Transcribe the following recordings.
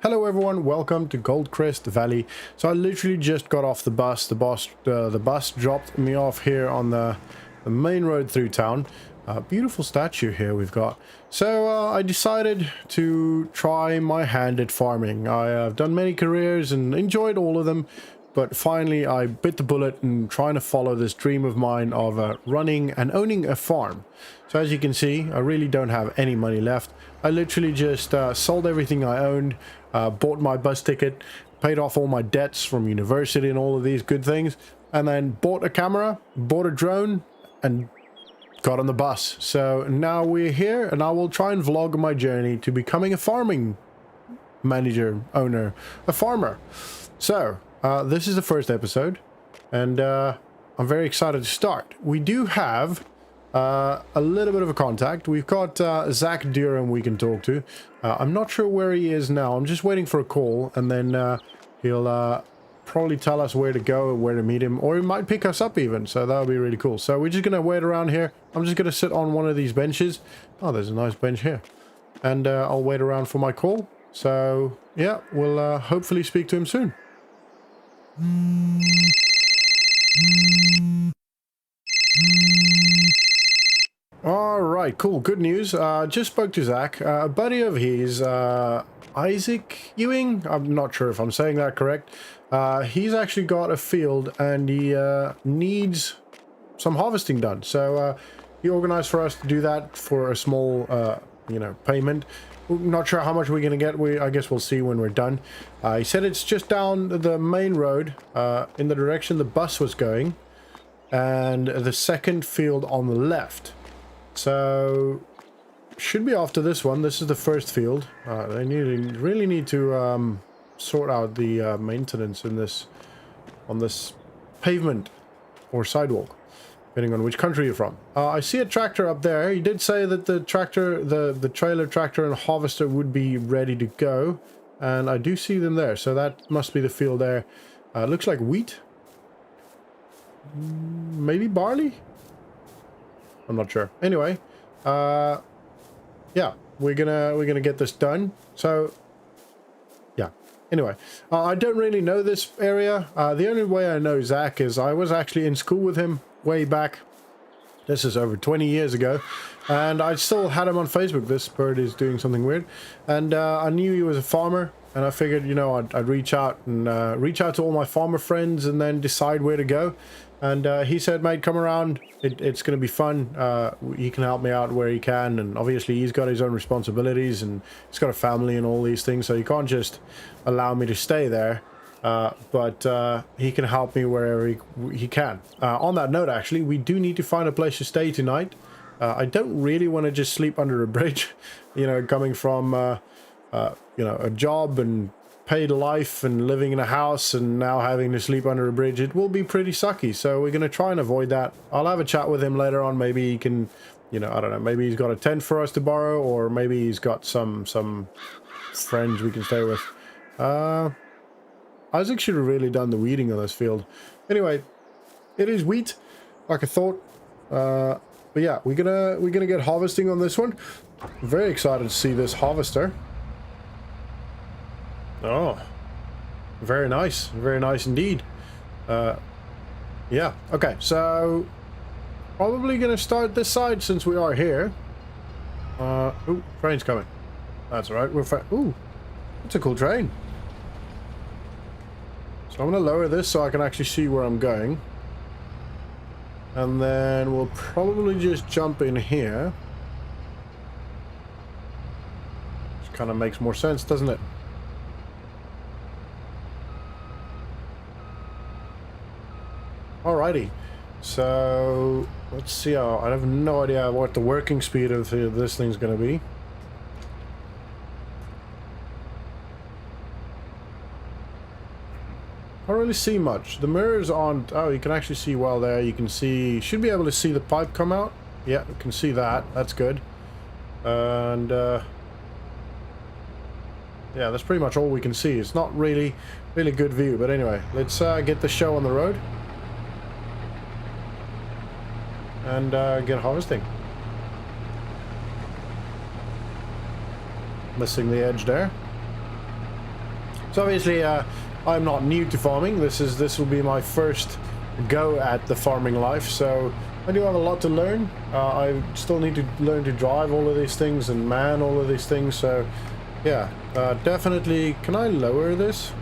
Hello everyone, welcome to Goldcrest Valley. So I literally just got off the bus. The bus dropped me off here on the main road through town. Beautiful statue here we've got. So I decided to try my hand at farming. I have done many careers and enjoyed all of them, but finally I bit the bullet and trying to follow this dream of mine of running and owning a farm. So as you can see, I really don't have any money left. I literally just sold everything I owned, bought my bus ticket, paid off all my debts from university and all of these good things, and then bought a camera, bought a drone, and got on the bus. So now we're here, and I will try and vlog my journey to becoming a farming manager, owner, a farmer. So this is the first episode, and I'm very excited to start. We do have a little bit of a contact. We've got Zach Durham we can talk to. I'm not sure where he is now. I'm just waiting for a call, and then he'll probably tell us where to go and where to meet him, or he might pick us up even, so that would be really cool. So we're just gonna wait around here. I'm just gonna sit on one of these benches. Oh, there's a nice bench here, and I'll wait around for my call. So yeah, we'll hopefully speak to him soon. Alright, cool. Good news. Just spoke to Zach. A buddy of his, Isaac Ewing. I'm not sure if I'm saying that correct. He's actually got a field and he needs some harvesting done. So he organized for us to do that for a small, payment. We're not sure how much we're going to get. I guess we'll see when we're done. He said it's just down the main road in the direction the bus was going, and the second field on the left. So should be after this one. This is the first field. They really need to sort out the maintenance in this on this pavement or sidewalk, depending on which country you're from. I see a tractor up there. He did say that the tractor, the trailer tractor and harvester would be ready to go, and I do see them there. So that must be the field there. Looks like wheat, maybe barley. I'm not sure. Anyway, yeah, we're gonna get this done. So yeah. Anyway, I don't really know this area. The only way I know Zach is I was actually in school with him way back. This is over 20 years ago, and I still had him on Facebook. This bird is doing something weird, and I knew he was a farmer, and I figured, you know, I'd reach out to all my farmer friends and then decide where to go. And he said, mate, come around. It's going to be fun. He can help me out where he can. And obviously he's got his own responsibilities and he's got a family and all these things. So he can't just allow me to stay there. But he can help me wherever he can. On that note, actually, we do need to find a place to stay tonight. I don't really want to just sleep under a bridge, you know, coming from, a job and paid life and living in a house and now having to sleep under a bridge. It will be pretty sucky, so we're going to try and avoid that. I'll have a chat with him later on. Maybe he can, you know, I don't know, maybe he's got a tent for us to borrow, or maybe he's got some friends we can stay with. Isaac should have really done the weeding on this field. Anyway, it is wheat, like I thought. But yeah, we're gonna get harvesting on this one. Very excited to see this harvester. Oh, very nice indeed. Yeah, okay, so probably gonna start this side since we are here. Ooh, train's coming. That's all right. Ooh, that's a cool train. So I'm gonna lower this so I can actually see where I'm going, and then we'll probably just jump in here. Which kind of makes more sense, doesn't it? Alrighty, so let's see. I have no idea what the working speed of this thing's going to be. I don't really see much. The mirrors aren't. Oh, you can actually see well there. You can see. Should be able to see the pipe come out. Yeah, you can see that. That's good. And yeah, that's pretty much all we can see. It's not really good view, but anyway, let's get the show on the road. And get harvesting. Missing the edge there. So obviously I'm not new to farming. This will be my first go at the farming life, so I do have a lot to learn. I still need to learn to drive all of these things and man all of these things, so yeah, definitely. Can I lower this?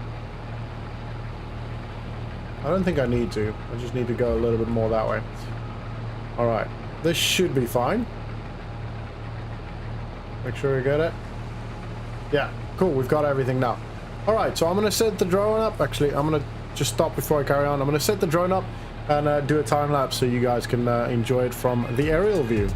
I don't think I need to. I just need to go a little bit more that way. Alright, this should be fine. Make sure we get it. Yeah, cool, we've got everything now. Alright, so I'm going to set the drone up. Actually, I'm going to just stop before I carry on. I'm going to set the drone up and do a time lapse so you guys can enjoy it from the aerial view.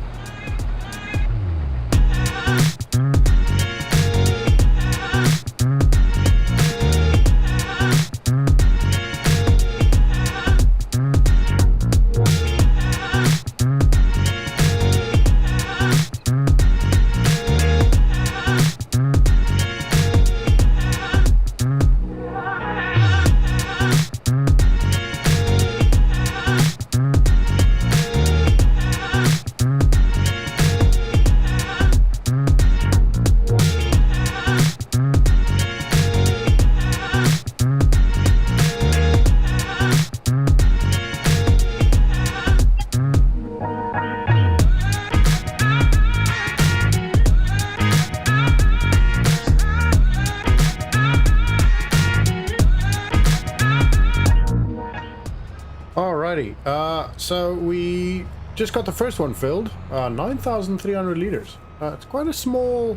So we just got the first one filled, 9,300 liters. It's quite a small,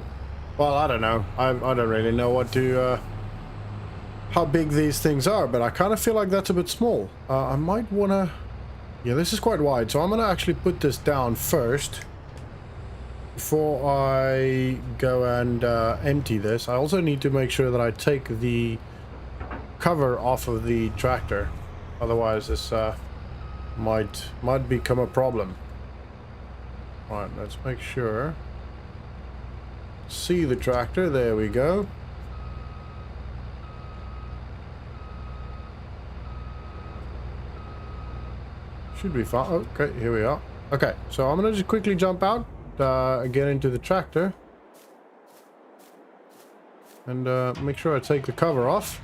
well, I don't know. I don't really know what to, how big these things are, but I kind of feel like that's a bit small. I might want to, yeah, this is quite wide, so I'm going to actually put this down first before I go and empty this. I also need to make sure that I take the cover off of the tractor, otherwise this might become a problem. All right, let's make sure. See the tractor, there we go. Should be fine. Okay, here we are. Okay, so I'm gonna just quickly jump out, get into the tractor, and make sure I take the cover off.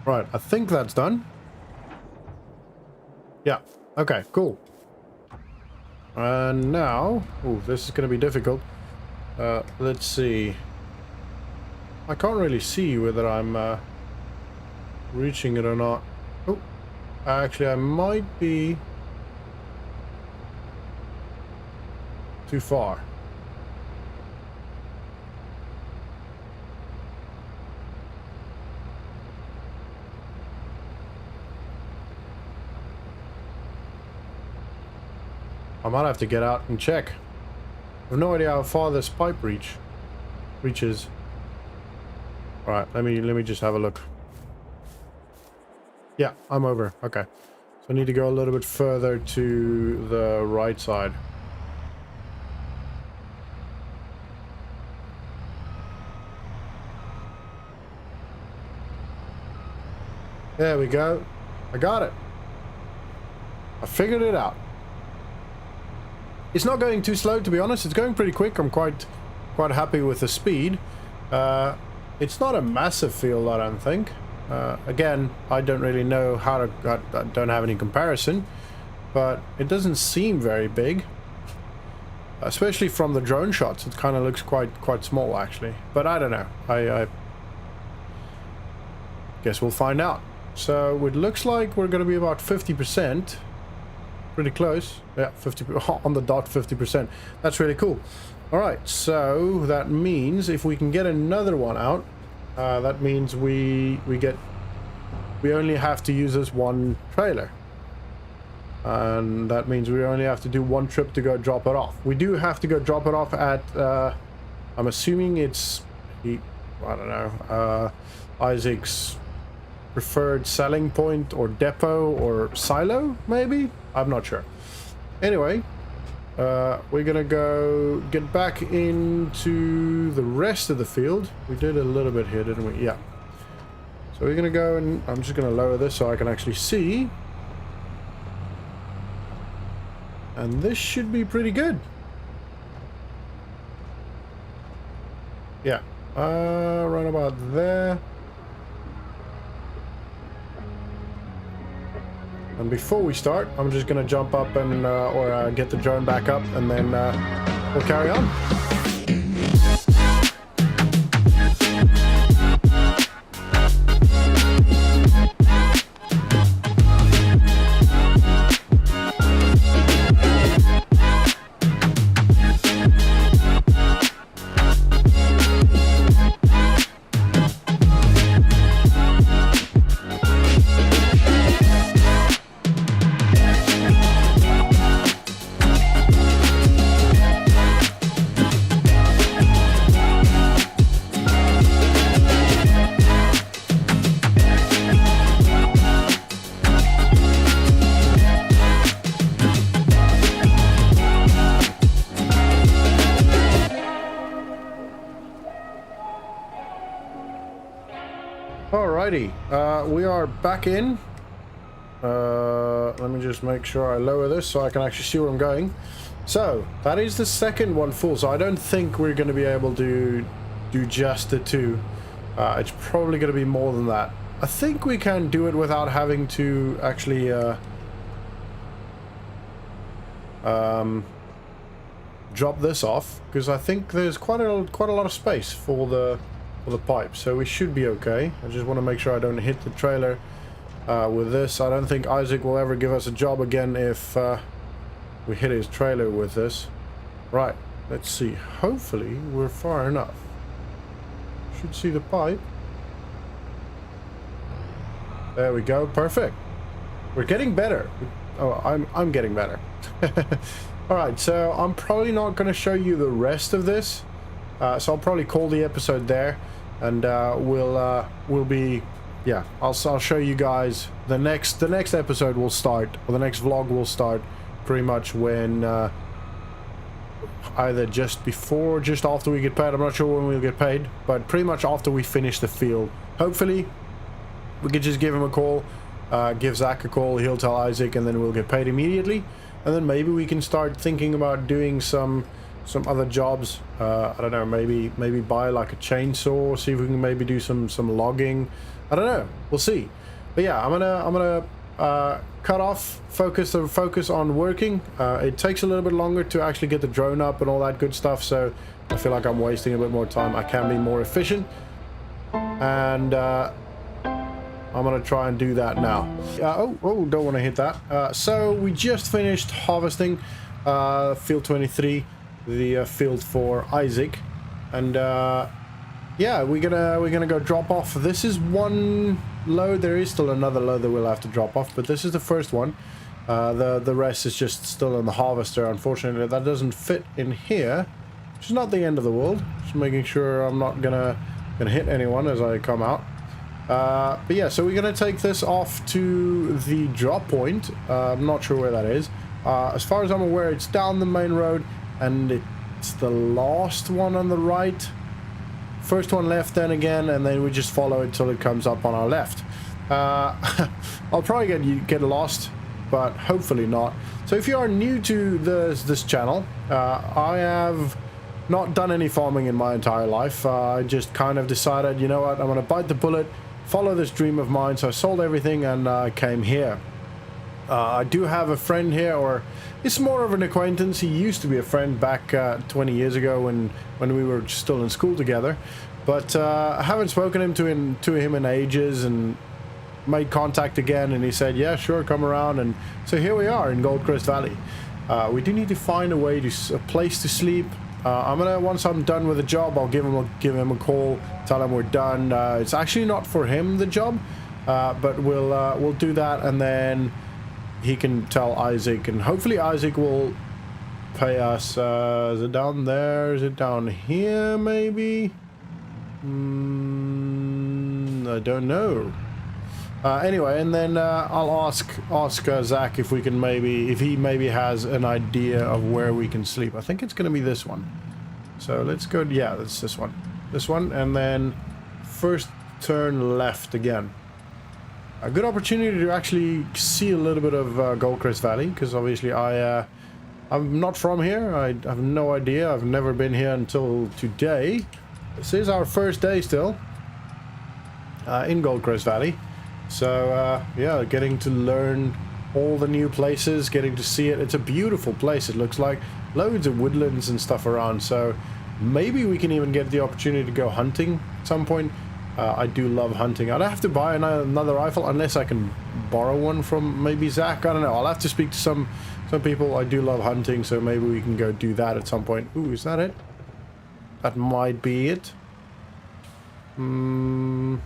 Right, I think that's done. Yeah, okay, cool. And now, oh, this is going to be difficult. Let's see. I can't really see whether I'm reaching it or not. Oh, actually, I might be too far. I might have to get out and check. I have no idea how far this pipe reaches. All right, let me just have a look. Yeah, I'm over. Okay, so I need to go a little bit further to the right side. There we go. I got it. I figured it out. It's not going too slow, to be honest. It's going pretty quick. I'm quite happy with the speed. It's not a massive field, I don't think. Again, I don't really know how to... I don't have any comparison, but it doesn't seem very big. Especially from the drone shots, it kind of looks quite small, actually. But I don't know. I guess we'll find out. So it looks like we're going to be about 50%. Pretty close. Yeah, 50 on the dot, 50%. That's really cool. All right, so that means if we can get another one out, that means we only have to use this one trailer, and that means we only have to do one trip to go drop it off. We do have to go drop it off at I'm assuming it's I don't know, Isaac's preferred selling point or depot or silo, maybe. I'm not sure. Anyway, we're gonna go get back into the rest of the field. We did a little bit here, didn't we? Yeah. So we're gonna go, and I'm just gonna lower this so I can actually see. And this should be pretty good. Yeah, Right about there. And before we start, I'm just gonna jump up and or get the drone back up, and then we'll carry on. Alrighty, we are back in. Let me just make sure I lower this so I can actually see where I'm going. So, that is the second one full, so I don't think we're going to be able to do just the two. It's probably going to be more than that. I think we can do it without having to actually drop this off, because I think there's quite a lot of space for the pipe, so we should be okay. I just want to make sure I don't hit the trailer with this. I don't think Isaac will ever give us a job again if we hit his trailer with this. Right, let's see. Hopefully we're far enough. Should see the pipe. There we go. Perfect. We're getting better. Oh, I'm getting better. All right, so I'm probably not going to show you the rest of this. So I'll probably call the episode there, and we'll be, yeah, I'll show you guys the next episode will start, or the next vlog will start pretty much when either just before or just after we get paid. I'm not sure when we'll get paid, but pretty much after we finish the field. Hopefully we could just give him a call, give Zach a call, he'll tell Isaac, and then we'll get paid immediately. And then maybe we can start thinking about doing some other jobs. I don't know, maybe buy like a chainsaw, see if we can maybe do some logging. I don't know, we'll see. But yeah, I'm gonna cut off, focus on working. It takes a little bit longer to actually get the drone up and all that good stuff, so I feel like I'm wasting a bit more time. I can be more efficient, and I'm gonna try and do that now. Oh, don't want to hit that. So we just finished harvesting field 23, the field for Isaac, and yeah, we're gonna go drop off. This is one load. There is still another load that we'll have to drop off, but this is the first one. The rest is just still in the harvester. Unfortunately, that doesn't fit in here, which is not the end of the world. Just making sure I'm not gonna hit anyone as I come out. But yeah, so we're gonna take this off to the drop point. I'm not sure where that is. As far as I'm aware, it's down the main road, and it's the last one on the right. First one left, then again, and then we just follow it till it comes up on our left. I'll probably get lost, but hopefully not. So if you are new to this channel, I have not done any farming in my entire life. I just kind of decided, you know what, I'm gonna bite the bullet, follow this dream of mine. So I sold everything and I came here. I do have a friend here, or it's more of an acquaintance. He used to be a friend back 20 years ago when we were still in school together, but I haven't spoken to him in ages, and made contact again, and he said, yeah, sure, come around. And so here we are in Goldcrest Valley. We do need to find a place to sleep. Once I'm done with the job, I'll give him a call, tell him we're done. It's actually not for him, the job, but we'll do that, and then he can tell Isaac, and hopefully Isaac will pay us. Is it down there? Is it down here, maybe? I don't know. Anyway, and then I'll ask Zach if he maybe has an idea of where we can sleep. I think it's going to be this one. So let's go. Yeah, it's this one. This one, and then first turn left again. A good opportunity to actually see a little bit of Goldcrest Valley, because obviously I'm not from here. I have no idea. I've never been here until today. This is our first day still in Goldcrest Valley. So, yeah, getting to learn all the new places, getting to see it. It's a beautiful place, it looks like. Loads of woodlands and stuff around, so maybe we can even get the opportunity to go hunting at some point. I do love hunting. I'd have to buy another rifle unless I can borrow one from maybe Zach. I don't know. I'll have to speak to some people. I do love hunting, so maybe we can go do that at some point. Ooh, is that it? That might be it. You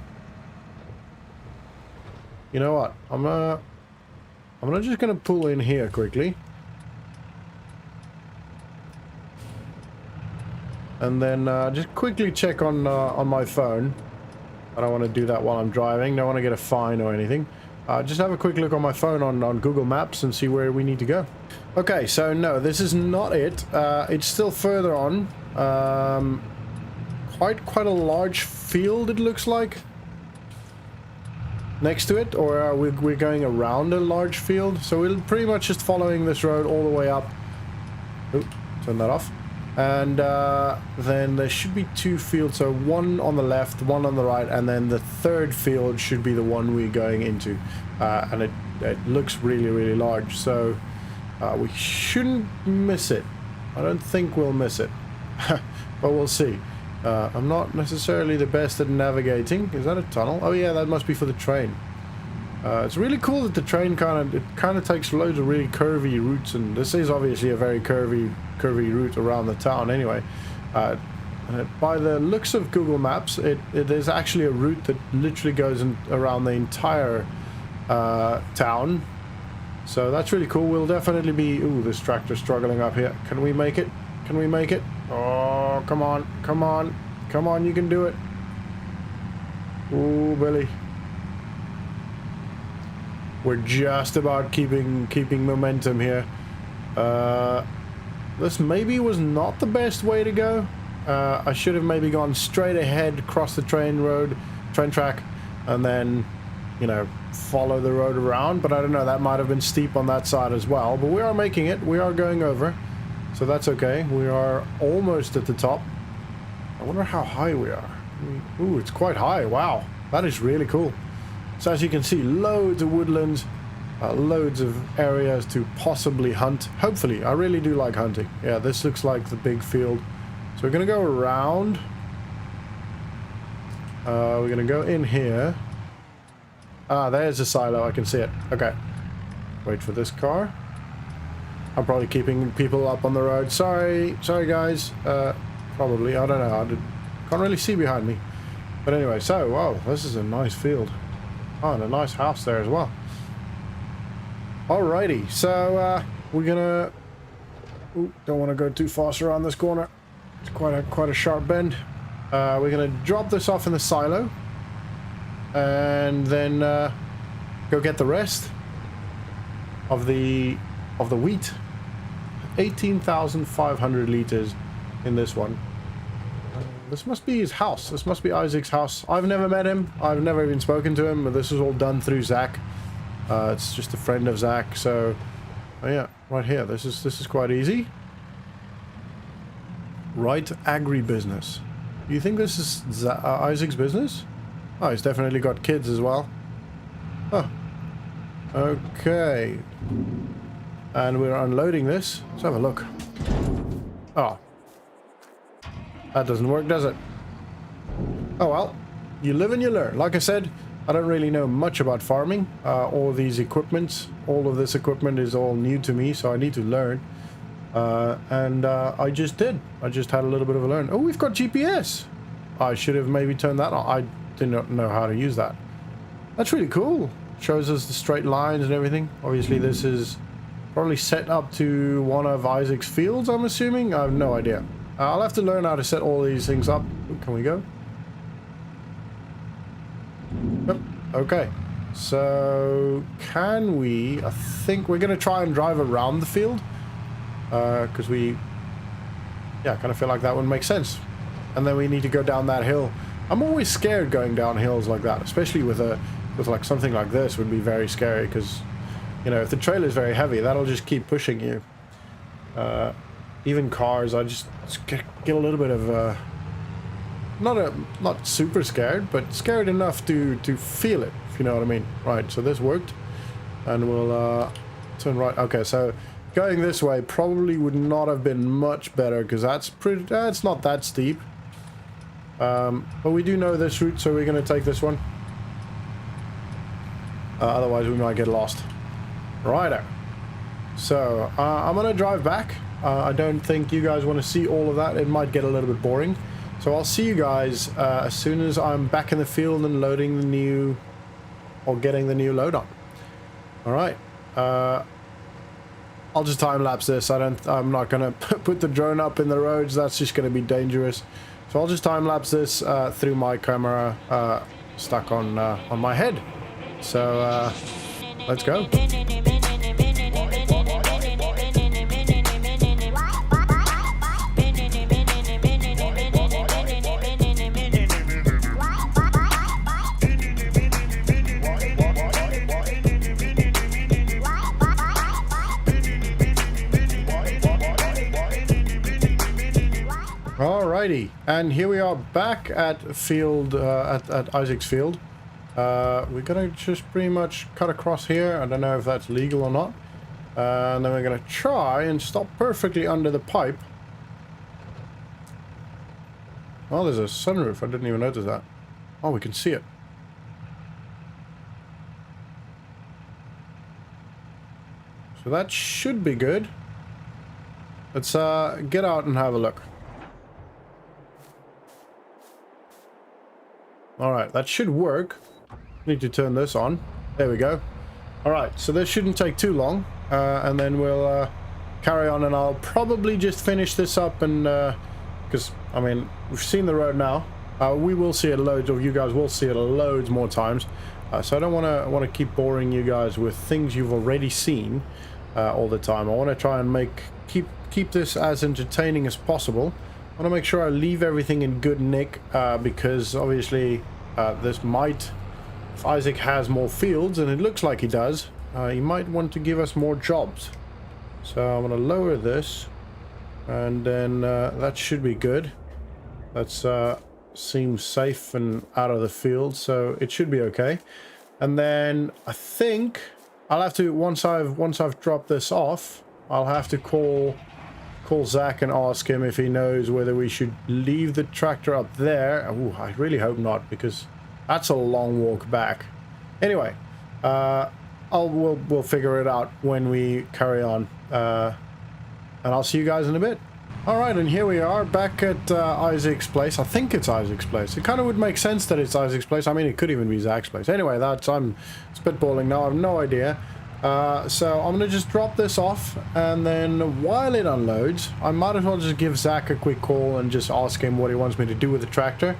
know what? I'm just gonna pull in here quickly. And then just quickly check on my phone. I don't want to do that while I'm driving. Don't want to get a fine or anything. Just have a quick look on my phone on Google Maps and see where we need to go. Okay, so no, this is not it. It's still further on. Quite a large field, it looks like. Next to it, or we're going around a large field. So we're pretty much just following this road all the way up. Oop, turn that off. And then there should be two fields, so one on the left, one on the right, and then the third field should be the one we're going into. And it looks really large, so we shouldn't miss it. I don't think we'll miss it, but we'll see. I'm not necessarily the best at navigating. Is that a tunnel? Oh yeah, that must be for the train. It's really cool that the train kind of takes loads of really curvy routes, and this is obviously a very curvy route around the town anyway. By the looks of Google Maps, there's actually a route that literally goes around the entire town. So that's really cool. We'll definitely be... Ooh, this tractor's struggling up here. Can we make it? Can we make it? Oh, come on, come on, come on, you can do it. Ooh, Billy. We're just about keeping momentum here. This maybe was not the best way to go. I should have maybe gone straight ahead, across the train track, and then, you know, follow the road around. But I don't know, that might have been steep on that side as well. But we are making it. We are going over. So that's okay. We are almost at the top. I wonder how high we are. Ooh, it's quite high. Wow. That is really cool. So as you can see, loads of woodlands, loads of areas to possibly hunt. Hopefully, I really do like hunting. Yeah, this looks like the big field. So we're going to go around. We're going to go in here. Ah, there's a silo. I can see it. Okay. Wait for this car. I'm probably keeping people up on the road. Sorry guys. Probably. I don't know. Can't really see behind me. But anyway, so, whoa, this is a nice field. Oh, and a nice house there as well. Alrighty, so we're gonna... Ooh, don't want to go too fast around this corner. It's quite a sharp bend. We're gonna drop this off in the silo, and then go get the rest of the wheat. 18,500 liters in this one. This must be his house. This must be Isaac's house. I've never met him. I've never even spoken to him. But this is all done through Zach. It's just a friend of Zach. So, oh yeah, right here. This is quite easy. Right, agribusiness. Do you think this is Isaac's business? Oh, he's definitely got kids as well. Oh, okay. And we're unloading this. Let's have a look. Oh. That doesn't work, does it? Oh well, you live and you learn. Like I said, I don't really know much about farming. All these equipments, all of this equipment is all new to me, so I need to learn. And I just did. I just had a little bit of a learn. Oh, we've got GPS. I should have maybe turned that on. I did not know how to use that. That's really cool. Shows us the straight lines and everything. Obviously, this is probably set up to one of Isaac's fields, I'm assuming. I have no idea. I'll have to learn how to set all these things up. Can we go? Yep. Okay. So, can we... I think we're going to try and drive around the field. Because we... Yeah, I kind of feel like that would make sense. And then we need to go down that hill. I'm always scared going down hills like that. Especially with like something like this would be very scary. Because, you know, if the trailer is very heavy, that'll just keep pushing you. Even cars, I just get a little bit of not super scared, but scared enough to feel it, if you know what I mean. Right, so this worked, and we'll turn right. Okay, so going this way probably would not have been much better because that's not that steep. But we do know this route, so we're going to take this one. Otherwise, we might get lost. Righto. So, I'm going to drive back. I don't think you guys want to see all of that. It might get a little bit boring. So, I'll see you guys as soon as I'm back in the field and loading the new... or getting the new load on. Alright. I'll just time-lapse this. I'm not going to put the drone up in the roads. That's just going to be dangerous. So I'll just time-lapse this through my camera stuck on my head. So let's go. Alrighty, and here we are back at field at Isaac's field. We're gonna just pretty much cut across here. I don't know if that's legal or not. And then we're gonna try and stop perfectly under the pipe. Oh, there's a sunroof. I didn't even notice that. Oh, we can see it. So that should be good. Let's get out and have a look. Alright, that should work. Need to turn this on. There we go. Alright, so this shouldn't take too long. And then we'll carry on, and I'll probably just finish this up and... because, I mean, we've seen the road now. We will see it loads, or you guys will see it loads more times. So I don't want to keep boring you guys with things you've already seen all the time. I want to try and keep this as entertaining as possible. I want to make sure I leave everything in good nick, because obviously this might, if Isaac has more fields, and it looks like he does, he might want to give us more jobs. So I'm going to lower this, and then that should be good. That's seems safe and out of the field, so it should be okay. And then I think I'll have to, once I've dropped this off, I'll have to call Zach and ask him if he knows whether we should leave the tractor up there. Ooh, I really hope not, because that's a long walk back. Anyway, we'll figure it out when we carry on, and I'll see you guys in a bit. Alright, and here we are back at Isaac's place. I think it's Isaac's place. It kind of would make sense that it's Isaac's place. I mean, it could even be Zach's place. Anyway, I'm spitballing now. I have no idea. So I'm going to just drop this off, and then while it unloads, I might as well just give Zach a quick call and just ask him what he wants me to do with the tractor,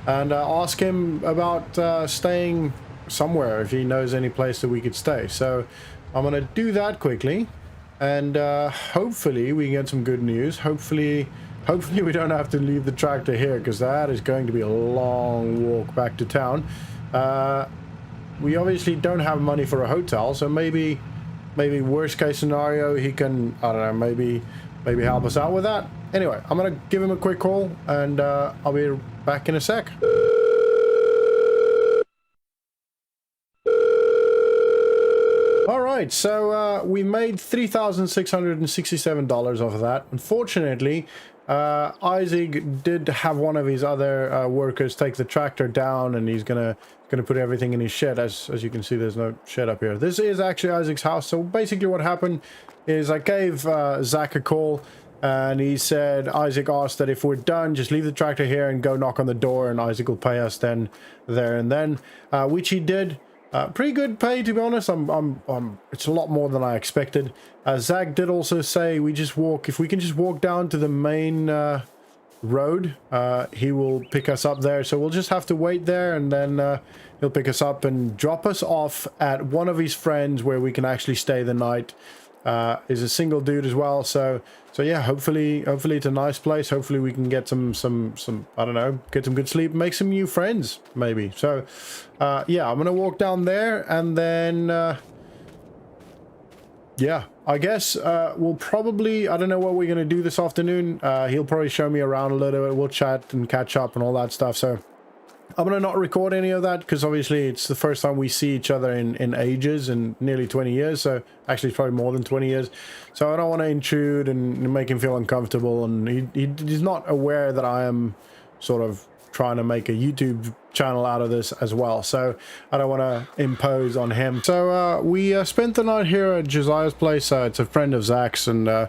and ask him about staying somewhere, if he knows any place that we could stay. So I'm going to do that quickly, and hopefully we can get some good news. Hopefully we don't have to leave the tractor here, because that is going to be a long walk back to town. We obviously don't have money for a hotel, so maybe worst case scenario, he can, I don't know, maybe help us out with that. Anyway, I'm gonna give him a quick call, and I'll be back in a sec. Alright, so we made $3,667 off of that. Unfortunately, Isaac did have one of his other workers take the tractor down, and he's gonna put everything in his shed. As you can see, there's no shed up here. This is actually Isaac's house. So basically what happened is I gave Zach a call, and he said, Isaac asked that if we're done, just leave the tractor here and go knock on the door, and Isaac will pay us then, there and then, which he did. Pretty good pay, to be honest. It's a lot more than I expected. Zach did also say if we can just walk down to the main road, he will pick us up there. So we'll just have to wait there, and then he'll pick us up and drop us off at one of his friends where we can actually stay the night. Is a single dude as well, so yeah, hopefully it's a nice place. Hopefully we can get some I don't know, get some good sleep, make some new friends maybe. So yeah, I'm gonna walk down there, and then yeah, I guess we'll probably, I don't know what we're going to do this afternoon. He'll probably show me around a little bit. We'll chat and catch up and all that stuff. So I'm going to not record any of that because obviously it's the first time we see each other in ages, in nearly 20 years. So actually it's probably more than 20 years. So I don't want to intrude and make him feel uncomfortable. And he's not aware that I am sort of trying to make a YouTube channel out of this as well, so I don't want to impose on him. So we spent the night here at Josiah's place. It's a friend of Zach's, and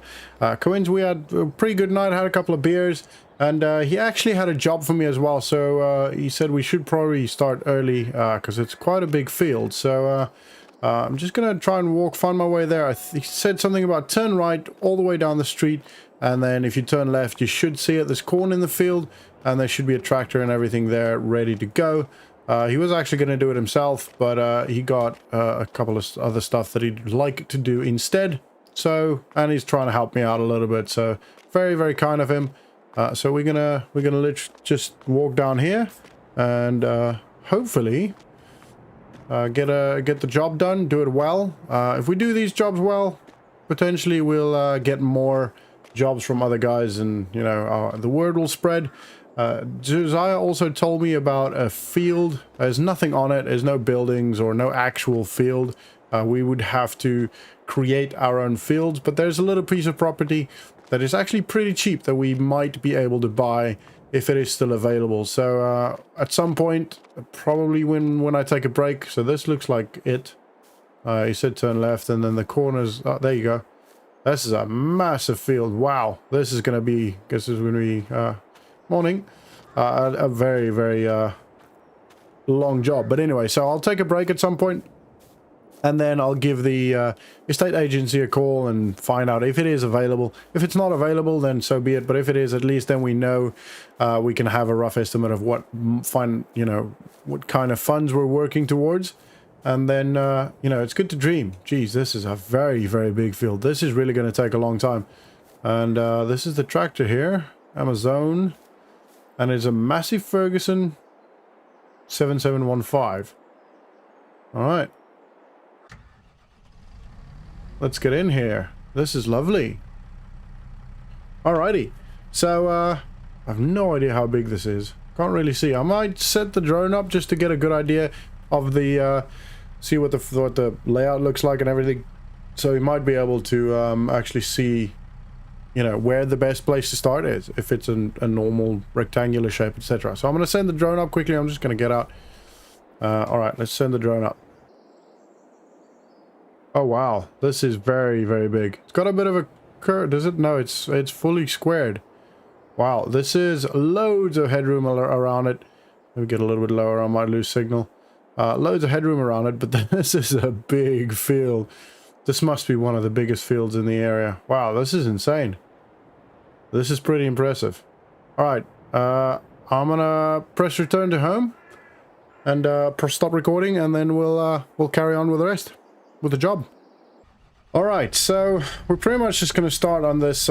Coins, we had a pretty good night, had a couple of beers, and he actually had a job for me as well. So he said we should probably start early because it's quite a big field. So I'm just gonna try and find my way there. He said something about turn right all the way down the street, and then if you turn left you should see it. There's corn in the field, and there should be a tractor and everything there ready to go. He was actually going to do it himself, but he got a couple of other stuff that he'd like to do instead. So, and he's trying to help me out a little bit. So, very, very kind of him. So we're gonna literally just walk down here and hopefully get the job done, do it well. If we do these jobs well, potentially we'll get more jobs from other guys, and you know, the word will spread. Josiah also told me about a field. There's nothing on it. There's no buildings or no actual field. We would have to create our own fields, but there's a little piece of property that is actually pretty cheap that we might be able to buy if it is still available. So at some point, probably when I take a break. So this looks like it. He said turn left, and then the corners. Oh, there you go. This is a massive field. Wow, this is going to be. Guess this is going to be morning. A very, very long job. But anyway, so I'll take a break at some point, and then I'll give the estate agency a call and find out if it is available. If it's not available, then so be it. But if it is, at least then we know we can have a rough estimate of what what kind of funds we're working towards. And then, you know, it's good to dream. Geez, this is a very, very big field. This is really going to take a long time. And this is the tractor here, Amazon. And it's a massive Ferguson 7715. All right. Let's get in here. This is lovely. Alrighty. So, I have no idea how big this is. Can't really see. I might set the drone up just to get a good idea of the, see what the layout looks like and everything. So we might be able to actually see, you know, where the best place to start is, if it's a normal rectangular shape, etc. So I'm going to send the drone up quickly. I'm just going to get out. Alright, let's send the drone up. Oh wow, this is very, very big. It's got a bit of a curve, does it? No, it's fully squared. Wow, this is loads of headroom around it. Let me get a little bit lower, I might lose signal. Loads of headroom around it, but this is a big field. This must be one of the biggest fields in the area. Wow, this is insane. This is pretty impressive. Alright, I'm gonna press return to home and stop recording, and then we'll carry on with the rest, with the job. Alright, so we're pretty much just gonna start on this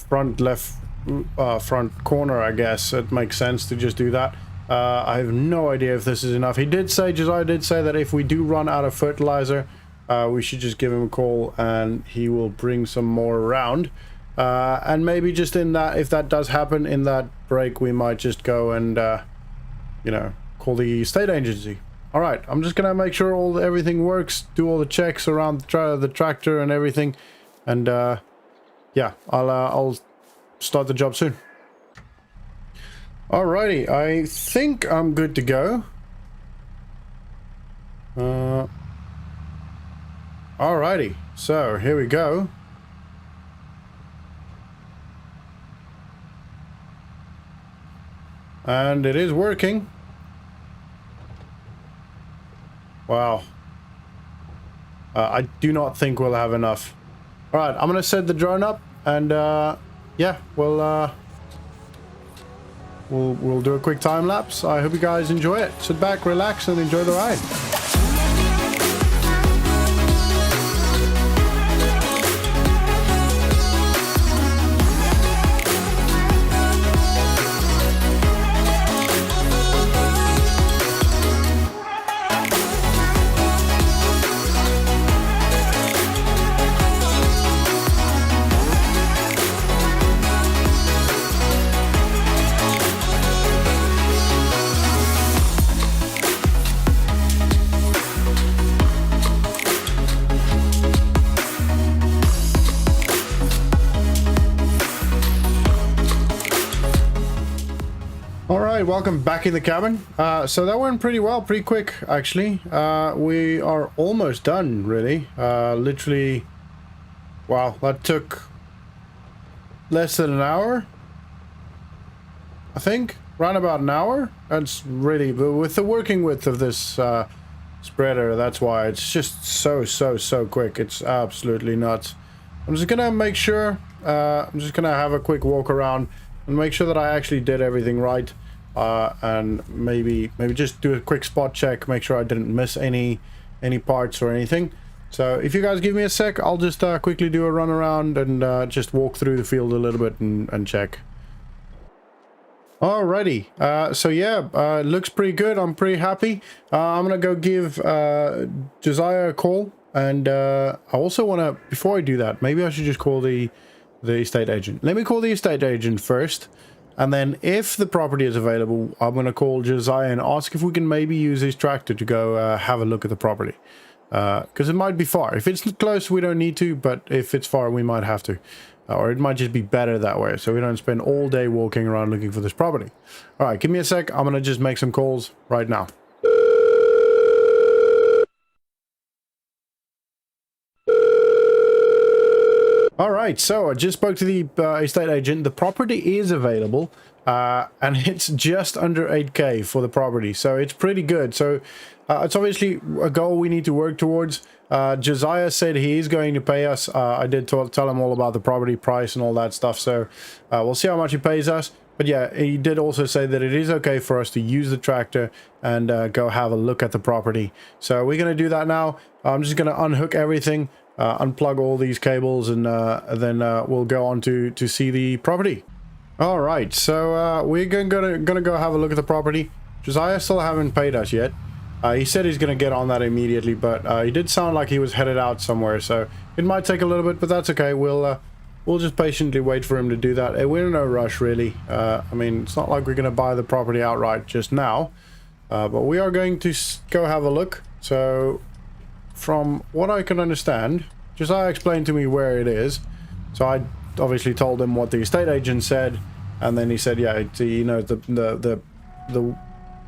front corner, I guess. It makes sense to just do that. I have no idea if this is enough. Josiah did say that if we do run out of fertilizer, we should just give him a call and he will bring some more around. And maybe just in that, if that does happen in that break, we might just go and, you know, call the estate agency. All right, I'm just gonna make sure everything works, do all the checks around the tractor and everything, and yeah, I'll start the job soon. Alrighty, I think I'm good to go. Alrighty, so here we go. And it is working. Wow. I do not think we'll have enough. Alright, I'm gonna set the drone up, and yeah, we'll do a quick time lapse. I hope you guys enjoy it. Sit back, relax, and enjoy the ride. right, welcome back in the cabin. So that went pretty well, pretty quick, actually. We are almost done, really. Literally, wow, that took less than an hour, I think. Around about an hour. That's really, but with the working width of this spreader, that's why it's just so quick. It's absolutely nuts. I'm just gonna make sure, I'm just gonna have a quick walk around and make sure that I actually did everything right. And maybe just do a quick spot check, make sure I didn't miss any parts or anything. So if you guys give me a sec, I'll just quickly do a run around and just walk through the field a little bit and check. Alrighty, so yeah, looks pretty good. I'm pretty happy. I'm gonna go give Josiah a call, and I also want to, before I do that, maybe I should just call the estate agent. Let me call the estate agent first, and then if the property is available, I'm gonna call Josiah and ask if we can maybe use his tractor to go have a look at the property, because it might be far. If it's close, we don't need to, but if it's far, we might have to. Or it might just be better that way, so we don't spend all day walking around looking for this property. Alright, give me a sec. I'm gonna just make some calls right now. Alright, so I just spoke to the estate agent. The property is available, and it's just under 8k for the property, so it's pretty good. So it's obviously a goal we need to work towards. Josiah said he is going to pay us. I did tell him all about the property price and all that stuff, so we'll see how much he pays us. But yeah, he did also say that it is okay for us to use the tractor and go have a look at the property. So we're going to do that now. I'm just going to unhook everything, unplug all these cables, and then we'll go on to see the property. All right, so we're gonna go have a look at the property. Josiah still haven't paid us yet. He said he's going to get on that immediately, but he did sound like he was headed out somewhere, so it might take a little bit, but that's okay. We'll just patiently wait for him to do that. We're in no rush, really. I mean, it's not like we're going to buy the property outright just now, but we are going to go have a look. So, from what I can understand, Josiah explained to me where it is, so I obviously told him what the estate agent said, and then he said, yeah, it's, you know, the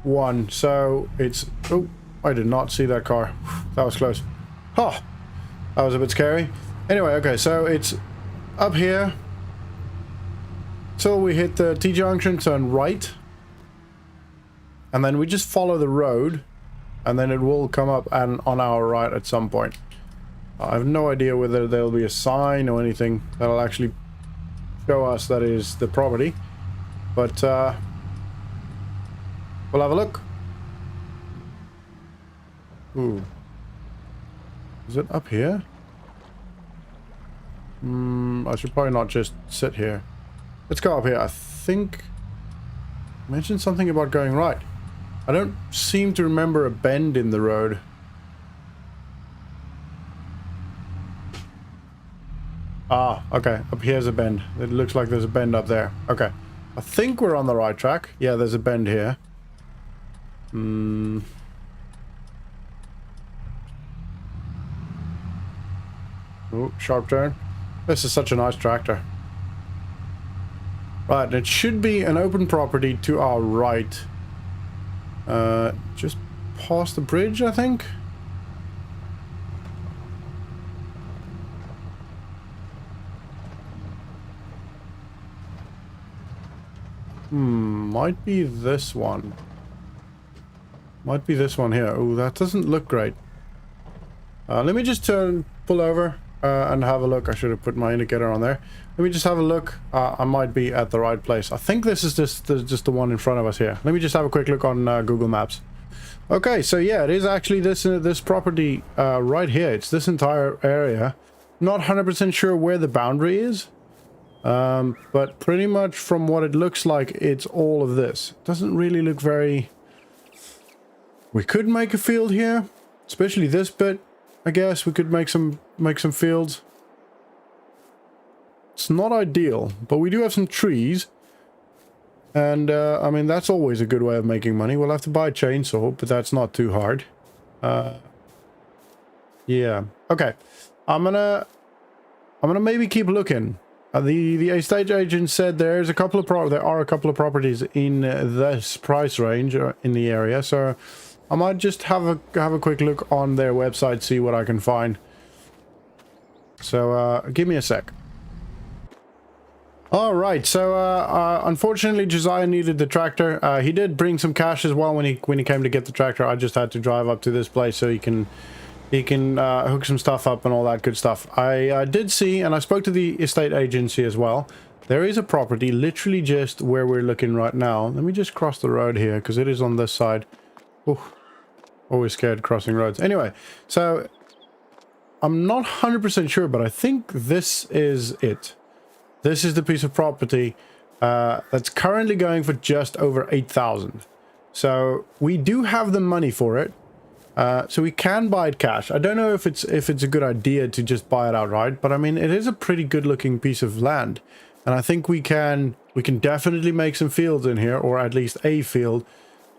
one. So it's, oh, I did not see that car. That was close. Oh, that was a bit scary. Anyway, okay, so it's up here till we hit the T-junction, turn right, and then we just follow the road, and then it will come up and on our right at some point. I have no idea whether there'll be a sign or anything that'll actually show us that is the property, but we'll have a look. Ooh. Is it up here? I should probably not just sit here. Let's go up here. I think I mentioned something about going right. I don't seem to remember a bend in the road. Ah, okay. Up here's a bend. It looks like there's a bend up there. Okay. I think we're on the right track. Yeah, there's a bend here. Oh, sharp turn. This is such a nice tractor. Right, it should be an open property to our right. Just past the bridge, I think. Might be this one. Might be this one here. Oh, that doesn't look great. Let me just pull over and have a look. I should have put my indicator on there. Let me just have a look. I might be at the right place. I think this is just the one in front of us here. Let me just have a quick look on Google Maps. Okay, so yeah, it is actually this property right here. It's this entire area. Not 100% sure where the boundary is. But pretty much from what it looks like, it's all of this. Doesn't really look very... We could make a field here, especially this bit. I guess we could make some fields. It's not ideal, but we do have some trees. And, I mean, that's always a good way of making money. We'll have to buy a chainsaw, but that's not too hard. Yeah. Okay. I'm gonna maybe keep looking. The estate agent said there are a couple of properties in this price range in the area, so I might just have a quick look on their website, see what I can find. So give me a sec. All right, so unfortunately Josiah needed the tractor. He did bring some cash as well when he came to get the tractor. I just had to drive up to this place so he can hook some stuff up and all that good stuff. I did see, and I spoke to the estate agency as well. There is a property literally just where we're looking right now. Let me just cross the road here because it is on this side. Ooh, always scared crossing roads. Anyway, so I'm not 100% sure, but I think this is it. This is the piece of property that's currently going for just over 8,000. So we do have the money for it. So we can buy it cash. I don't know if it's a good idea to just buy it outright, but I mean it is a pretty good looking piece of land, and I think we can definitely make some fields in here, or at least a field,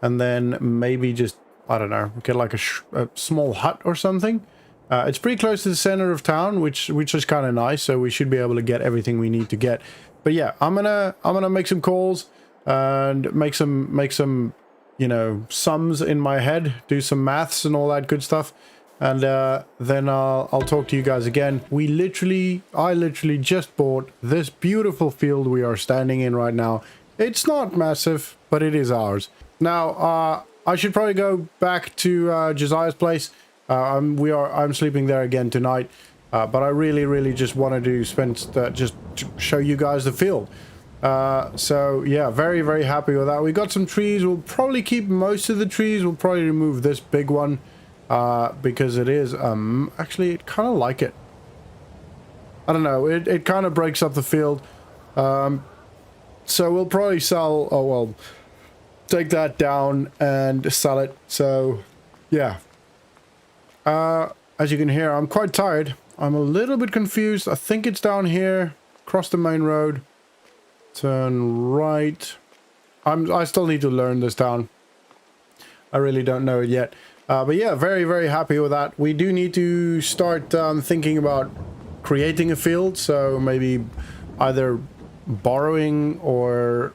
and then maybe just, I don't know, get like a small hut or something. It's pretty close to the center of town, which is kind of nice, so we should be able to get everything we need to get. But yeah, I'm gonna make some calls and make some you know, sums in my head, do some maths and all that good stuff, and then I'll talk to you guys again. I literally just bought this beautiful field we are standing in right now. It's not massive, but it is ours. Now I should probably go back to Josiah's place. I'm sleeping there again tonight, but I really just wanted to just to show you guys the field. So yeah, very happy with that. We got some trees. We'll probably keep most of the trees. We'll probably remove this big one because it is actually, it kind of like it. I don't know, it kind of breaks up the field. So we'll probably sell, oh well, take that down and sell it. So yeah, as you can hear, I'm quite tired. I'm a little bit confused. I think it's down here, across the main road. Turn right. I still need to learn this town. I really don't know it yet. But yeah, very happy with that. We do need to start thinking about creating a field. So maybe either borrowing or,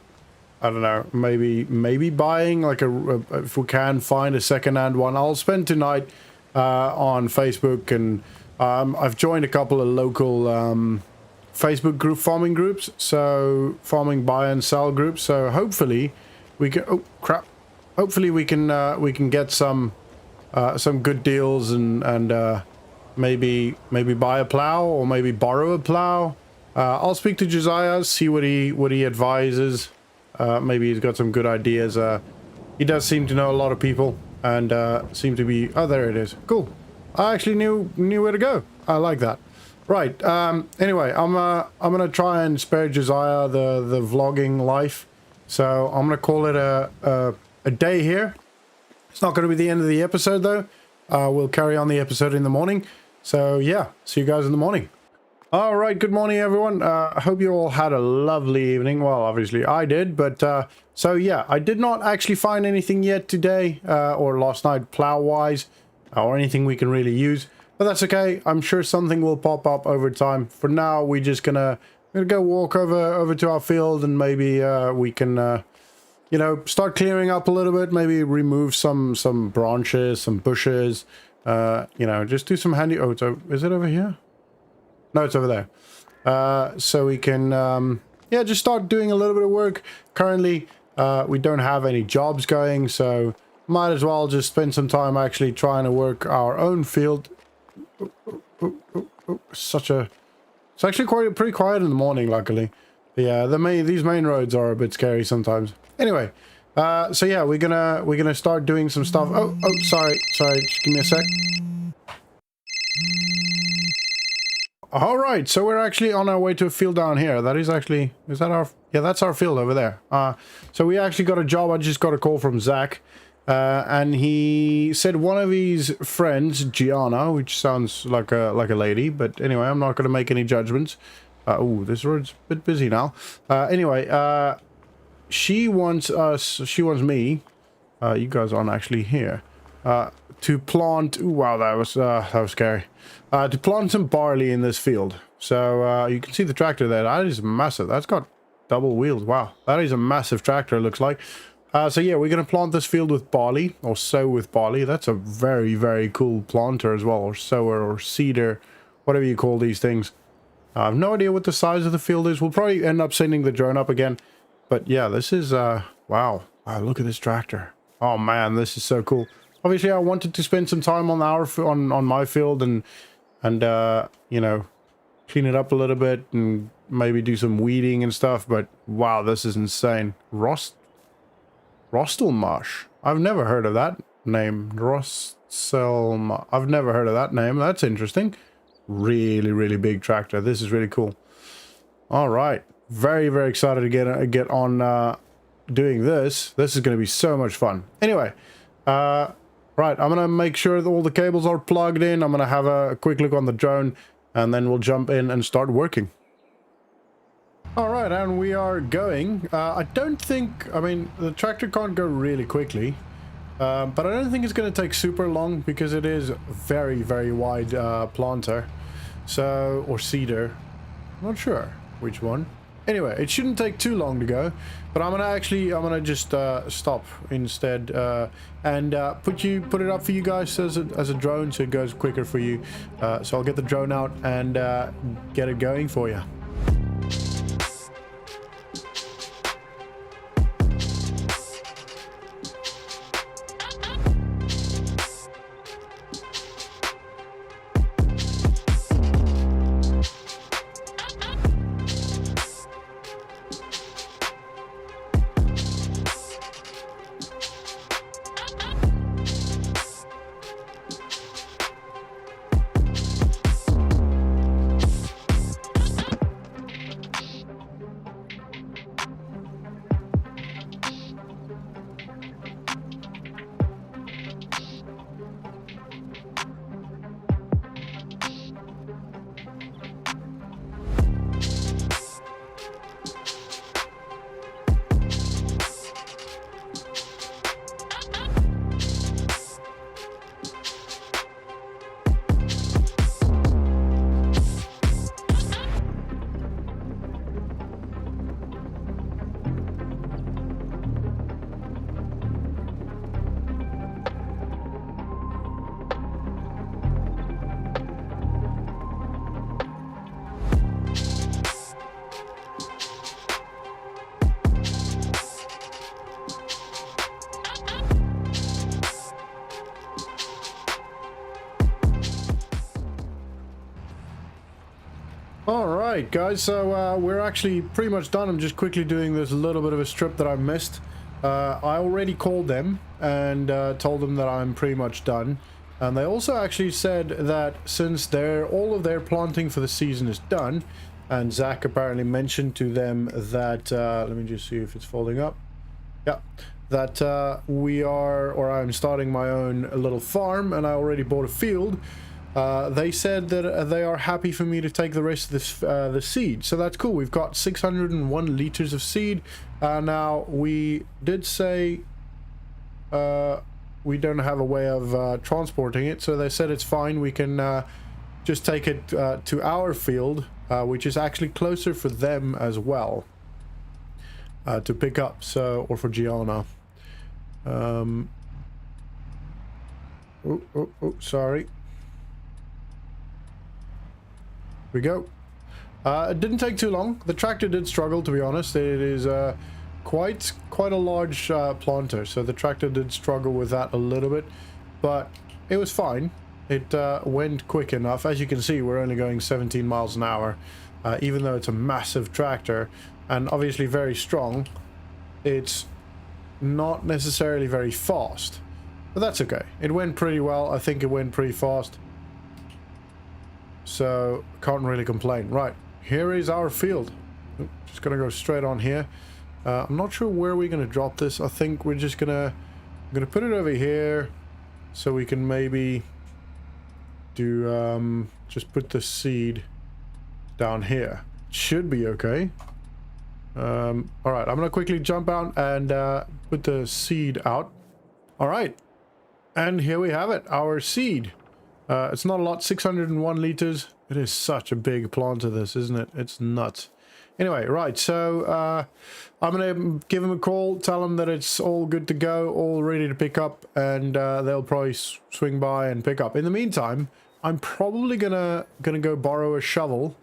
I don't know, maybe buying, like if we can find a second-hand one. I'll spend tonight on Facebook, and I've joined a couple of local Facebook farming groups, so farming buy and sell groups. So hopefully we can, oh crap, hopefully we can get some good deals and maybe buy a plow or maybe borrow a plow. I'll speak to Josiah, see what he advises. Maybe he's got some good ideas. He does seem to know a lot of people and seem to be, oh, there it is. Cool. I actually knew where to go. I like that. Right, anyway, I'm gonna try and spare Josiah the vlogging life, so I'm gonna call it a day here. It's not gonna be the end of the episode though. We'll carry on the episode in the morning. So yeah, see you guys in the morning. All right, good morning everyone. I hope you all had a lovely evening. Well, obviously I did, but so yeah, I did not actually find anything yet today or last night plow wise or anything we can really use. But that's okay. I'm sure something will pop up over time. For now, we're just gonna go walk over to our field, and maybe we can, you know, start clearing up a little bit. Maybe remove some branches, some bushes. You know, just do some handy. Oh, so is it over here? No, it's over there. So we can, yeah, just start doing a little bit of work. Currently, we don't have any jobs going, so might as well just spend some time actually trying to work our own field. It's actually pretty quiet in the morning, luckily. But yeah, these main roads are a bit scary sometimes. Anyway, so yeah, we're gonna start doing some stuff. Oh, sorry, just give me a sec. All right, so we're actually on our way to a field down here. That is actually, is that our, yeah, that's our field over there. So we actually got a job. I just got a call from Zach. And he said one of his friends, Gianna, which sounds like a lady, but anyway, I'm not going to make any judgments. Oh, this road's a bit busy now. Anyway, she wants me. You guys aren't actually here. to plant. Ooh, wow, that was scary. To plant some barley in this field. So you can see the tractor there. That is massive. That's got double wheels. Wow, that is a massive tractor. It looks like. So yeah, we're gonna plant this field with barley, or sow with barley. That's a very, very cool planter as well, or sower, or seeder, whatever you call these things. I have no idea what the size of the field is. We'll probably end up sending the drone up again. But yeah, this is wow. Wow, look at this tractor. Oh man, this is so cool. Obviously, I wanted to spend some time on on my field and you know, clean it up a little bit and maybe do some weeding and stuff. But wow, this is insane. Rostelmarsh. I've never heard of that name. Rostelmarsh. I've never heard of that name. That's interesting. Really, really big tractor. This is really cool. All right. Very, very excited to get on doing this. This is going to be so much fun. Anyway, right. I'm going to make sure that all the cables are plugged in. I'm going to have a quick look on the drone, and then we'll jump in and start working. All right, and we are going. I don't think, I mean, the tractor can't go really quickly, but I don't think it's going to take super long because it is very, very wide planter, so, or seeder. I'm not sure which one. Anyway, it shouldn't take too long to go, but I'm gonna just stop instead and put it up for you guys as a drone, so it goes quicker for you. So I'll get the drone out and get it going for you. Alright guys, so we're actually pretty much done. I'm just quickly doing this little bit of a strip that I missed. I already called them and told them that I'm pretty much done. And they also actually said that since all of their planting for the season is done, and Zach apparently mentioned to them that, let me just see if it's folding up. Yeah, that I'm starting my own little farm, and I already bought a field. They said that they are happy for me to take the rest of this, the seed. So that's cool. We've got 601 liters of seed. Now, we did say we don't have a way of transporting it. So they said it's fine. We can just take it to our field, which is actually closer for them as well to pick up. So, or for Gianna. Sorry. We go. It didn't take too long. The tractor did struggle, to be honest. It is quite a large planter, so the tractor did struggle with that a little bit, but it was fine. It went quick enough. As you can see, we're only going 17 miles an hour, even though it's a massive tractor and obviously very strong. It's not necessarily very fast, but that's okay. It went pretty well. I think it went pretty fast. So, can't really complain. Right, here is our field. Just gonna go straight on here. I'm not sure where we're gonna drop this. I think we're just gonna put it over here, so we can maybe do just put the seed down here. Should be okay. All right, I'm gonna quickly jump out and put the seed out. All right. And here we have it, our seed. It's not a lot, 601 liters. It is such a big plant of this, isn't it? It's nuts. Anyway, right, so I'm going to give them a call, tell them that it's all good to go, all ready to pick up, and they'll probably swing by and pick up. In the meantime, I'm probably gonna go borrow a shovel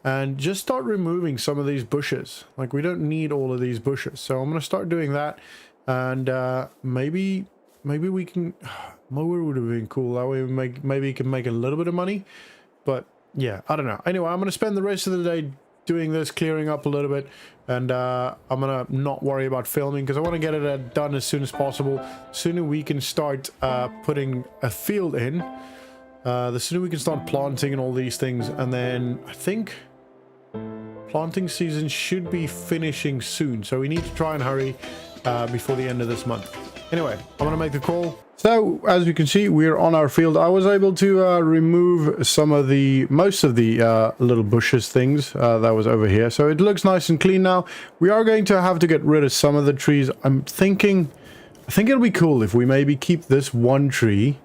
and just start removing some of these bushes. Like, we don't need all of these bushes, so I'm going to start doing that, and maybe we can... Mower would have been cool. That way maybe we can make a little bit of money. But yeah, I don't know. Anyway, I'm going to spend the rest of the day doing this, clearing up a little bit. And I'm going to not worry about filming because I want to get it done as soon as possible. The sooner we can start putting a field in, the sooner we can start planting and all these things. And then I think planting season should be finishing soon. So we need to try and hurry before the end of this month. Anyway, I'm going to make the call. So, as you can see, we're on our field. I was able to remove most of the little bushes things that was over here. So it looks nice and clean now. We are going to have to get rid of some of the trees. I think it'll be cool if we maybe keep this one tree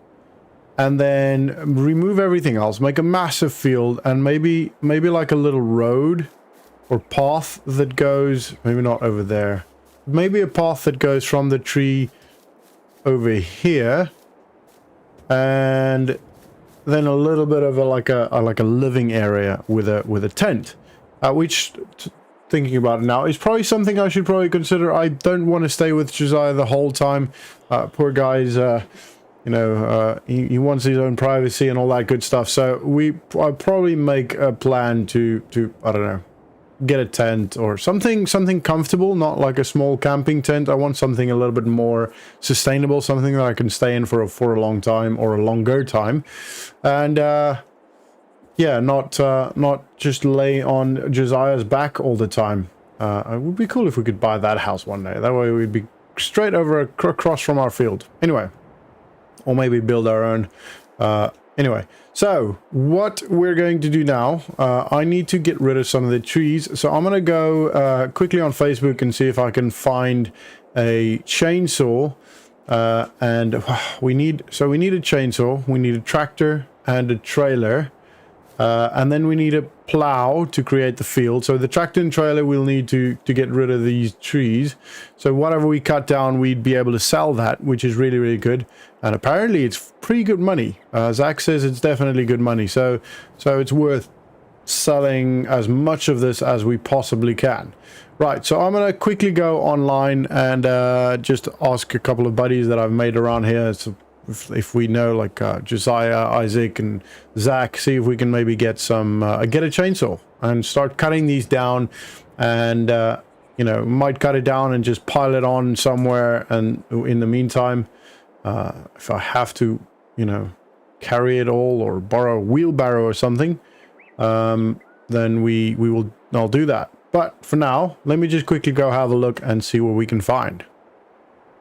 and then remove everything else, make a massive field, and maybe like a little road or path that goes, maybe not over there, maybe a path that goes from the tree over here, and then a little bit of like a living area with a tent, which, thinking about it now, is probably something I should probably consider. I don't want to stay with Josiah the whole time. Poor guy's you know, he wants his own privacy and all that good stuff, so I'll probably make a plan to I don't know, get a tent or something comfortable, not like a small camping tent. I want something a little bit more sustainable, something that I can stay in for a long time or a longer time, and yeah, not just lay on Josiah's back all the time. It would be cool if we could buy that house one day. That way we'd be straight over across from our field. Anyway, or maybe build our own. Anyway, so what we're going to do now, I need to get rid of some of the trees. So I'm going to go quickly on Facebook and see if I can find a chainsaw. And we need a chainsaw, we need a tractor and a trailer. And then we need a plow to create the field. So the tractor and trailer we'll need to get rid of these trees. So whatever we cut down, we'd be able to sell that, which is really, really good. And apparently it's pretty good money. Zach says it's definitely good money. So it's worth selling as much of this as we possibly can. Right, so I'm going to quickly go online and just ask a couple of buddies that I've made around here. So if we know, like Josiah, Isaac, and Zach, see if we can maybe get some get a chainsaw and start cutting these down, and you know, might cut it down and just pile it on somewhere. And in the meantime, if I have to, you know, carry it all or borrow a wheelbarrow or something, then I'll do that. But for now, let me just quickly go have a look and see what we can find.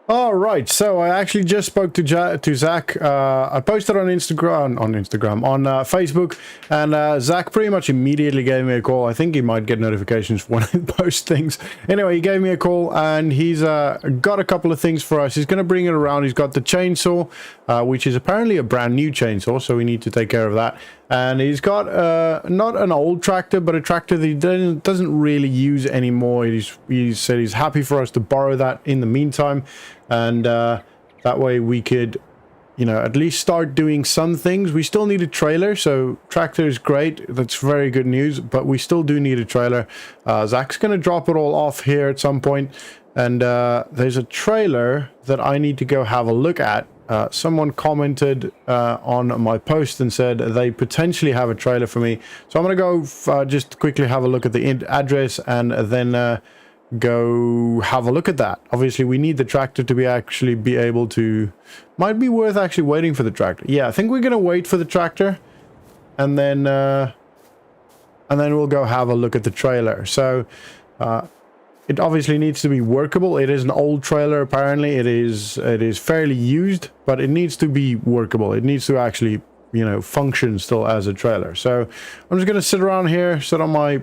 All right, so I actually just spoke to Zach. I posted on Facebook, and Zach pretty much immediately gave me a call. I think he might get notifications when I post things. Anyway, he gave me a call, and he's got a couple of things for us. He's going to bring it around. He's got the chainsaw, which is apparently a brand new chainsaw, so we need to take care of that. And he's got not an old tractor, but a tractor that he doesn't really use anymore. He said he's happy for us to borrow that in the meantime, and that way we could, you know, at least start doing some things. We still need a trailer, so tractor is great. That's very good news, but we still do need a trailer. Zach's going to drop it all off here at some point, and there's a trailer that I need to go have a look at. Someone commented on my post and said they potentially have a trailer for me. So I'm going to go just quickly have a look at the address and then go have a look at that. Obviously, we need the tractor to be able to... Might be worth actually waiting for the tractor. Yeah, I think we're going to wait for the tractor, and then we'll go have a look at the trailer. So... it obviously needs to be workable. It is an old trailer, apparently. It is fairly used, but it needs to be workable. It needs to actually, you know, function still as a trailer. So I'm just going to sit around here, sit on my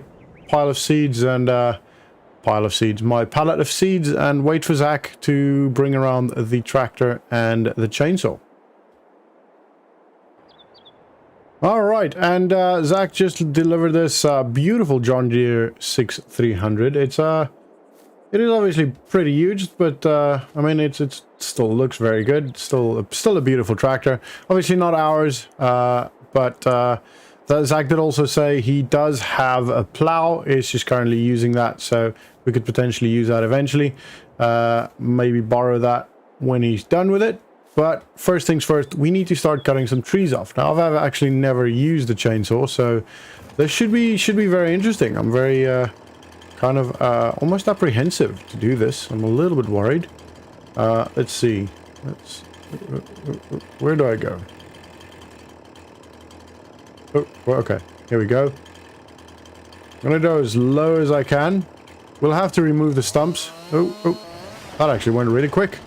pile of seeds and my pallet of seeds, and wait for Zach to bring around the tractor and the chainsaw. All right, and Zach just delivered this beautiful John Deere 6300. It is obviously pretty huge, but I mean it still looks very good. It's still a beautiful tractor. Obviously not ours, but Zach did also say he does have a plow. He's just currently using that, so we could potentially use that eventually. Maybe borrow that when he's done with it. But first things first, we need to start cutting some trees off. Now, I've actually never used a chainsaw, so this should be very interesting. I'm very kind of almost apprehensive to do this. I'm a little bit worried. Let's see. Where do I go? Oh, well, okay. Here we go. I'm gonna go as low as I can. We'll have to remove the stumps. Oh, that actually went really quick.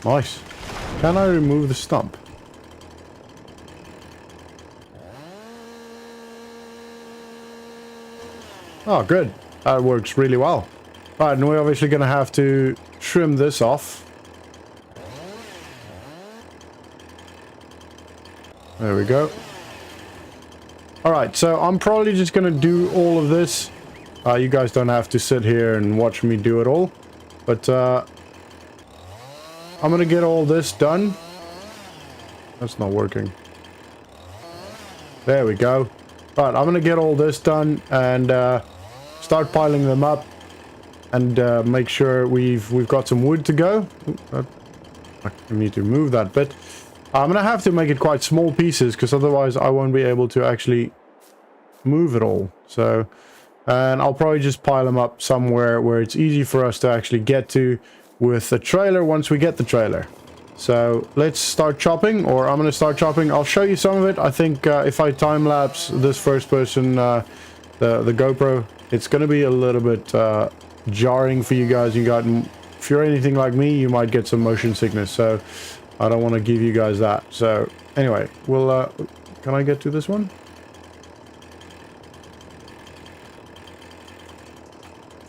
Nice. Can I remove the stump? Oh, good. That works really well. Alright, and we're obviously going to have to trim this off. There we go. Alright, so I'm probably just going to do all of this. You guys don't have to sit here and watch me do it all. But, I'm going to get all this done. That's not working. There we go. Right, I'm going to get all this done and start piling them up and make sure we've got some wood to go. I need to move that bit. I'm going to have to make it quite small pieces because otherwise I won't be able to actually move it all. So, and I'll probably just pile them up somewhere where it's easy for us to actually get to with the trailer once we get the trailer. So let's start chopping, or I'm going to start chopping. I'll show you some of it. I think if I time-lapse this first person, the GoPro, it's going to be a little bit jarring for you guys. If you're anything like me, you might get some motion sickness, so I don't want to give you guys that. So anyway, we'll can I get to this one?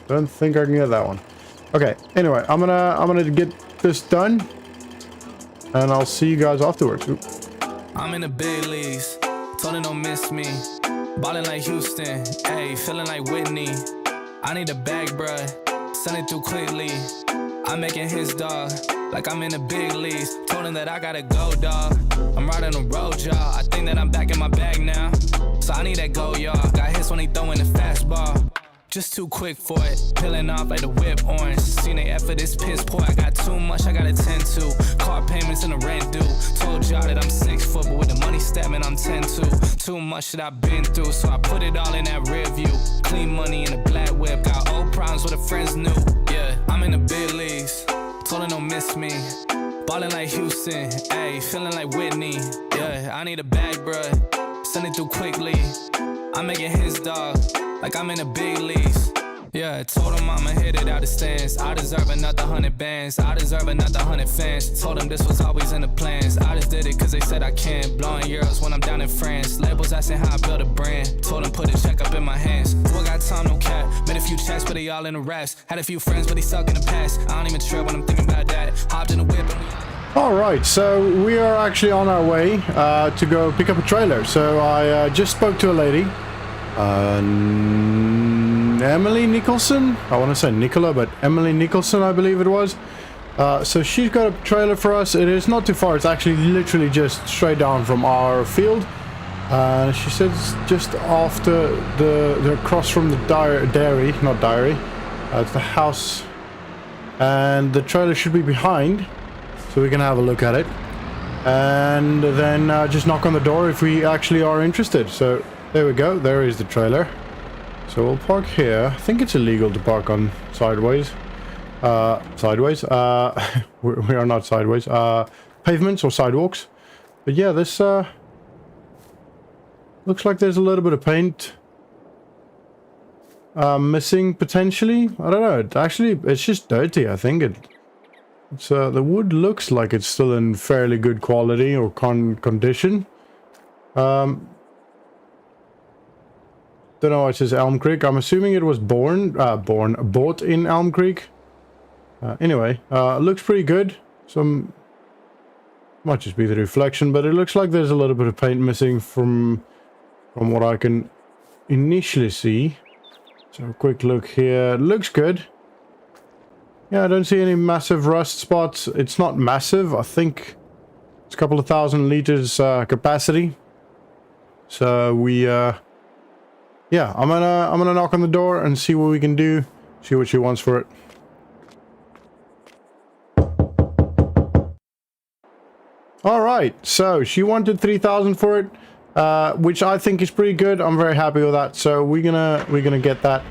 Don't think I can get that one. Okay, anyway, I'm gonna get this done, and I'll see you guys afterwards. Oop. I'm in the big leagues, told her don't miss me. Ballin' like Houston, ayy, feeling like Whitney. I need a bag, bruh, send it through quickly. I'm making his dog, like I'm in the big leagues. Told him that I gotta go, dog. I'm riding a road, y'all. I think that I'm back in my bag now. So I need that go, y'all. Got hits when he throwing the fastball. Just too quick for it, peeling off like the whip orange. Seen the effort, this piss poor. I got too much, I gotta tend to. Car payments and the rent due. Told y'all that I'm 6 foot, but with the money stabbing, I'm 10-2. Too much that I've been through, so I put it all in that rear view. Clean money in a black whip, got old problems with the friends new. Yeah, I'm in the big leagues, told her don't miss me. Ballin' like Houston, ayy, feeling like Whitney. Yeah, I need a bag, bruh, send it through quickly. I'm making his dog, like I'm in the big leagues. Yeah, I told him I'ma hit it out the stands. I deserve another 100 bands. I deserve another 100 fans. Told him this was always in the plans. I just did it cause they said I can. Blowing euros when I'm down in France. Labels asking how I build a brand. Told him put a check up in my hands. Still got time, no cap. Made a few checks, but they all in the raps. Had a few friends, but they suck in the past. I don't even trip when I'm thinking about that. Hopped in the whip and we... Alright, so we are actually on our way to go pick up a trailer. So I just spoke to a lady. Emily Nicholson? I want to say Nicola, but Emily Nicholson, I believe it was. So she's got a trailer for us. It is not too far. It's actually literally just straight down from our field. She said it's just after the across from the dairy, not diary. It's the house. And the trailer should be behind, so we can have a look at it. And then just knock on the door if we actually are interested. So there we go. There is the trailer. So we'll park here. I think it's illegal to park on sideways. Sideways. We are not sideways. Pavements or sidewalks. But yeah, this looks like there's a little bit of paint missing potentially. I don't know. Actually, it's just dirty. I think it's the wood looks like it's still in fairly good quality or condition. Don't know why it says Elm Creek. I'm assuming it was bought in Elm Creek. Anyway, looks pretty good. Might just be the reflection, but it looks like there's a little bit of paint missing from from what I can initially see. So a quick look here. Looks good. Yeah, I don't see any massive rust spots. It's not massive. I think it's a couple of thousand liters capacity. So we yeah, I'm gonna knock on the door and see what we can do. See what she wants for it. All right, so she wanted 3,000 for it, which I think is pretty good. I'm very happy with that. So we're gonna get that.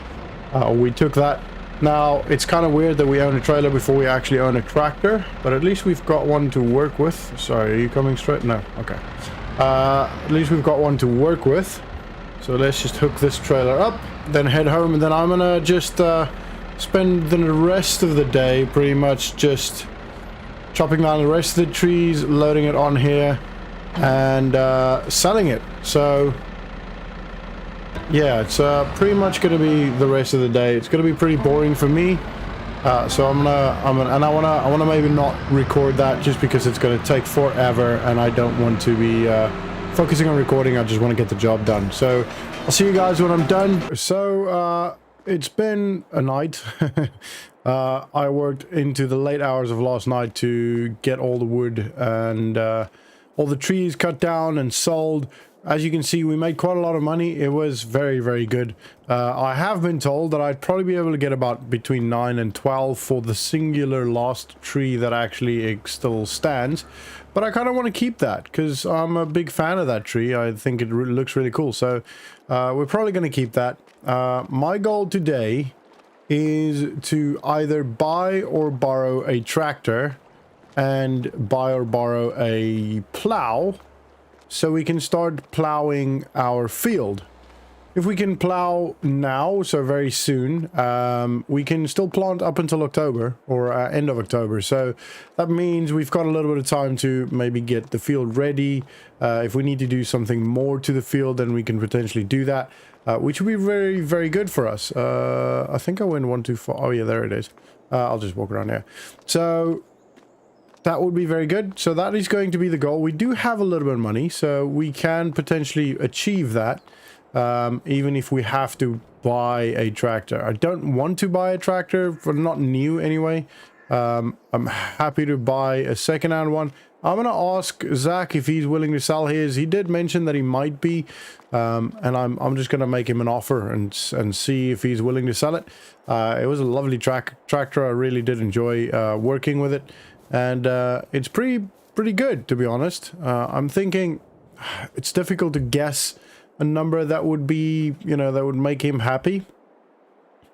We took that. Now it's kind of weird that we own a trailer before we actually own a tractor, but at least we've got one to work with. Sorry, are you coming straight? No, okay. At least we've got one to work with. So let's just hook this trailer up, then head home, and then I'm gonna just spend the rest of the day pretty much just chopping down the rest of the trees, loading it on here, and selling it. So yeah, it's pretty much gonna be the rest of the day. It's gonna be pretty boring for me. So I'm gonna, and I wanna maybe not record that just because it's gonna take forever, and I don't want to be focusing on recording. I just want to get the job done. So I'll see you guys when I'm done. So it's been a night. I worked into the late hours of last night to get all the wood and all the trees cut down and sold. As you can see, we made quite a lot of money. It was very, very good. I have been told that I'd probably be able to get about between 9 and 12 for the singular lost tree that actually still stands. But I kind of want to keep that because I'm a big fan of that tree. I think it looks really cool. So we're probably going to keep that. My goal today is to either buy or borrow a tractor and buy or borrow a plow, so we can start plowing our field. If we can plow now, so very soon, we can still plant up until October or end of October. So that means we've got a little bit of time to maybe get the field ready. If we need to do something more to the field, then we can potentially do that, which would be very, very good for us. I think I went one too far. Oh yeah, there it is. I'll just walk around here. So that would be very good. So that is going to be the goal. We do have a little bit of money, so we can potentially achieve that, even if we have to buy a tractor. I don't want to buy a tractor, for not new anyway. I'm happy to buy a second-hand one. I'm gonna ask Zach if he's willing to sell his. He did mention that he might be, and I'm just gonna make him an offer and see if he's willing to sell it. It was a lovely tractor. I really did enjoy working with it. And it's pretty good, to be honest. I'm thinking it's difficult to guess a number that would be, you know, that would make him happy.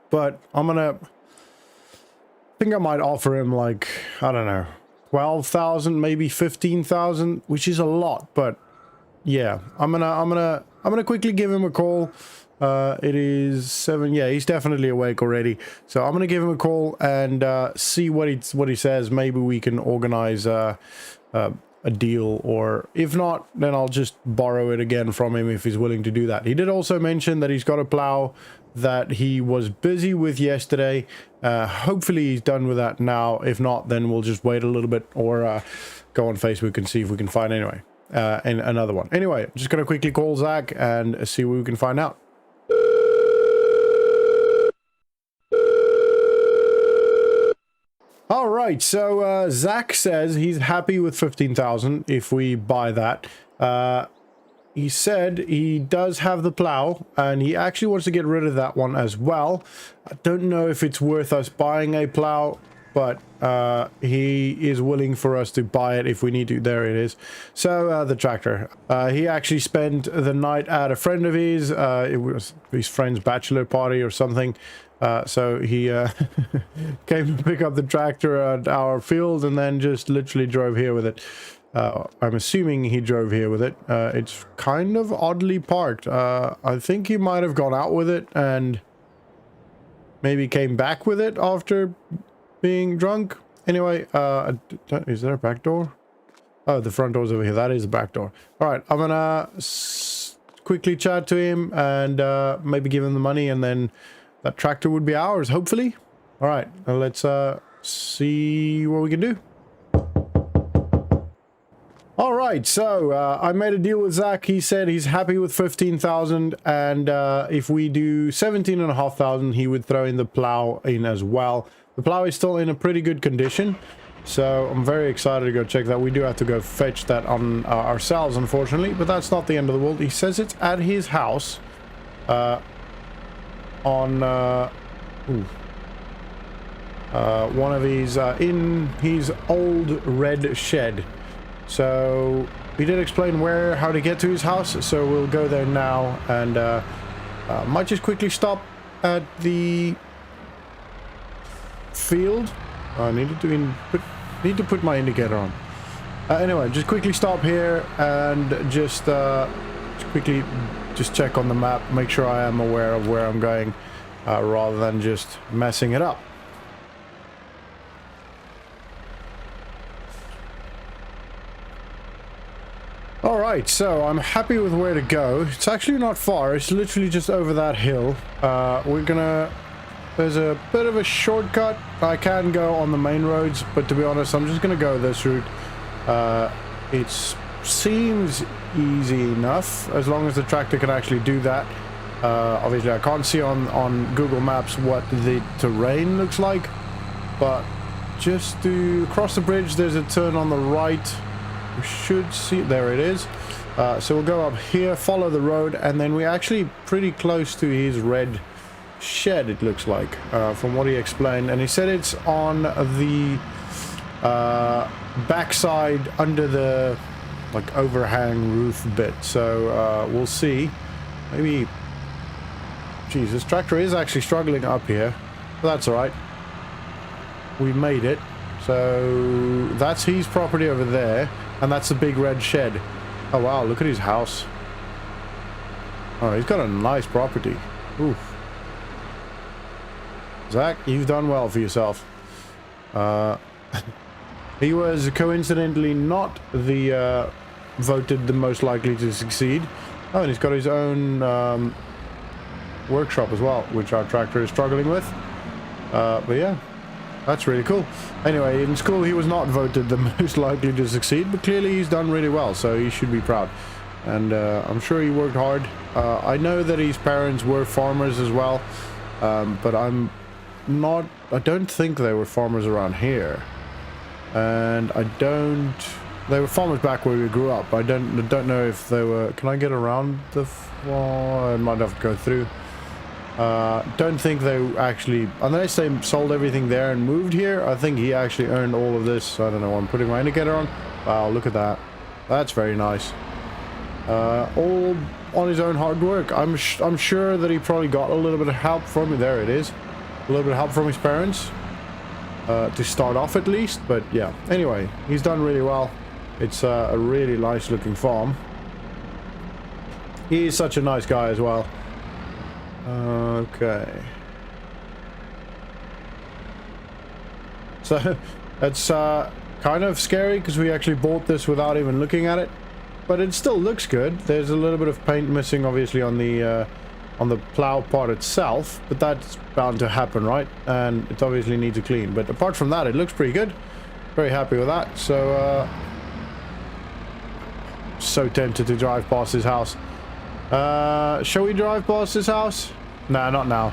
But I think I might offer him like, I don't know, 12,000, maybe 15,000, which is a lot. But yeah, I'm gonna quickly give him a call. It is 7. Yeah, he's definitely awake already. So I'm gonna give him a call and see what he says. Maybe we can organize a deal, or if not, then I'll just borrow it again from him if he's willing to do that. He did also mention that he's got a plow that he was busy with yesterday. Hopefully he's done with that now. If not, then we'll just wait a little bit, or go on Facebook and see if we can find another one. Anyway, I'm just gonna quickly call Zach and see what we can find out. All right, so Zach says he's happy with 15,000 if we buy that. He said he does have the plow, and he actually wants to get rid of that one as well. I don't know if it's worth us buying a plow, but he is willing for us to buy it if we need to. There it is. So the tractor. He actually spent the night at a friend of his. It was his friend's bachelor party or something. So he came to pick up the tractor at our field and then just literally drove here with it. I'm assuming he drove here with it. It's kind of oddly parked. I think he might have gone out with it and maybe came back with it after being drunk. Anyway, is there a back door? Oh, the front door's over here. That is the back door. All right, I'm gonna quickly chat to him and maybe give him the money, and then that tractor would be ours, hopefully. All right, let's see what we can do. All right. right, so I made a deal with Zach. He said he's happy with 15,000, and if we do 17,500, he would throw in the plow in as well. The plow is still in a pretty good condition, so I'm very excited to go check that. We do have to go fetch that on ourselves, unfortunately, but that's not the end of the world. He says it's at his house on one of his in his old red shed. So he did explain how to get to his house, so we'll go there now, and might just quickly stop at the field. I need to put my indicator on. Anyway, just quickly stop here and just quickly check on the map, make sure I am aware of where I'm going, rather than just messing it up. Alright, so I'm happy with where to go. It's actually not far, it's literally just over that hill. There's a bit of a shortcut. I can go on the main roads, but to be honest, I'm just gonna go this route. It seems easy enough, as long as the tractor can actually do that. Obviously, I can't see on Google Maps what the terrain looks like, but just to cross the bridge, there's a turn on the right. We should see, there it is. So we'll go up here, follow the road, and then we're actually pretty close to his red shed, it looks like, from what he explained. And he said it's on the backside under the overhang roof bit. So we'll see. Maybe, geez, this tractor is actually struggling up here, but that's all right. We made it. So that's his property over there, and that's the big red shed. Oh wow, look at his house. Oh, he's got a nice property. Oof. Zach, you've done well for yourself. He was coincidentally not the voted the most likely to succeed. Oh, and he's got his own workshop as well, which our tractor is struggling with. But yeah, that's really cool. Anyway, in school he was not voted the most likely to succeed, but clearly he's done really well, so he should be proud. And I'm sure he worked hard. I know that his parents were farmers as well, but I don't think they were farmers around here. And they were farmers back where we grew up. I don't know if they were. Can I get around the farm? I might have to go through. Don't think they actually, unless they sold everything there and moved here. I think he actually earned all of this. I don't know. I'm putting my indicator on. Wow, look at that. That's very nice. All on his own hard work. I'm sure that he probably got a little bit of help from it. There it is. A little bit of help from his parents. To start off at least. But yeah. Anyway, he's done really well. It's a really nice looking farm. He is such a nice guy as well. Okay. So that's kind of scary because we actually bought this without even looking at it, but it still looks good. There's a little bit of paint missing, obviously, on the plow part itself, but that's bound to happen, right? And it obviously needs a clean. But apart from that, it looks pretty good. Very happy with that. So so tempted to drive past his house. Shall we drive past his house? Nah, not now.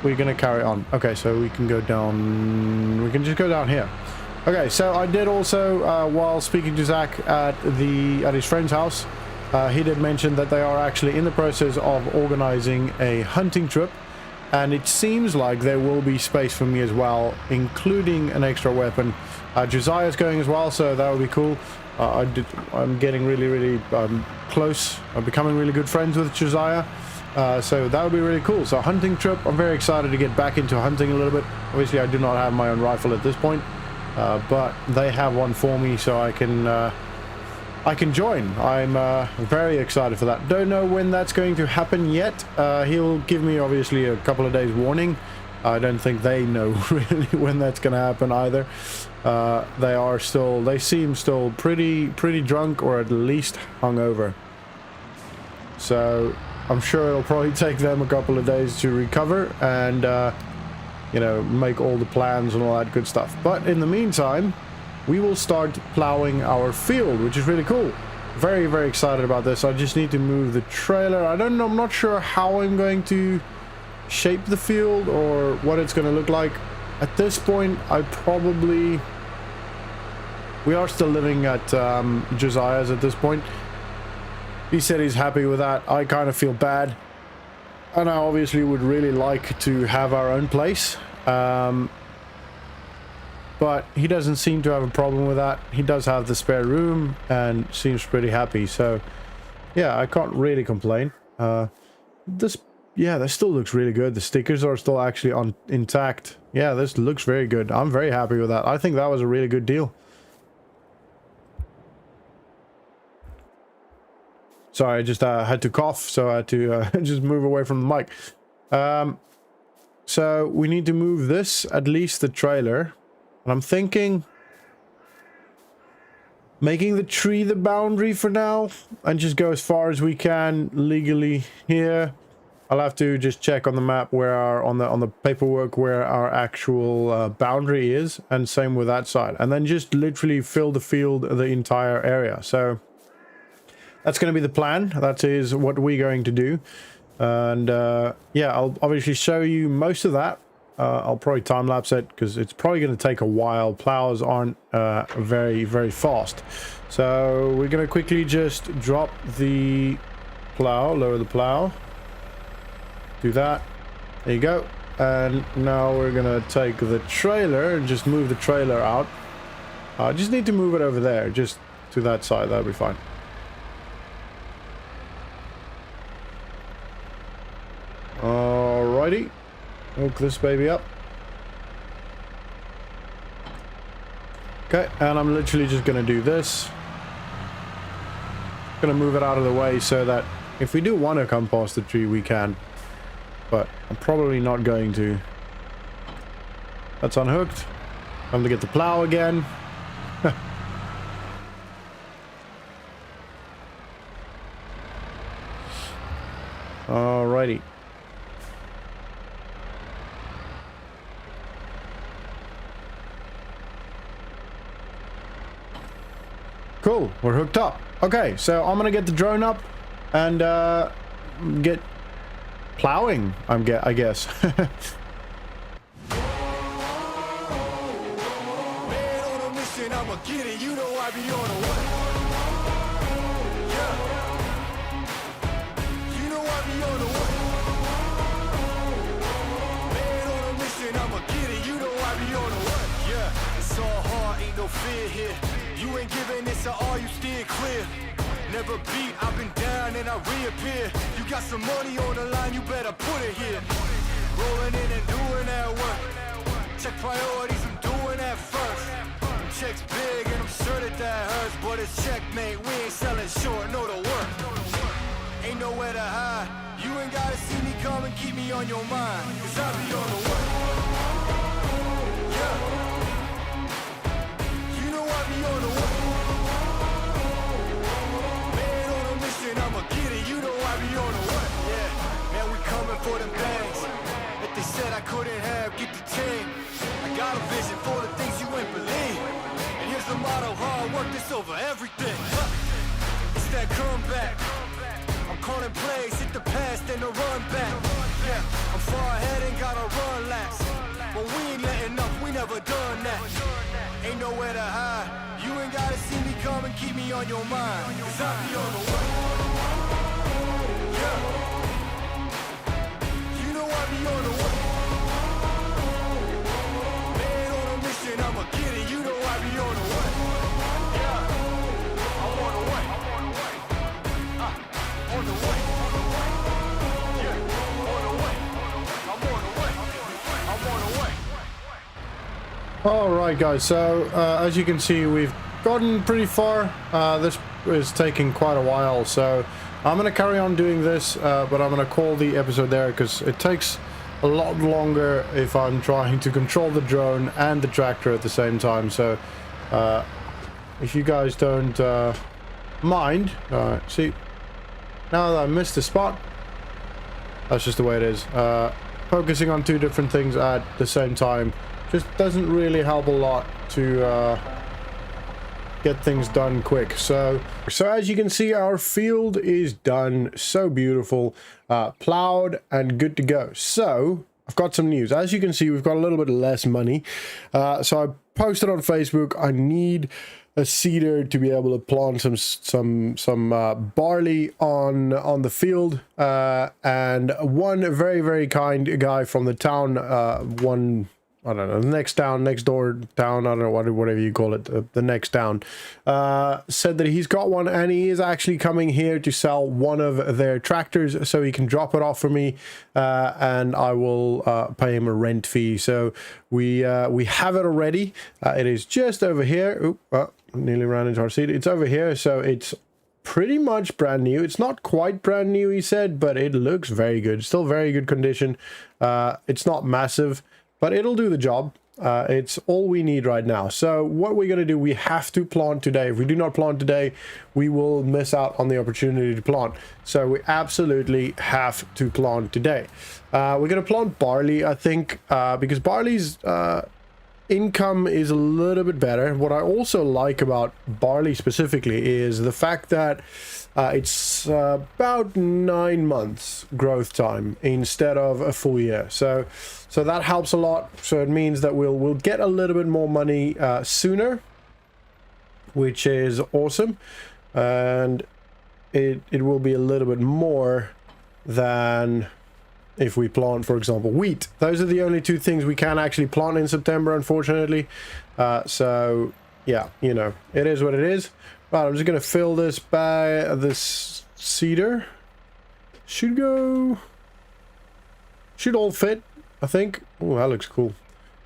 We're gonna carry on. Okay, so we can go down. We can just go down here. Okay, so I did also, while speaking to Zach at his friend's house, he did mention that they are actually in the process of organizing a hunting trip, and it seems like there will be space for me as well, including an extra weapon. Josiah's going as well, so that would be cool. I'm getting really close. I'm becoming really good friends with Josiah. So that would be really cool. So hunting trip, I'm very excited to get back into hunting a little bit. Obviously I do not have my own rifle at this point, but they have one for me, so I can join. I'm very excited for that. Don't know when that's going to happen yet. He'll give me obviously a couple of days warning. I don't think they know really when that's going to happen either. They seem still pretty drunk, or at least hungover. So I'm sure it'll probably take them a couple of days to recover and, you know, make all the plans and all that good stuff. But in the meantime, we will start plowing our field, which is really cool. Very, very excited about this. I just need to move the trailer. I don't know, I'm not sure how I'm going to shape the field or what it's going to look like. At this point, we are still living at Josiah's at this point. He said he's happy with that. I kind of feel bad. And I obviously would really like to have our own place. But he doesn't seem to have a problem with that. He does have the spare room and seems pretty happy. So, yeah, I can't really complain. This still looks really good. The stickers are still actually intact. Yeah, this looks very good. I'm very happy with that. I think that was a really good deal. Sorry, I just had to cough, so I had to just move away from the mic. So we need to move this, at least the trailer. And I'm thinking making the tree the boundary for now and just go as far as we can legally here. I'll have to just check on the map where on the paperwork where our actual boundary is, and same with that side. And then just literally fill the field, the entire area. So that's going to be the plan. That is what we're going to do. And yeah, I'll obviously show you most of that. I'll probably time lapse it because it's probably going to take a while. Plows aren't very, very fast. So we're going to quickly just drop the plow, lower the plow. Do that. There you go. And now we're going to take the trailer and just move the trailer out. I just need to move it over there, just to that side. That'll be fine. Alrighty. Hook this baby up. Okay, and I'm literally just going to do this. Going to move it out of the way so that if we do want to come past the tree, we can. But I'm probably not going to. That's unhooked. Time to get the plow again. Alrighty. Cool, we're hooked up. Okay, so I'm gonna get the drone up and get plowing, I guess. Man on a mission, I'ma get it. You know I be on a what? Yeah. You know I be on a what? Man on a mission, I'ma get it. You know I be on a what? Yeah. It's all hard, ain't no fear here. You ain't giving this at all, you steer clear. Never beat, I've been down and I reappear. You got some money on the line, you better put it here. Rolling in and doing that work. Check priorities, I'm doing that first. Them checks big and I'm sure that hurts. But it's checkmate, we ain't selling short, know the work. Ain't nowhere to hide. You ain't gotta see me come and keep me on your mind. Cause I be on the work. Yeah. You know I be on the work. I'ma get it, you know I be on the what? Yeah, man, we coming for them bangs that they said I couldn't have, get the team. I got a vision for the things you ain't believe. And here's the motto, hard work, this over everything. It's that comeback. I'm calling plays, hit the pass, then the run back. Yeah, I'm far ahead and gotta run last. But we ain't letting up, we never done that. Ain't nowhere to hide. You ain't gotta see me come and keep me on your mind. Cause I be on the way. Yeah. You know I be on the way. Man on a mission, I'ma get it. You know I be on the way. Yeah. I'm on the way. On the way. Yeah. On the way. I'm on the way. I'm on the way. Alright guys, so as you can see, we've gotten pretty far. This is taking quite a while, so I'm going to carry on doing this, but I'm going to call the episode there because it takes a lot longer if I'm trying to control the drone and the tractor at the same time. So if you guys don't mind, see, now that I missed the spot, that's just the way it is. Focusing on two different things at the same time just doesn't really help a lot to get things done quick. So as you can see, our field is done. So beautiful, plowed and good to go. So I've got some news. As you can see, we've got a little bit less money. So I posted on Facebook, I need a seeder to be able to plant some barley on the field, and one very kind guy from the town, I don't know, next door town, I don't know, whatever you call it, the next town, said that he's got one, and he is actually coming here to sell one of their tractors so he can drop it off for me, and I will pay him a rent fee. So we have it already. It is just over here. Oop, nearly ran into our seat. It's over here, so it's pretty much brand new. It's not quite brand new, he said, but it looks very good. Still very good condition. It's not massive, but it'll do the job. It's all we need right now. So what we're going to do, we have to plant today. If we do not plant today, we will miss out on the opportunity to plant. So we absolutely have to plant today. We're going to plant barley, I think, because barley's income is a little bit better. What I also like about barley specifically is the fact that it's about 9 months growth time instead of a full year. So that helps a lot. So it means that we'll get a little bit more money sooner, which is awesome, and it will be a little bit more than if we plant, for example, wheat. Those are the only two things we can actually plant in September, unfortunately. So yeah, you know, it is what it is. Right, I'm just gonna fill this this cedar. Should all fit, I think. Oh, that looks cool.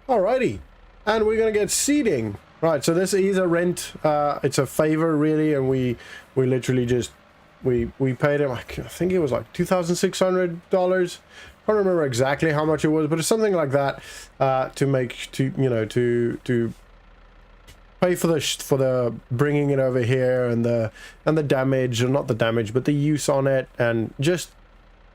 Alrighty, and we're gonna get seeding. Right, so this is a rent. It's a favor, really, and we literally just we paid him, I think it was like $2,600. I don't remember exactly how much it was, but it's something like that, to pay for the bringing it over here and the damage, or not the damage, but the use on it, and just,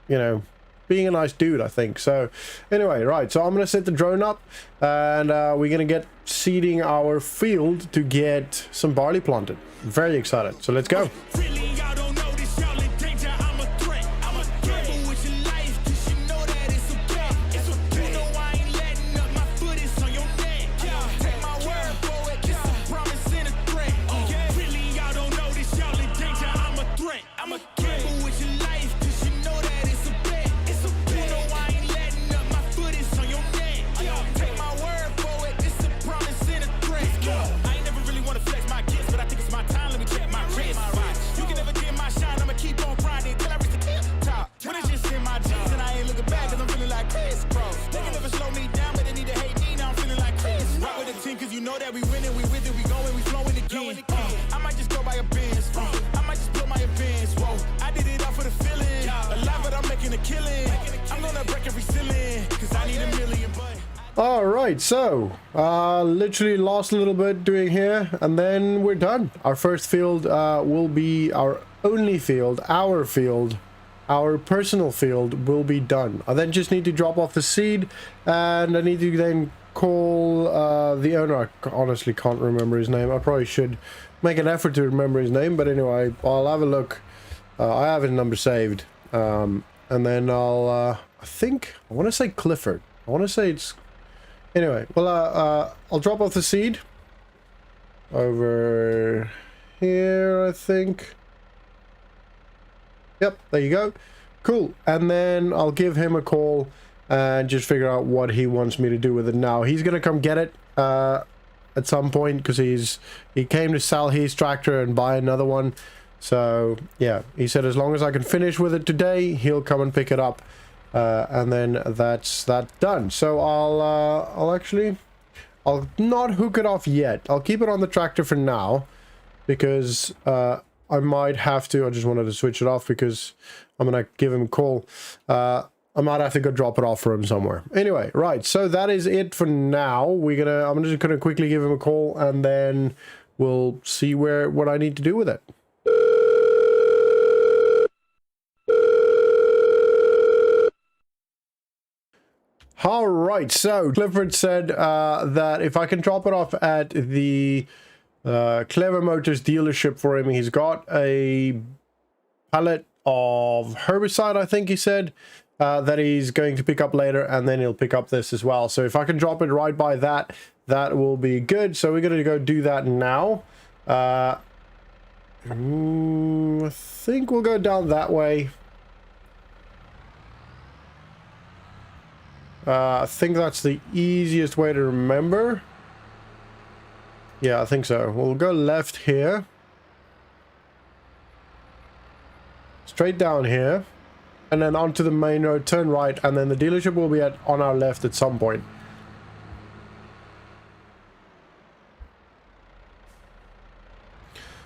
you know, being a nice dude, I think. So anyway, right, so I'm gonna set the drone up, and we're gonna get seeding our field to get some barley planted. Very excited, so let's go. Alright, so literally last little bit doing here, and then we're done. Our first field will be our only field, our personal field will be done. I then just need to drop off the seed, and I need to then call the owner. I honestly can't remember his name. I probably should make an effort to remember his name, but anyway, I'll have a look. I have his number saved, and then I'll I think I want to say Clifford. I want to say it's anyway. Well, I'll drop off the seed over here, I think. Yep, there you go. Cool. And then I'll give him a call and just figure out what he wants me to do with it now. He's gonna come get it at some point, because he came to sell his tractor and buy another one. So yeah, he said as long as I can finish with it today, he'll come and pick it up, and then that's that done. So I'll not hook it off yet. I'll keep it on the tractor for now, because I might have to. I just wanted to switch it off because I'm gonna give him a call. I might have to go drop it off for him somewhere. Anyway, right, so that is it for now. I'm just gonna quickly give him a call, and then we'll see what I need to do with it. All right, so Clifford said that if I can drop it off at the Clever Motors dealership for him. He's got a pallet of herbicide, I think he said, that he's going to pick up later, and then he'll pick up this as well. So if I can drop it right by that, that will be good. So we're going to go do that now. I think we'll go down that way. I think that's the easiest way to remember. Yeah, I think so. We'll go left here. Straight down here. And then onto the main road, turn right, and then the dealership will be on our left at some point.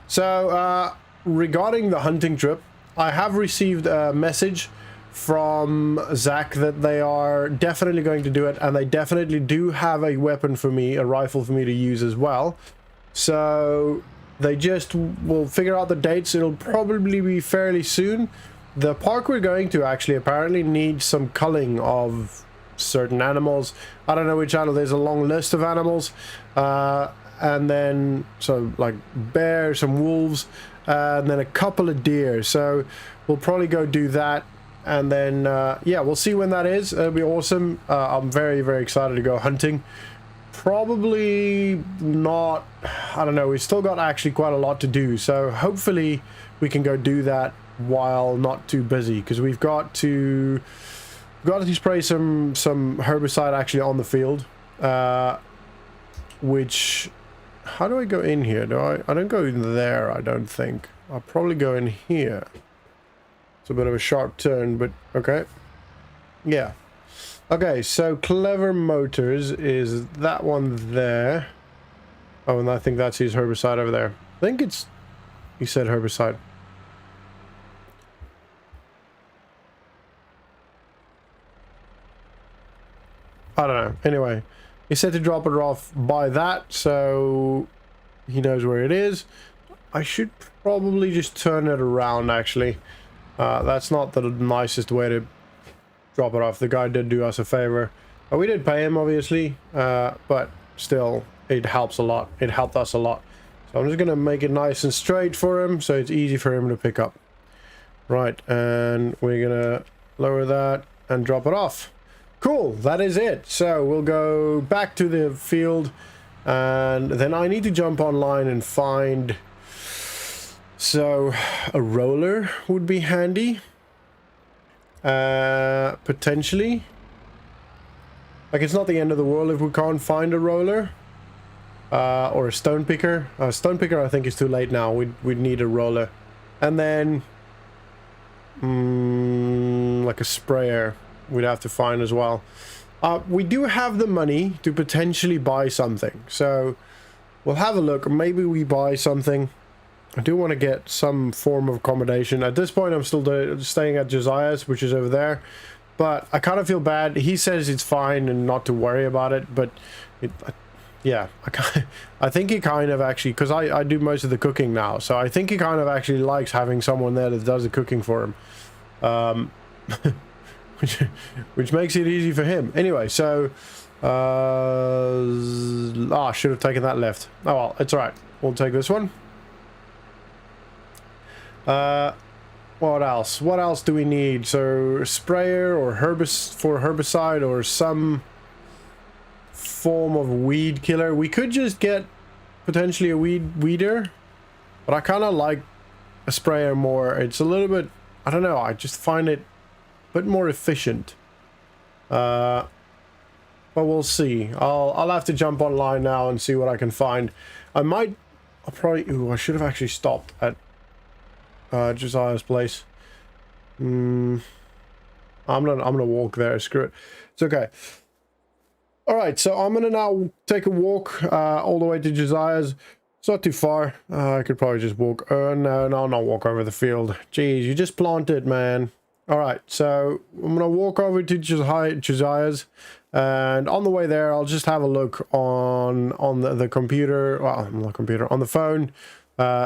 So, regarding the hunting trip, I have received a message from Zach that they are definitely going to do it, and they definitely do have a weapon for me, a rifle for me to use as well. So they just will figure out the dates. It'll probably be fairly soon. The park we're going to actually apparently needs some culling of certain animals. I don't know which animal. There's a long list of animals, and then so like bear, some wolves, and then a couple of deer. So we'll probably go do that. And then, yeah, we'll see when that is. It'll be awesome. I'm very, very excited to go hunting. Probably not, I don't know. We've still got actually quite a lot to do. So hopefully we can go do that while not too busy. Because we've got to spray some herbicide actually on the field. Which, how do I go in here? I don't go in there, I don't think. I'll probably go in here. It's a bit of a sharp turn, but okay. Yeah. Okay, so Clever Motors is that one there. Oh, and I think that's his herbicide over there. I think it's... He said herbicide. I don't know. Anyway, he said to drop it off by that, so he knows where it is. I should probably just turn it around, actually. That's not the nicest way to drop it off. The guy did do us a favor. We did pay him, obviously, but still, it helps a lot. It helped us a lot. So I'm just going to make it nice and straight for him, so it's easy for him to pick up. Right, and we're going to lower that and drop it off. Cool, that is it. So we'll go back to the field, and then I need to jump online and find... So, a roller would be handy. Potentially. Like, it's not the end of the world if we can't find a roller. Or a stone picker. Stone picker, I think, is too late now. We'd need a roller. And then... like a sprayer we'd have to find as well. We do have the money to potentially buy something. So, we'll have a look. Maybe we buy something. I do want to get some form of accommodation. At this point, I'm still staying at Josiah's, which is over there. But I kind of feel bad. He says it's fine and not to worry about it. But, yeah, I think he kind of actually... Because I do most of the cooking now. So I think he kind of actually likes having someone there that does the cooking for him. Which makes it easy for him. Anyway, so... I should have taken that left. Oh, well, it's alright. We'll take this one. What else? What else do we need? So, sprayer or herbicide or some form of weed killer. We could just get potentially a weeder, but I kind of like a sprayer more. It's a little bit, I don't know, I just find it a bit more efficient. But we'll see. I'll have to jump online now and see what I can find. I'll probably, ooh, I should have actually stopped at Josiah's place. I'm gonna walk there. Screw it. It's okay. All right, so I'm gonna now take a walk all the way to Josiah's. It's not too far. I could probably just walk. No, I'll not walk over the field. Jeez, you just planted, man. All right, so I'm gonna walk over to Josiah's, and on the way there, I'll just have a look on the computer. Well, not computer, on the phone.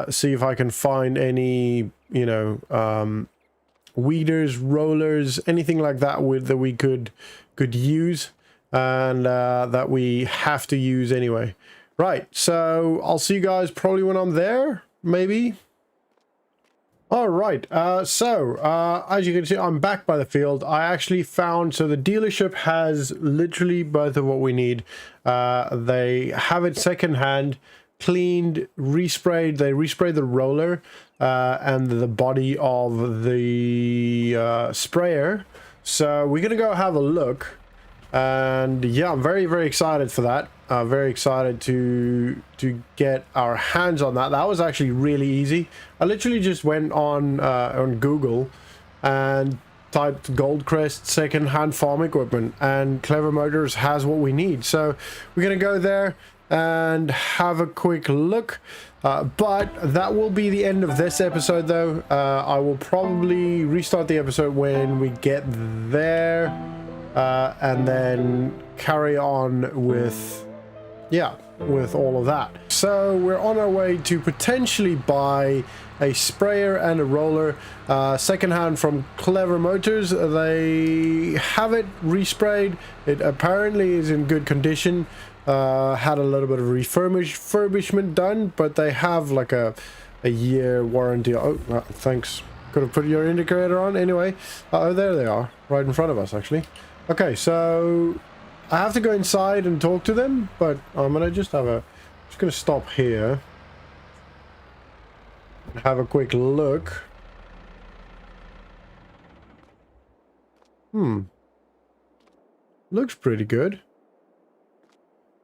See if I can find any, you know, weeders, rollers, anything like that that we could use, and that we have to use anyway. Right, so I'll see you guys probably when I'm there, maybe. All right, as you can see, I'm back by the field. I actually found, so the dealership has literally both of what we need. They have it secondhand, cleaned, resprayed. They resprayed the roller and the body of the sprayer. So we're gonna go have a look. And yeah, I'm very, very excited for that. Very excited to get our hands on that. That was actually really easy. I literally just went on Google and typed Goldcrest second-hand farm equipment, and Clever Motors has what we need. So we're gonna go there and have a quick look. But that will be the end of this episode, though. I will probably restart the episode when we get there. And then carry on with, yeah, with all of that. So we're on our way to potentially buy a sprayer and a roller secondhand from Clever Motors. They have it resprayed. It apparently is in good condition. Had a little bit of refurbishment done, but they have like a year warranty. Oh, thanks. Could have put your indicator on anyway. Oh, there they are, right in front of us actually. Okay, so I have to go inside and talk to them, but I'm gonna just gonna stop here and have a quick look. Looks pretty good.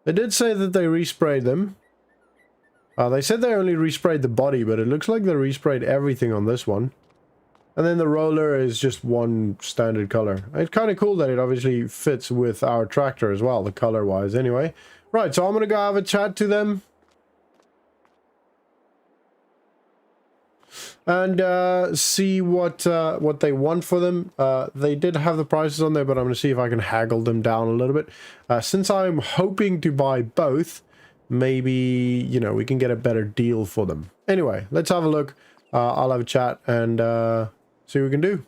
They did say that they resprayed them. They said they only resprayed the body, but it looks like they resprayed everything on this one. And then the roller is just one standard color. It's kind of cool that it obviously fits with our tractor as well, the color wise anyway. Right, so I'm gonna go have a chat to them. And see what they want for them. They did have the prices on there, but I'm gonna see if I can haggle them down a little bit. Since I'm hoping to buy both, maybe, you know, we can get a better deal for them. Anyway, let's have a look. I'll have a chat and see what we can do.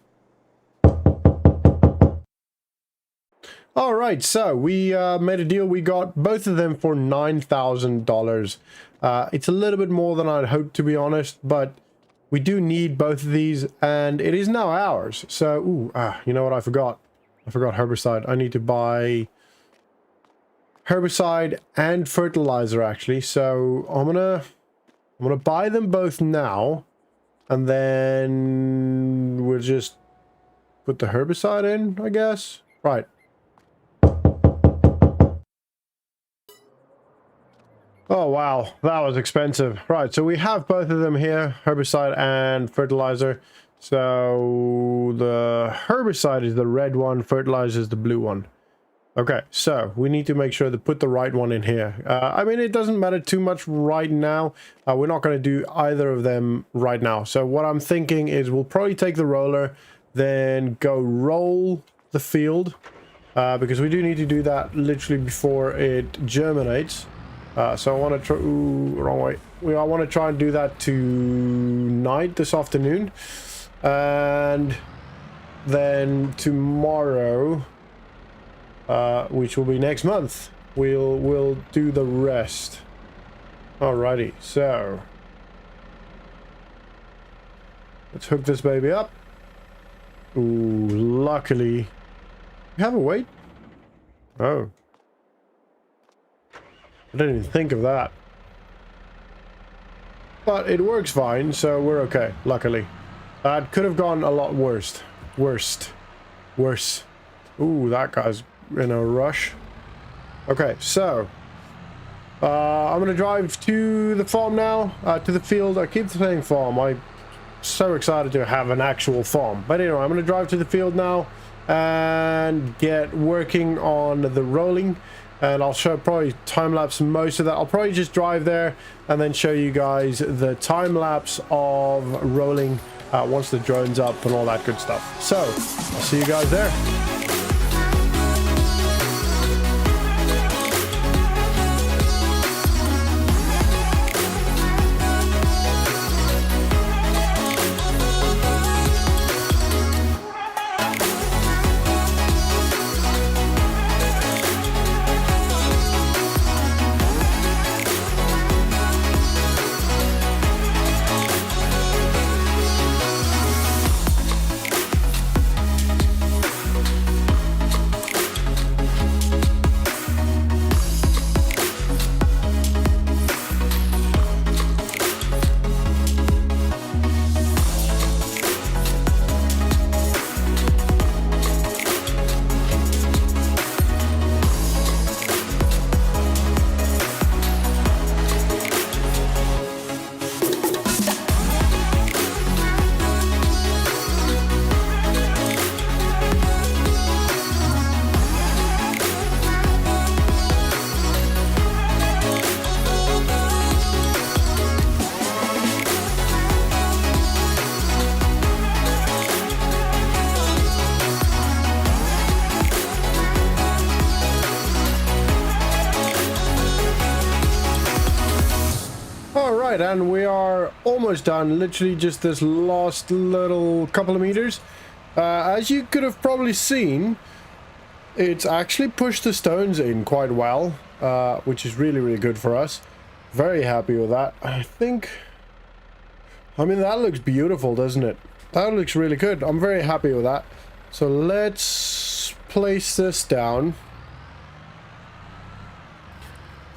All right, so we made a deal. We got both of them for $9,000. It's a little bit more than I'd hoped, to be honest, but we do need both of these, and it is now ours. So, you know what? I forgot herbicide. I need to buy herbicide and fertilizer actually. So I'm gonna buy them both now. And then we'll just put the herbicide in, I guess. Right. Oh, wow. That was expensive. Right, so we have both of them here, herbicide and fertilizer. So the herbicide is the red one, fertilizer is the blue one. Okay, so we need to make sure to put the right one in here. I mean, it doesn't matter too much right now. We're not going to do either of them right now. So what I'm thinking is we'll probably take the roller, then go roll the field, because we do need to do that literally before it germinates. So I want to try... Ooh, wrong way. I want to try and do that tonight, this afternoon. And then tomorrow... which will be next month, we'll do the rest. Alrighty, so let's hook this baby up. Ooh, luckily we have a weight. Oh, I didn't even think of that, but it works fine, so we're okay, luckily. That could have gone a lot worse. Ooh, that guy's in a rush. Okay, so I'm gonna drive to the farm now, to the field. I keep saying farm. I'm so excited to have an actual farm, but anyway, I'm gonna drive to the field now and get working on the rolling, and I'll show probably time lapse most of that. I'll probably just drive there and then show you guys the time lapse of rolling once the drone's up and all that good stuff. So I'll see you guys there. right, and we are almost done. Literally just this last little couple of meters. As you could have probably seen, it's actually pushed the stones in quite well, which is really, really good for us. Very happy with that. I mean, that looks beautiful, doesn't it? That looks really good. I'm very happy with that. So let's place this down.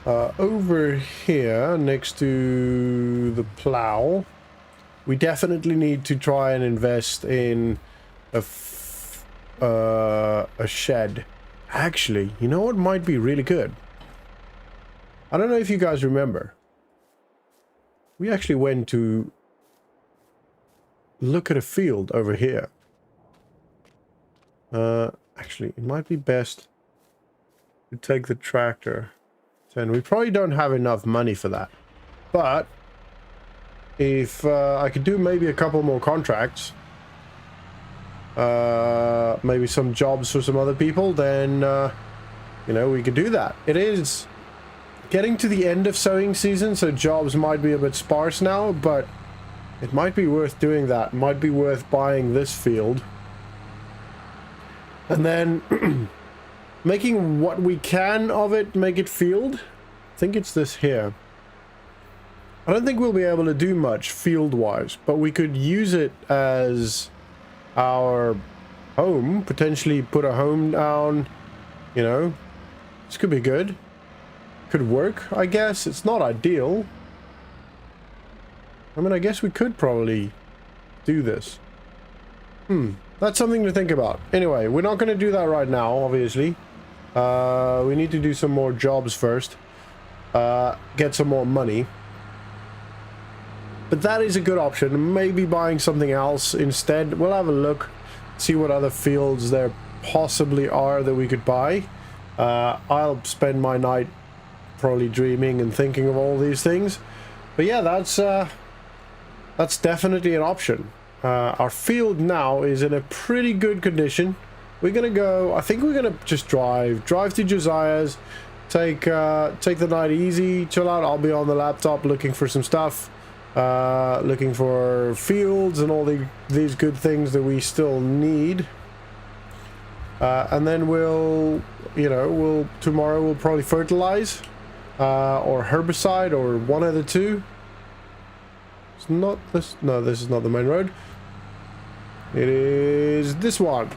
Over here, next to the plow, we definitely need to try and invest in a shed. Actually, you know what might be really good? I don't know if you guys remember. We actually went to look at a field over here. Actually, it might be best to take the tractor. And we probably don't have enough money for that. But if I could do maybe a couple more contracts, maybe some jobs for some other people, then you know, we could do that. It is getting to the end of sowing season, so jobs might be a bit sparse now, but it might be worth doing that. It might be worth buying this field and then making what we can of it, make it field. I think it's this here. I don't think we'll be able to do much field-wise, but we could use it as our home, potentially put a home down, you know. This could be good. Could work, I guess. It's not ideal. I mean, I guess we could probably do this. That's something to think about. Anyway, we're not going to do that right now, obviously. We need to do some more jobs first. Get some more money. But that is a good option. Maybe buying something else instead. We'll have a look. See what other fields there possibly are that we could buy. I'll spend my night probably dreaming and thinking of all these things. But yeah, that's definitely an option. Our field now is in a pretty good condition. We're gonna go, I think we're gonna just drive to Josiah's, take the night easy, chill out. I'll be on the laptop looking for some stuff, looking for fields and all these good things that we still need. And then tomorrow we'll probably fertilize, or herbicide, or one of the two. It's not this, no, this is not the main road. It is this one.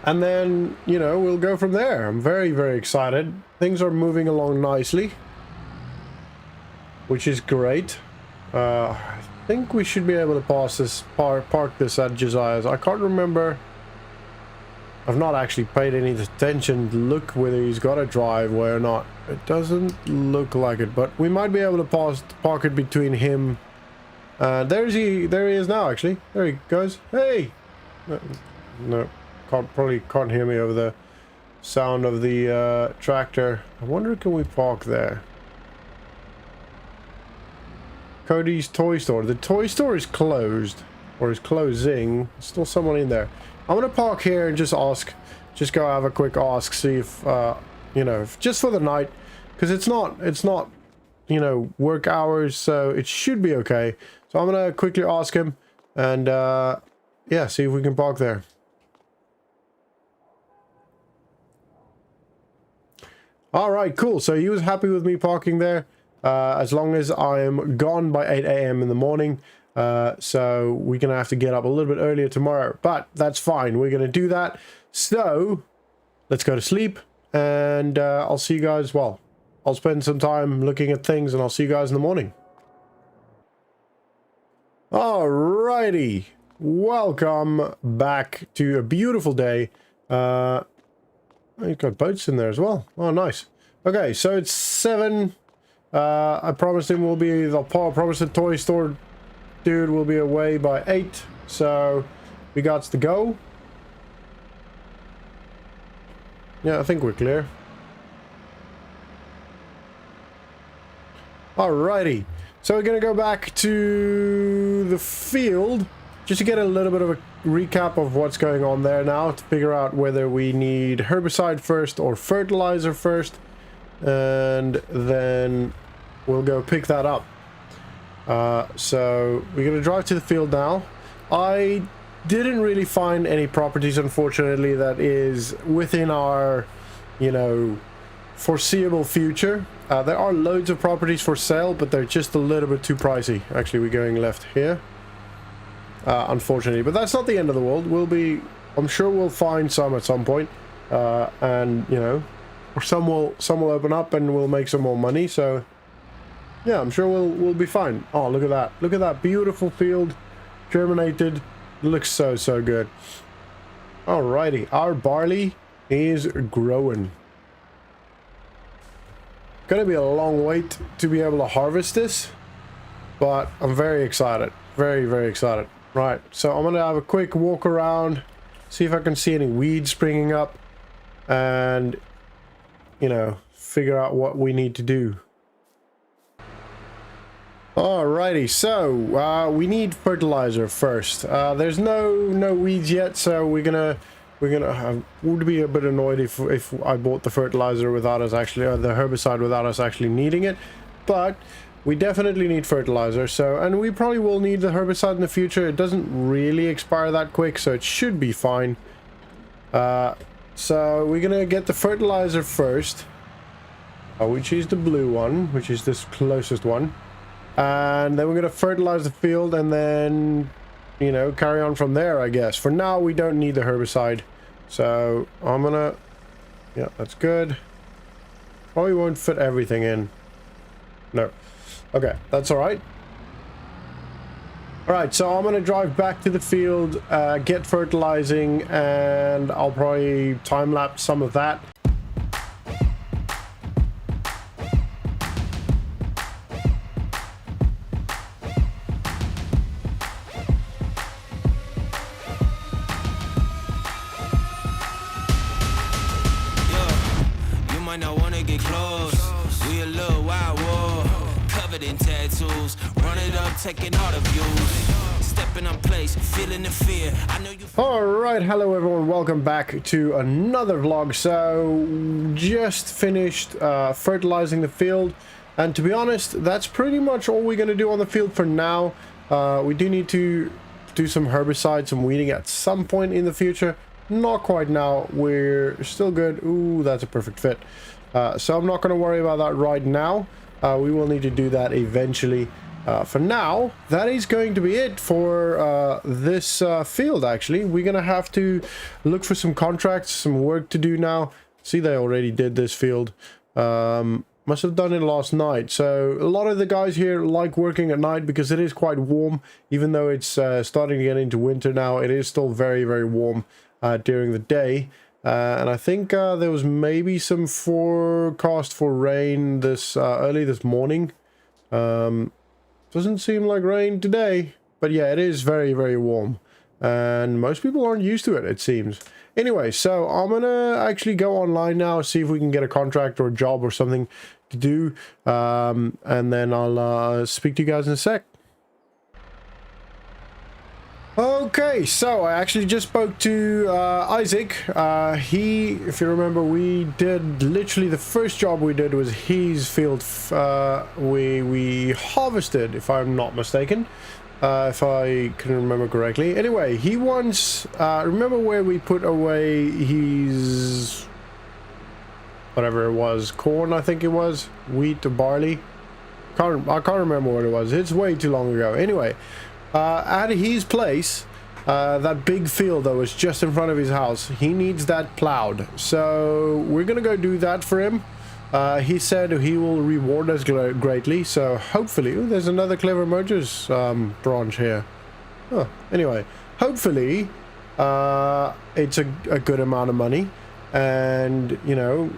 And then, you know, we'll go from there. I'm very, very excited. Things are moving along nicely, which is great. I think we should be able to pass this, park this at Josiah's. I can't remember. I've not actually paid any attention to look whether he's got a driveway or not. It doesn't look like it, but we might be able to park it between him. There he is now, actually. There he goes. Hey! No. Probably can't hear me over the sound of the tractor. I wonder, can we park there? Cody's toy store. The toy store is closed, or is closing. There's still someone in there. I'm gonna park here and just go have a quick ask, see if you know, just for the night, because it's not you know, work hours, so it should be okay. So I'm gonna quickly ask him and yeah, see if we can park there. All right, cool. So he was happy with me parking there, as long as I'm gone by 8 a.m. in the morning. So we're gonna have to get up a little bit earlier tomorrow, but that's fine. We're gonna do that. So let's go to sleep, and I'll see you guys. Well, I'll spend some time looking at things, and I'll see you guys in the morning. Alrighty, welcome back to a beautiful day. You've got boats in there as well. Oh, nice. Okay, so it's 7. I promised him I promised the toy store dude will be away by 8. So we got to go. Yeah, I think we're clear. Alrighty. So we're gonna go back to the field just to get a little bit of a recap of what's going on there now, to figure out whether we need herbicide first or fertilizer first, and then we'll go pick that up. So we're going to drive to the field now. I didn't really find any properties, unfortunately, that is within our, you know, foreseeable future. There are loads of properties for sale, but they're just a little bit too pricey. Actually, we're going left here, unfortunately, but that's not the end of the world. I'm sure we'll find some at some point, and you know, or some will open up and we'll make some more money. So yeah, I'm sure we'll be fine. Oh, look at that! Look at that beautiful field, germinated. Looks so good. Alrighty, our barley is growing. Gonna be a long wait to be able to harvest this, but I'm very excited. Very excited. Right, so I'm gonna have a quick walk around, see if I can see any weeds springing up, and you know, figure out what we need to do. Alrighty, so we need fertilizer first. There's no weeds yet, so we're gonna would be a bit annoyed if I bought the fertilizer without us actually, or the herbicide without us actually needing it. But we definitely need fertilizer. So, and we probably will need the herbicide in the future. It doesn't really expire that quick, so it should be fine. So we're gonna get the fertilizer first. We choose the blue one, which is this closest one. And then we're going to fertilize the field and then, you know, carry on from there, I guess. For now, we don't need the herbicide. So I'm going to... Yeah, that's good. Probably won't fit everything in. No. Okay, that's all right. All right, so I'm going to drive back to the field, get fertilizing, and I'll probably time-lapse some of that. Taking all the views, stepping on place, feeling the fear. I know you. All right, hello everyone, welcome back to another vlog. So just finished fertilizing the field, and to be honest, that's pretty much all we're going to do on the field for now. We do need to do some herbicide, some weeding at some point in the future. Not quite now. We're still good. Ooh, that's a perfect fit. So I'm not going to worry about that right now. We will need to do that eventually. For now, that is going to be it for this field, actually. We're going to have to look for some contracts, some work to do now. See, they already did this field. Must have done it last night. So a lot of the guys here like working at night because it is quite warm. Even though it's starting to get into winter now, it is still very warm during the day. And I think there was maybe some forecast for rain this early this morning. Doesn't seem like rain today, but yeah, it is very warm, and most people aren't used to it, it seems. Anyway, so I'm gonna actually go online now, see if we can get a contract or a job or something to do, and then I'll speak to you guys in a sec. Okay, so I actually just spoke to Isaac. If you remember, we did literally the first job we did was his field. We harvested, if I'm not mistaken, if I can remember correctly. Anyway, he wants, remember where we put away his, whatever it was, corn, I think it was, wheat or barley. I can't remember what it was. It's way too long ago. Anyway. At his place, that big field that was just in front of his house, he needs that plowed. So we're gonna go do that for him. He said he will reward us greatly. So hopefully, ooh, there's another Clever Mergers branch here. Oh, anyway, hopefully it's a good amount of money. And you know,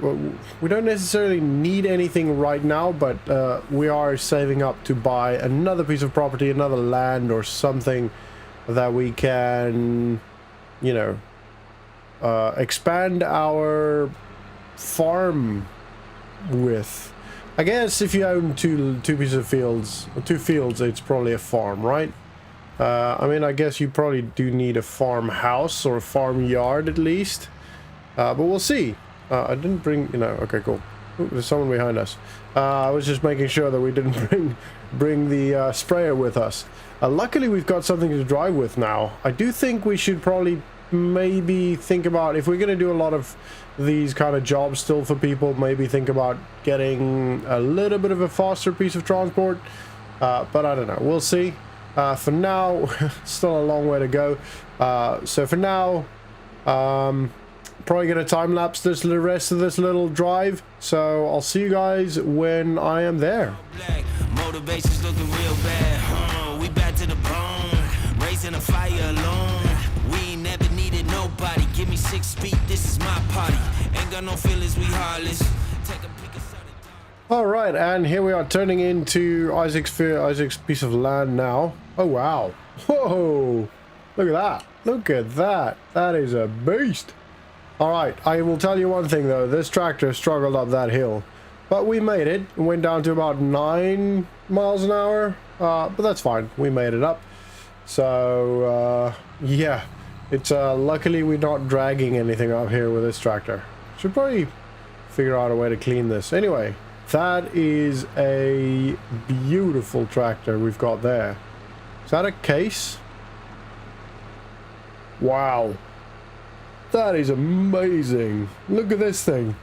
we don't necessarily need anything right now, but we are saving up to buy another piece of property, another land or something that we can, you know, expand our farm with. I guess if you own two pieces of fields, two fields, it's probably a farm, right? I mean, I guess you probably do need a farmhouse or a farmyard at least. But we'll see. I didn't bring, you know, okay, cool. Ooh, there's someone behind us. I was just making sure that we didn't bring the sprayer with us. Luckily, we've got something to drive with now. I do think we should probably maybe think about, if we're going to do a lot of these kind of jobs still for people, maybe think about getting a little bit of a faster piece of transport. But I don't know. We'll see. For now, still a long way to go. So for now, probably going to time-lapse the rest of this little drive. So I'll see you guys when I am there. Motivation's looking real bad. We back to the bone. Raising a fire alone. We ain't never needed nobody. Give me 6 feet, this is my party. Ain't got no feelings, we heartless. Take a peek inside the All right, and here we are turning into Isaac's piece of land now. Oh, wow. Whoa. Look at that. Look at that. That is a beast. All right, I will tell you one thing, though. This tractor struggled up that hill. But we made it. It went down to about 9 miles an hour. But that's fine. We made it up. So, yeah. It's luckily we're not dragging anything up here with this tractor. Should probably figure out a way to clean this. Anyway, that is a beautiful tractor we've got there. Is that a case? Wow. That is amazing. Look at this thing.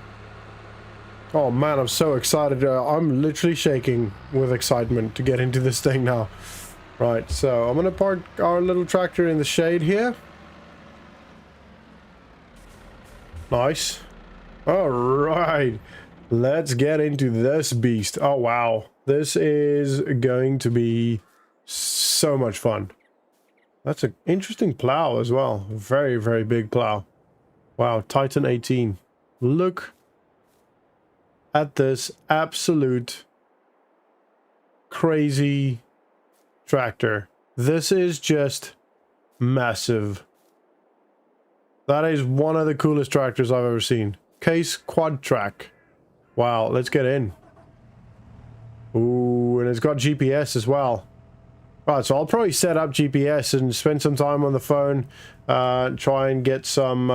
Oh man, I'm so excited. I'm literally shaking with excitement to get into this thing now. Right, so I'm going to park our little tractor in the shade here. Nice. All right. Let's get into this beast. Oh, wow. This is going to be so much fun. That's an interesting plow as well. Very, very big plow. Wow, Titan 18. Look at this absolute crazy tractor. This is just massive. That is one of the coolest tractors I've ever seen. Case quad track. Wow, let's get in. Ooh, and it's got GPS as well. Right, so I'll probably set up GPS and spend some time on the phone, try and get some,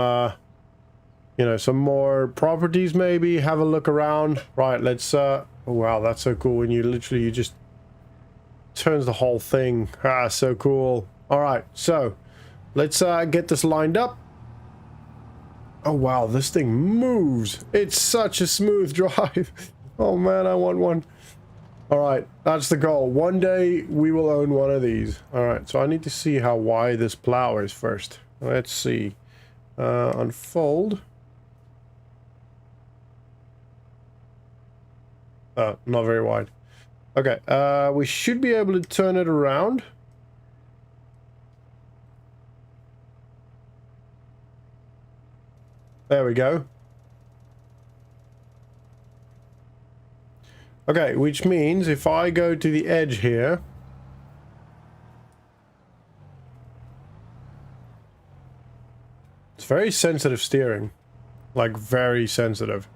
you know, some more properties maybe, have a look around. Right, let's, oh wow, that's so cool when you literally, you just turns the whole thing. Ah, so cool. All right, so let's get this lined up. Oh wow, this thing moves. It's such a smooth drive. Oh man, I want one. All right, that's the goal. One day we will own one of these. All right, so I need to see how wide this plow is first. Let's see. Unfold. Oh, not very wide. Okay, we should be able to turn it around. There we go. Okay, which means if I go to the edge here, it's very sensitive steering, like very sensitive.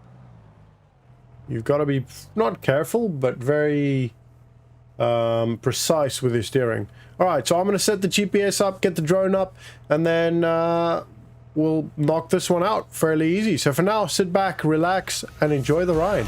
You've got to be not careful, but very precise with your steering. All right, so I'm going to set the GPS up, get the drone up, and then we'll knock this one out fairly easy. So for now, sit back, relax, and enjoy the ride.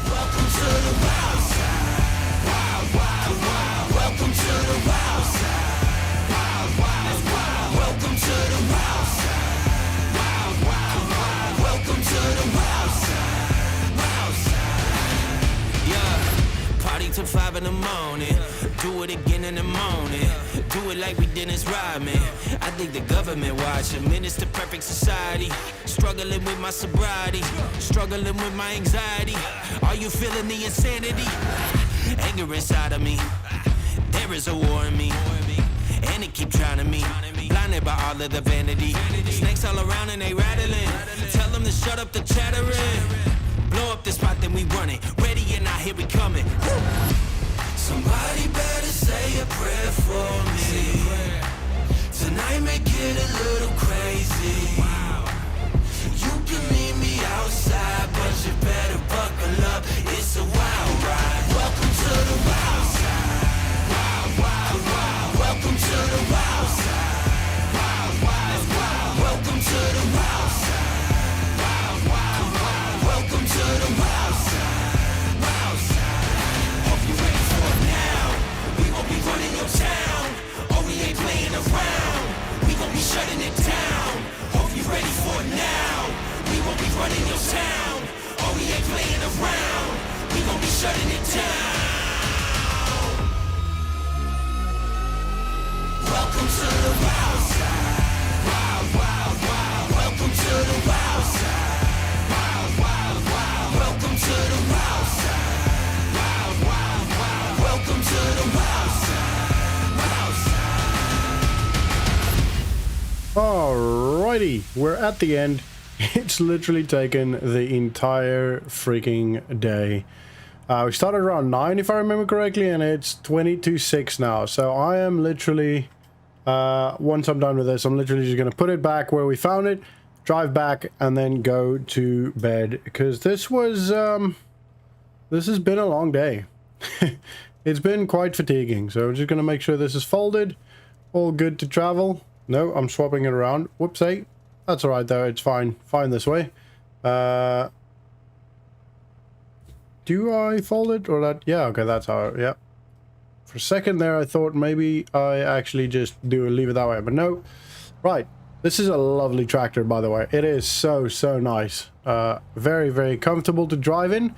Welcome to the wild side. Wild, wild, wild. Welcome to the wild side. Wild, wild, wild. Welcome to the wild side. Wild, wild, wild. Welcome to the wild side. Wild side. Yeah. Party till 5 in the morning. Do it again in the morning. Do it like we did this ride, man. I think the government watching. Minister perfect society. Struggling with my sobriety. Struggling with my anxiety. Are you feeling the insanity? Anger inside of me. There is a war in me. And it keep trying to me. Blinded by all of the vanity. Snakes all around and they rattling. Tell them to shut up the chattering. Blow up the spot, then we run it. Ready or not, here we coming. Somebody better say a prayer for me. Tonight may get a little crazy. You can meet me outside, but you better buckle up. It's a wild ride. Welcome to the wild side. Wild, wild, wild. Welcome to the wild side. Wild, wild, wild. Welcome to the wild side. Wild, wild, wild. Welcome to the wild side. in your town. Oh, we ain't playing around. We gon' be shutting it down. Welcome to the wild side. Wild, wild, wild. Welcome to the wild side. Wild, wild, wild. Welcome to the wild side. Wild, wild, wild. Welcome to the wild side. Wild side. Alrighty, we're at the end. It's literally taken the entire freaking day. We started around 9 if I remember correctly, and it's 20 to 6 now. So I am literally, once I'm done with this, I'm literally just going to put it back where we found it, drive back, and then go to bed. Because this was, this has been a long day. It's been quite fatiguing. So I'm just going to make sure this is folded. All good to travel. No, I'm swapping it around. Whoopsie. That's alright though, it's fine. Fine this way. Do I fold it or that? Yeah, okay, that's how, yeah. For a second there, I thought maybe I actually just leave it that way, but no. Right, this is a lovely tractor, by the way. It is so, so nice. Very, very comfortable to drive in.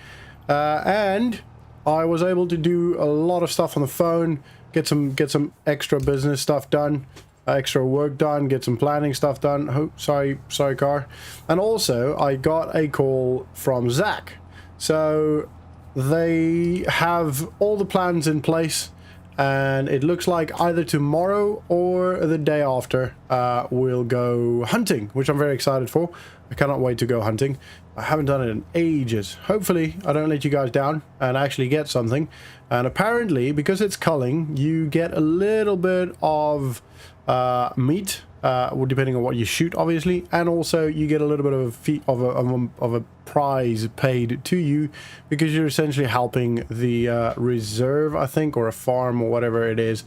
And I was able to do a lot of stuff on the phone, get some extra business stuff done. Extra work done, get some planning stuff done. Oh, sorry car. And also I got a call from Zach, so they have all the plans in place, and it looks like either tomorrow or the day after we'll go hunting, which I'm very excited for. I cannot wait to go hunting. I haven't done it in ages. Hopefully I don't let you guys down and actually get something. And apparently, because it's culling, you get a little bit of meat, depending on what you shoot, obviously, and also you get a little bit of a prize paid to you because you're essentially helping the reserve, I think, or a farm or whatever it is,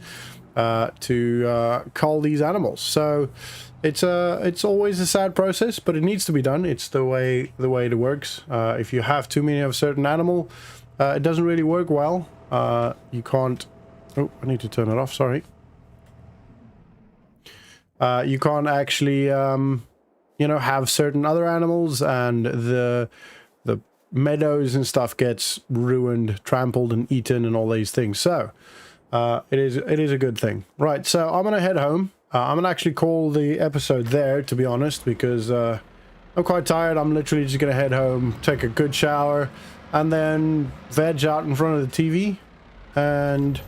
to cull these animals. So it's always a sad process, but it needs to be done. It's the way it works. If you have too many of a certain animal, it doesn't really work well. You can't. Oh, I need to turn it off. Sorry. You can't actually, you know, have certain other animals, and the meadows and stuff gets ruined, trampled, and eaten, and all these things. So it is a good thing, right? So I'm gonna head home. I'm gonna actually call the episode there, to be honest, because I'm quite tired. I'm literally just gonna head home, take a good shower, and then veg out in front of the TV, and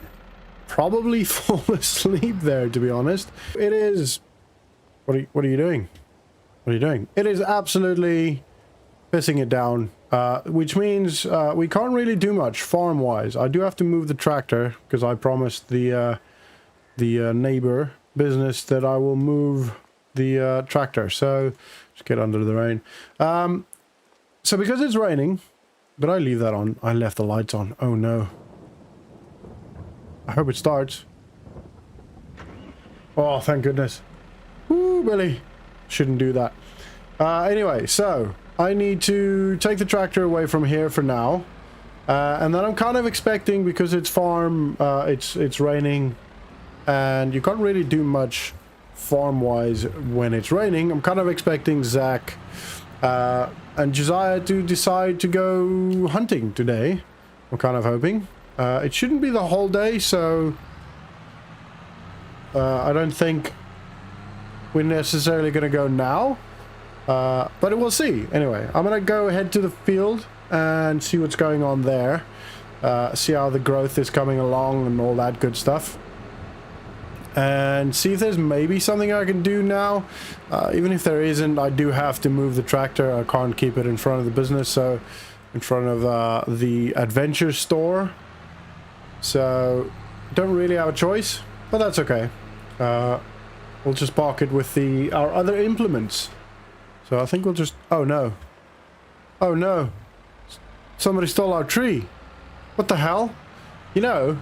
probably fall asleep there, to be honest. It is... What are you doing? What are you doing? It is absolutely pissing it down, which means we can't really do much farm-wise. I do have to move the tractor, because I promised the neighbor business that I will move the tractor. So, just get under the rain. So because it's raining... Did I leave that on? I left the lights on. Oh no. I hope it starts. Oh, thank goodness. Ooh, Billy. Shouldn't do that. Anyway, so I need to take the tractor away from here for now. And then I'm kind of expecting, because it's farm, it's raining, and you can't really do much farm-wise when it's raining. I'm kind of expecting Zach and Josiah to decide to go hunting today. I'm kind of hoping. It shouldn't be the whole day, so I don't think we're necessarily going to go now, but we'll see. Anyway, I'm going to go head to the field and see what's going on there, see how the growth is coming along and all that good stuff, and see if there's maybe something I can do now. Even if there isn't, I do have to move the tractor. I can't keep it in front of the business, so in front of the adventure store. So don't really have a choice, but that's okay. We'll just park it with our other implements. So I think we'll just... Oh no. Oh no. Somebody stole our tree. What the hell? You know,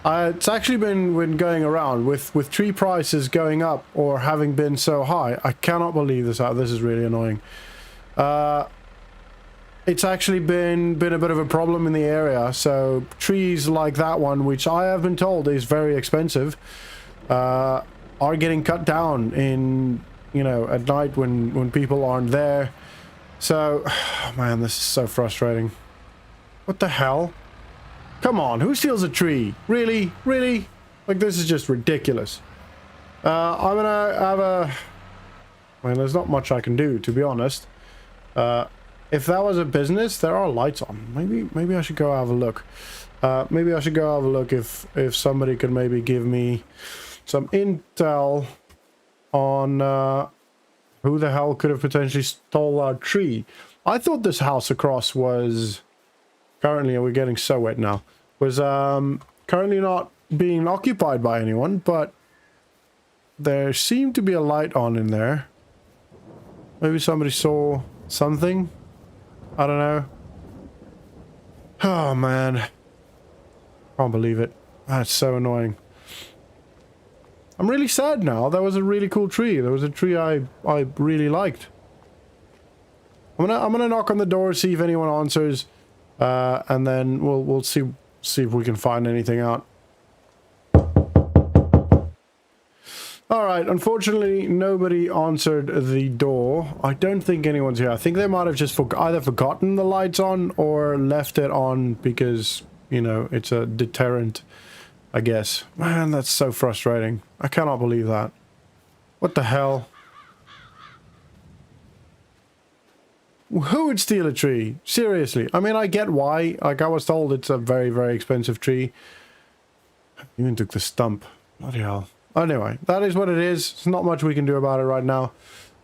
it's actually been going around with tree prices going up or having been so high. I cannot believe this. This is really annoying. It's actually been a bit of a problem in the area. So trees like that one, which I have been told is very expensive, are getting cut down in, you know, at night when people aren't there. So, man, this is so frustrating. What the hell? Come on, who steals a tree? Really? Really? Like, this is just ridiculous. I'm gonna have a... I mean, there's not much I can do, to be honest. If that was a business, there are lights on. Maybe I should go have a look. Maybe I should go have a look if somebody could maybe give me some intel on who the hell could have potentially stole our tree. I thought this house across was currently, and we're getting so wet now, was currently not being occupied by anyone, but there seemed to be a light on in there. Maybe somebody saw something. I don't know. Oh man, can't believe it. That's so annoying. I'm really sad now. That was a really cool tree. There was a tree I really liked. I'm gonna knock on the door, see if anyone answers, and then we'll see if we can find anything out. All right. Unfortunately, nobody answered the door. I don't think anyone's here. I think they might have just either forgotten the lights on or left it on because, you know, it's a deterrent, I guess. Man, that's so frustrating. I cannot believe that. What the hell? Who would steal a tree? Seriously. I mean, I get why. Like, I was told it's a very, very expensive tree. Even took the stump. Bloody hell. Anyway, that is what it is. There's not much we can do about it right now.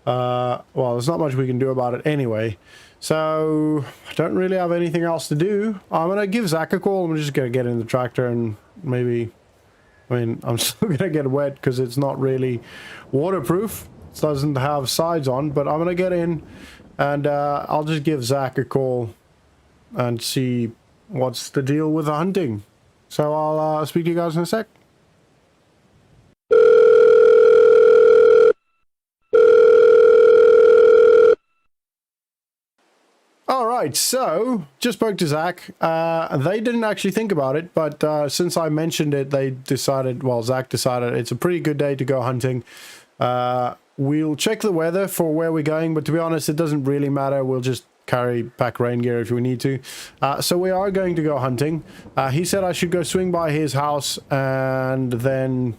Well, there's not much we can do about it anyway. So, I don't really have anything else to do. I'm going to give Zach a call. I'm just going to get in the tractor and maybe... I mean, I'm still going to get wet because it's not really waterproof. It doesn't have sides on, but I'm going to get in and I'll just give Zach a call and see what's the deal with the hunting. So I'll speak to you guys in a sec. Alright, so, just spoke to Zach. They didn't actually think about it, but since I mentioned it, they decided, well, Zach decided it's a pretty good day to go hunting. We'll check the weather for where we're going, but to be honest, it doesn't really matter. We'll just pack rain gear if we need to. So we are going to go hunting. He said I should go swing by his house, and then,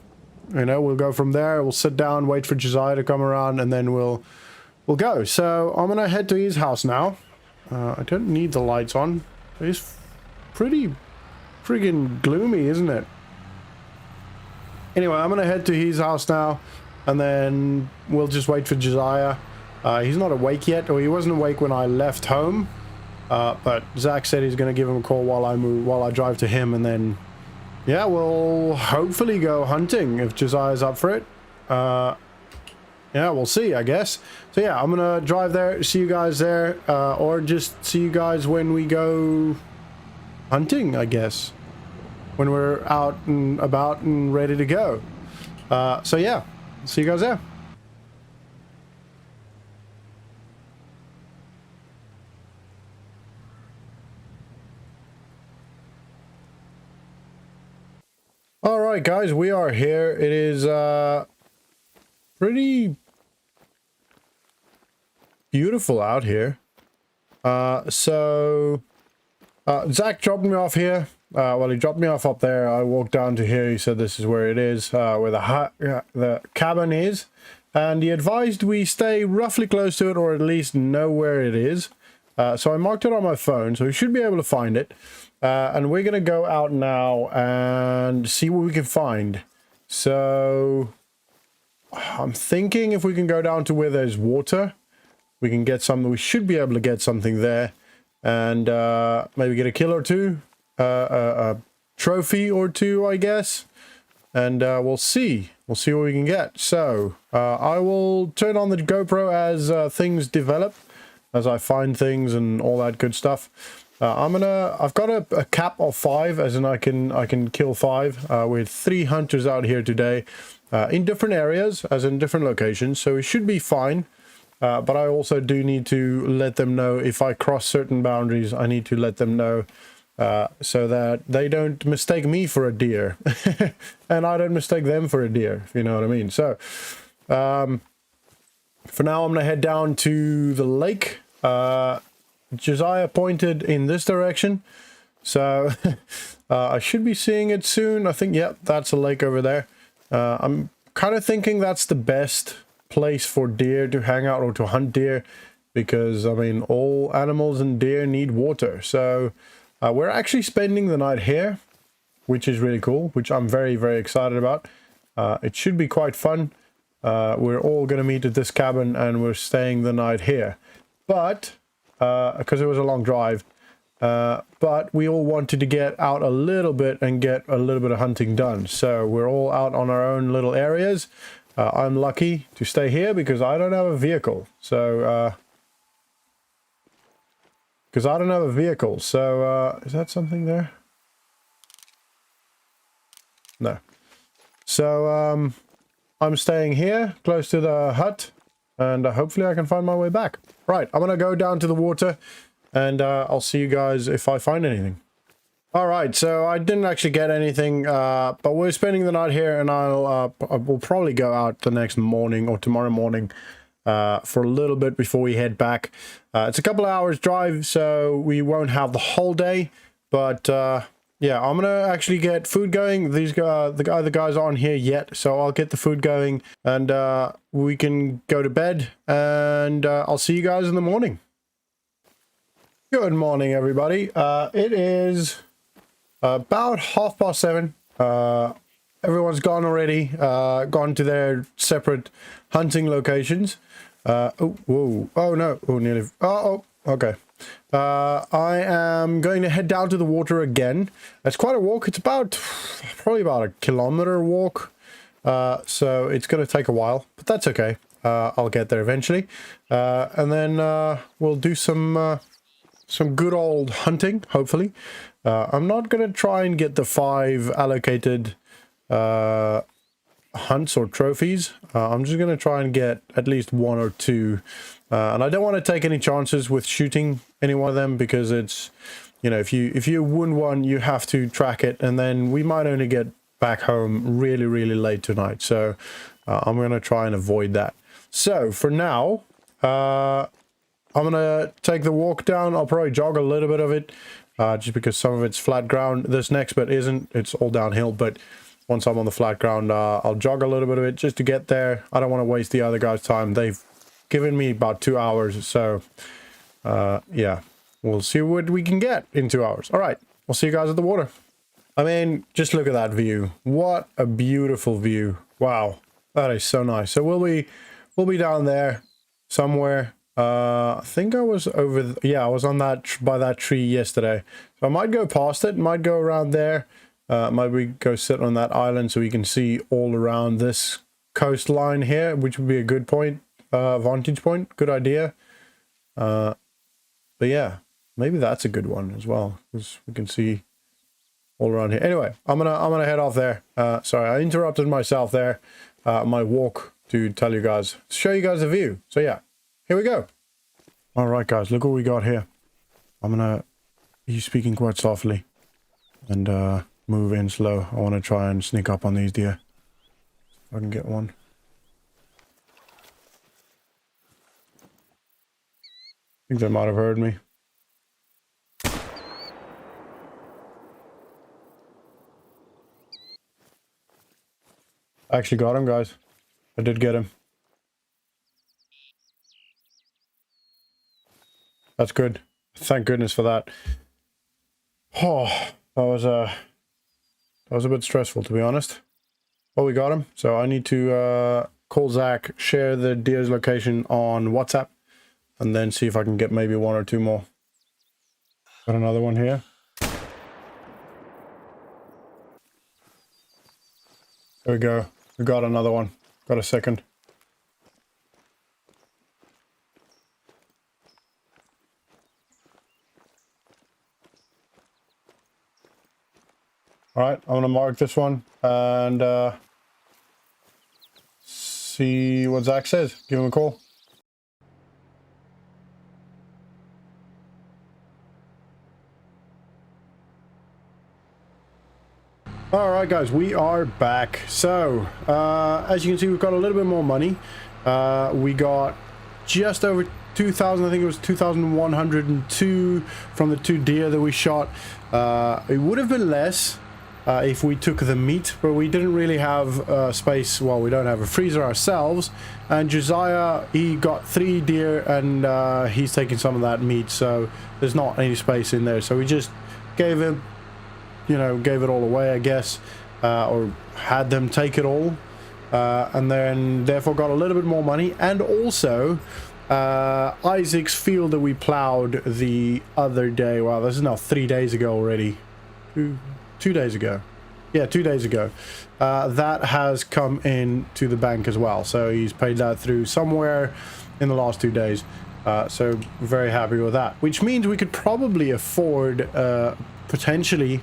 you know, we'll go from there. We'll sit down, wait for Josiah to come around, and then we'll go. So I'm going to head to his house now. I don't need the lights on. It's pretty friggin' gloomy, isn't it? Anyway, I'm gonna head to his house now, and then we'll just wait for Josiah. He's not awake yet, or he wasn't awake when I left home. But Zach said he's gonna give him a call while I drive to him, and then yeah, we'll hopefully go hunting if Josiah's up for it. Yeah, we'll see, I guess. So yeah, I'm gonna drive there, see you guys there, or just see you guys when we go hunting, I guess. When we're out and about and ready to go. So yeah, see you guys there. Alright guys, we are here. It is pretty beautiful out here. Zach dropped me off here. Well, he dropped me off up there. I walked down to here. He said this is where it is, where the cabin is. And he advised we stay roughly close to it, or at least know where it is. So I marked it on my phone, so we should be able to find it. And we're going to go out now and see what we can find. So I'm thinking if we can go down to where there's water, we can get something. We should be able to get something there, and maybe get a kill or two, a trophy or two, I guess. And we'll see what we can get. So I will turn on the GoPro as things develop, as I find things and all that good stuff. I've got a cap of 5, as in I can kill 5 with 3 hunters out here today, in different areas, as in different locations, so it should be fine. But I also do need to let them know if I cross certain boundaries. I need to let them know so that they don't mistake me for a deer, and I don't mistake them for a deer, if you know what I mean. So for now, I'm gonna head down to the lake. Josiah pointed in this direction, so I should be seeing it soon. I think, yep, that's a lake over there. I'm kind of thinking that's the best place for deer to hang out or to hunt deer, because I mean all animals and deer need water. So we're actually spending the night here, which is really cool, which I'm very, very excited about. It should be quite fun. We're all going to meet at this cabin and we're staying the night here. But, because it was a long drive, but we all wanted to get out a little bit and get a little bit of hunting done. So we're all out on our own little areas. I'm lucky to stay here because I don't have a vehicle. So, is that something there? No. So, I'm staying here close to the hut, and hopefully I can find my way back. Right, I'm gonna go down to the water, and I'll see you guys if I find anything. All right, so I didn't actually get anything, but we're spending the night here, and we'll probably go out the next morning or tomorrow morning for a little bit before we head back. It's a couple of hours drive, so we won't have the whole day, but yeah, I'm gonna actually get food going. These guys, the other guys aren't here yet, so I'll get the food going, and we can go to bed, and I'll see you guys in the morning. Good morning, everybody. It is about 7:30. Everyone's gone already, gone to their separate hunting locations. Oh, whoa, oh no, oh, nearly, oh, okay. I am going to head down to the water again. It's quite a walk. It's probably about a kilometer walk. So it's going to take a while, but that's okay. I'll get there eventually. And then we'll do some good old hunting, hopefully. I'm not going to try and get the 5 allocated hunts or trophies. I'm just going to try and get at least 1 or 2. And I don't want to take any chances with shooting any one of them, because it's, you know, if you wound one, you have to track it, and then we might only get back home really, really late tonight. So I'm going to try and avoid that. So for now, I'm going to take the walk down. I'll probably jog a little bit of it, just because some of it's flat ground. This next bit isn't. It's all downhill, but once I'm on the flat ground, I'll jog a little bit of it just to get there. I don't want to waste the other guys' time. They've given me about 2 hours, so yeah, we'll see what we can get in 2 hours. All right, we'll see you guys at the water. I mean, just look at that view. What a beautiful view. Wow, that is so nice. So we'll be down there somewhere. I think I was over, yeah, I was on that by that tree yesterday, so I might go past it, might go around there, might we go sit on that island so we can see all around this coastline here, which would be a good point, vantage point. Good idea. But yeah, maybe that's a good one as well, because we can see all around here. Anyway, I'm gonna head off there. Sorry, I interrupted myself there, my walk, to tell you guys, show you guys the view. So yeah, here we go. All right, guys, look what we got here. I'm gonna be speaking quite softly and move in slow. I want to try and sneak up on these deer. If I can get one. I think they might have heard me. I actually got him, guys. I did get him. That's good. Thank goodness for that. Oh, that was a bit stressful, to be honest. Oh, we got him. So I need to call Zach, share the deer's location on WhatsApp, and then see if I can get maybe 1 or 2 more. Got another one here. There we go. We got another one. Got a second. All right, I'm gonna mark this one and see what Zach says. Give him a call. All right, guys, we are back. So, as you can see, we've got a little bit more money. We got just over 2,000, I think it was 2,102 from the 2 deer that we shot. It would have been less if we took the meat, but we didn't really have space. Well, we don't have a freezer ourselves, and Josiah, he got 3 deer, and he's taking some of that meat, so there's not any space in there. So we just gave him, you know, gave it all away, I guess, or had them take it all, and then therefore got a little bit more money. And also Isaac's field that we plowed the other day, wow, this is now 3 days ago already, 2 days ago, yeah, 2 days ago, that has come in to the bank as well, so he's paid that through somewhere in the last 2 days. So very happy with that, which means we could probably afford potentially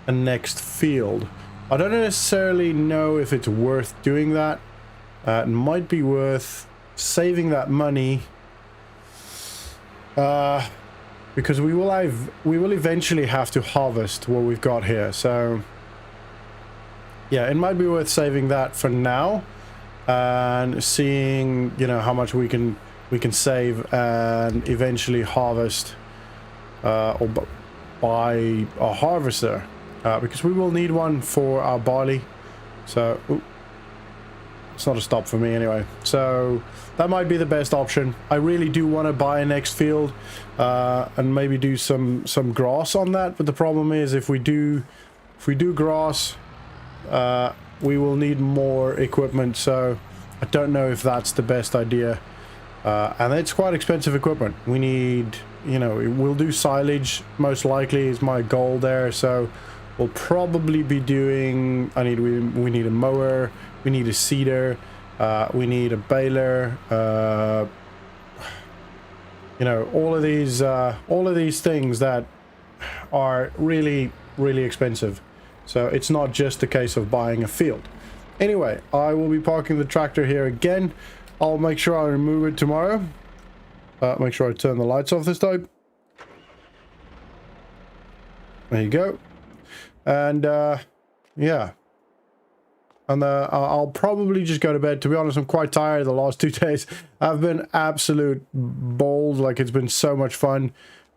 a next field. I don't necessarily know if it's worth doing that. It might be worth saving that money, because we will eventually have to harvest what we've got here. So yeah, it might be worth saving that for now and seeing, you know, how much we can save and eventually harvest or buy a harvester, because we will need one for our barley. So it's not a stop for me anyway, so that might be the best option. I really do want to buy a next field and maybe do some grass on that, but the problem is if we do grass, we will need more equipment, so I don't know if that's the best idea. And it's quite expensive equipment. We need, you know, we'll do silage most likely is my goal there, so we'll probably be doing, we need a mower, we need a seeder, we need a baler, you know, all of these things that are really, really expensive. So it's not just a case of buying a field. Anyway, I will be parking the tractor here again. I'll make sure I remove it tomorrow. Make sure I turn the lights off this time. There you go. And yeah, and I'll probably just go to bed. To be honest, I'm quite tired. The last 2 days I've been absolute balls, like it's been so much fun,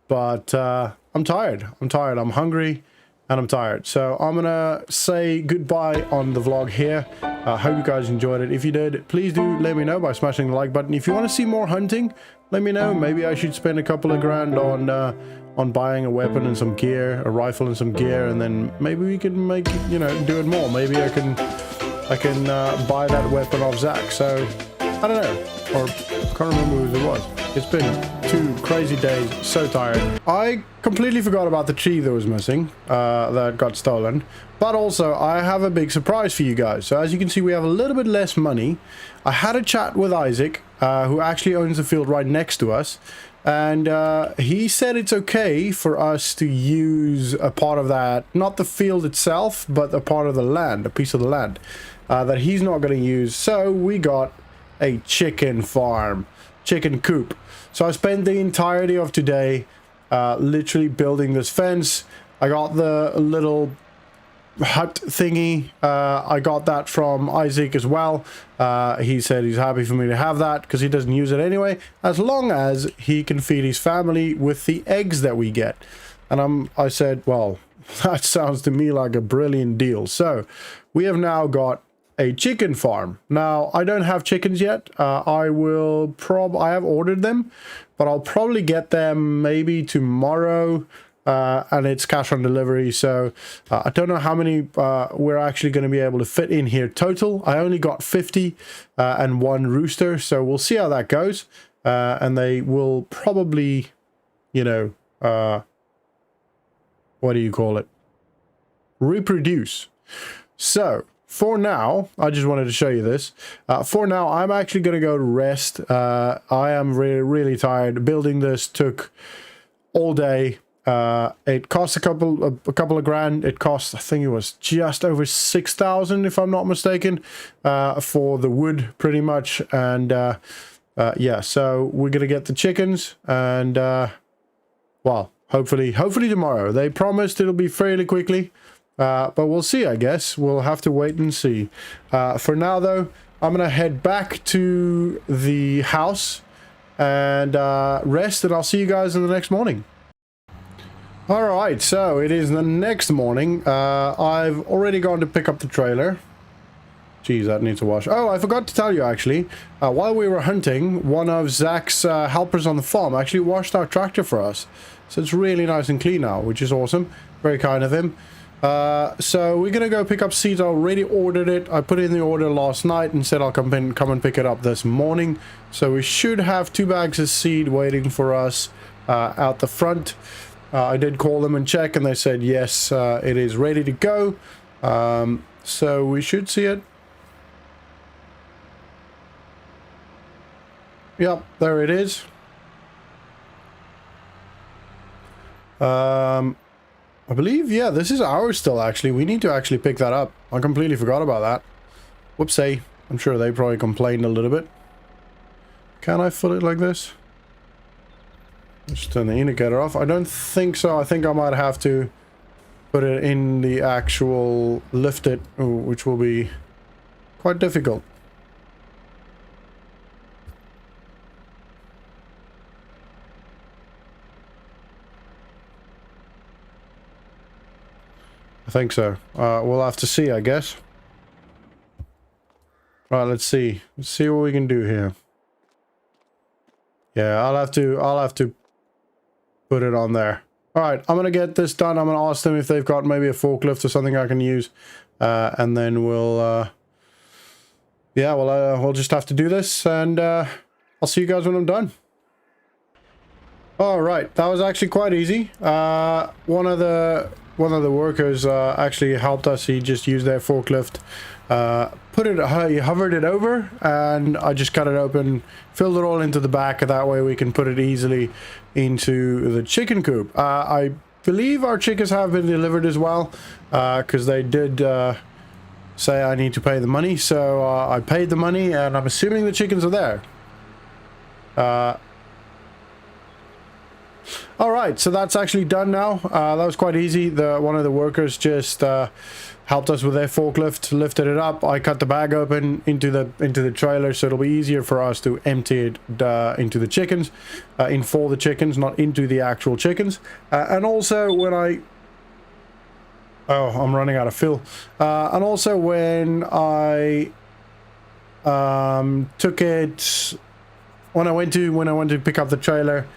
but I'm tired. I'm hungry and I'm tired, so I'm gonna say goodbye on the vlog here. I hope you guys enjoyed it. If you did, please do let me know by smashing the like button. If you want to see more hunting, let me know. Maybe I should spend a couple of grand on buying a weapon and some gear, a rifle and some gear, and then maybe we can make, you know, do it more. Maybe I can buy that weapon off Zach. So I don't know, or I can't remember who it was. It's been 2 crazy days, so tired. I completely forgot about the tree that was missing, that got stolen. But also, I have a big surprise for you guys. So as you can see, we have a little bit less money. I had a chat with Isaac, who actually owns the field right next to us. And he said it's okay for us to use a part of that, not the field itself, but a part of the land, a piece of the land, that he's not going to use. So we got a chicken farm, chicken coop. So I spent the entirety of today literally building this fence. I got the little hut thingy, I got that from Isaac as well. He said he's happy for me to have that because he doesn't use it anyway, as long as he can feed his family with the eggs that we get. And I said, well, that sounds to me like a brilliant deal. So we have now got a chicken farm. Now I don't have chickens yet. I have ordered them, but I'll probably get them maybe tomorrow. And it's cash on delivery, so I don't know how many we're actually going to be able to fit in here total. I only got 50 and 1 rooster, so we'll see how that goes. And they will probably, you know, what do you call it? Reproduce. So for now, I just wanted to show you this. For now, I'm actually going to go to rest. I am really, really tired. Building this took all day. It cost a couple of grand. It cost, I think it was just over 6,000 if I'm not mistaken, for the wood pretty much. And yeah, so we're gonna get the chickens, and well, hopefully tomorrow. They promised it'll be fairly quickly, but we'll see. I guess we'll have to wait and see. For now though, I'm gonna head back to the house and rest, and I'll see you guys in the next morning. Alright, so it is the next morning. I've already gone to pick up the trailer. Jeez, that needs a wash. Oh, I forgot to tell you, actually. While we were hunting, one of Zach's helpers on the farm actually washed our tractor for us. So it's really nice and clean now, which is awesome. Very kind of him. So we're going to go pick up seeds. I already ordered it. I put in the order last night and said I'll come and pick it up this morning. So we should have 2 bags of seed waiting for us out the front. I did call them and check, and they said yes, it is ready to go. So we should see it. Yep, there it is. I believe, yeah, this is ours still, actually. We need to actually pick that up. I completely forgot about that. Whoopsie. I'm sure they probably complained a little bit. Can I fill it like this? Just turn the indicator off. I don't think so. I think I might have to put it in the actual lift it, which will be quite difficult. I think so. We'll have to see, I guess. Right, let's see. Let's see what we can do here. Yeah, I'll have to put it on there. All right, I'm gonna get this done. I'm gonna ask them if they've got maybe a forklift or something I can use, and then we'll we'll just have to do this, and I'll see you guys when I'm done. All right, that was actually quite easy. One of the workers actually helped us. He just used their forklift, he hovered it over, and I just cut it open, filled it all into the back. That way we can put it easily into the chicken coop. I believe our chickens have been delivered as well, because they did say I need to pay the money. So I paid the money, and I'm assuming the chickens are there. All right, so that's actually done now. That was quite easy. One of the workers just helped us with their forklift, lifted it up. I cut the bag open into the trailer, so it'll be easier for us to empty it into the chickens, for the chickens, not into the actual chickens. And also when I'm running out of fill. And also when I took it, when I went to pick up the trailer.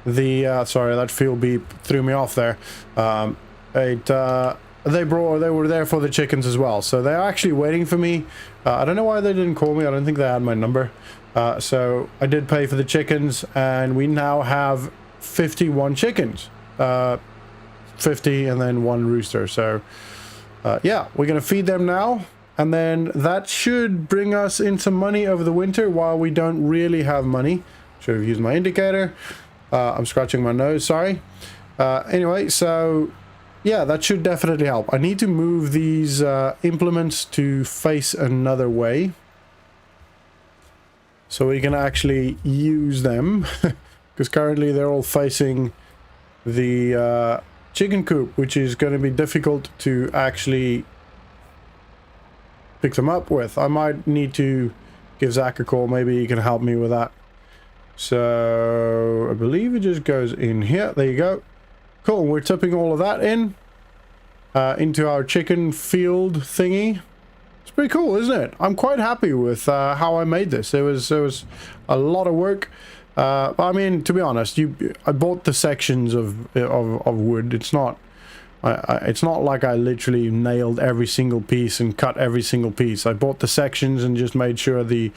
Sorry, that fuel beep threw me off there. They were there for the chickens as well, so they're actually waiting for me. I don't know why they didn't call me. I don't think they had my number. So I did pay for the chickens, and we now have 51 chickens. 50 and then 1 rooster. So yeah, we're gonna feed them now, and then that should bring us in some money over the winter while we don't really have money. Should have used my indicator. I'm scratching my nose, sorry. Anyway, so yeah, that should definitely help. I need to move these implements to face another way so we can actually use them, because currently they're all facing the chicken coop, which is going to be difficult to actually pick them up with. I might need to give Zach a call. Maybe he can help me with that. So I believe it just goes in here. There you go. Cool. We're tipping all of that in into our chicken field thingy. It's pretty cool, isn't it? I'm quite happy with how I made this. It was a lot of work. I mean, to be honest, I bought the sections of wood. It's not like I literally nailed every single piece and cut every single piece. I bought the sections and just made sure the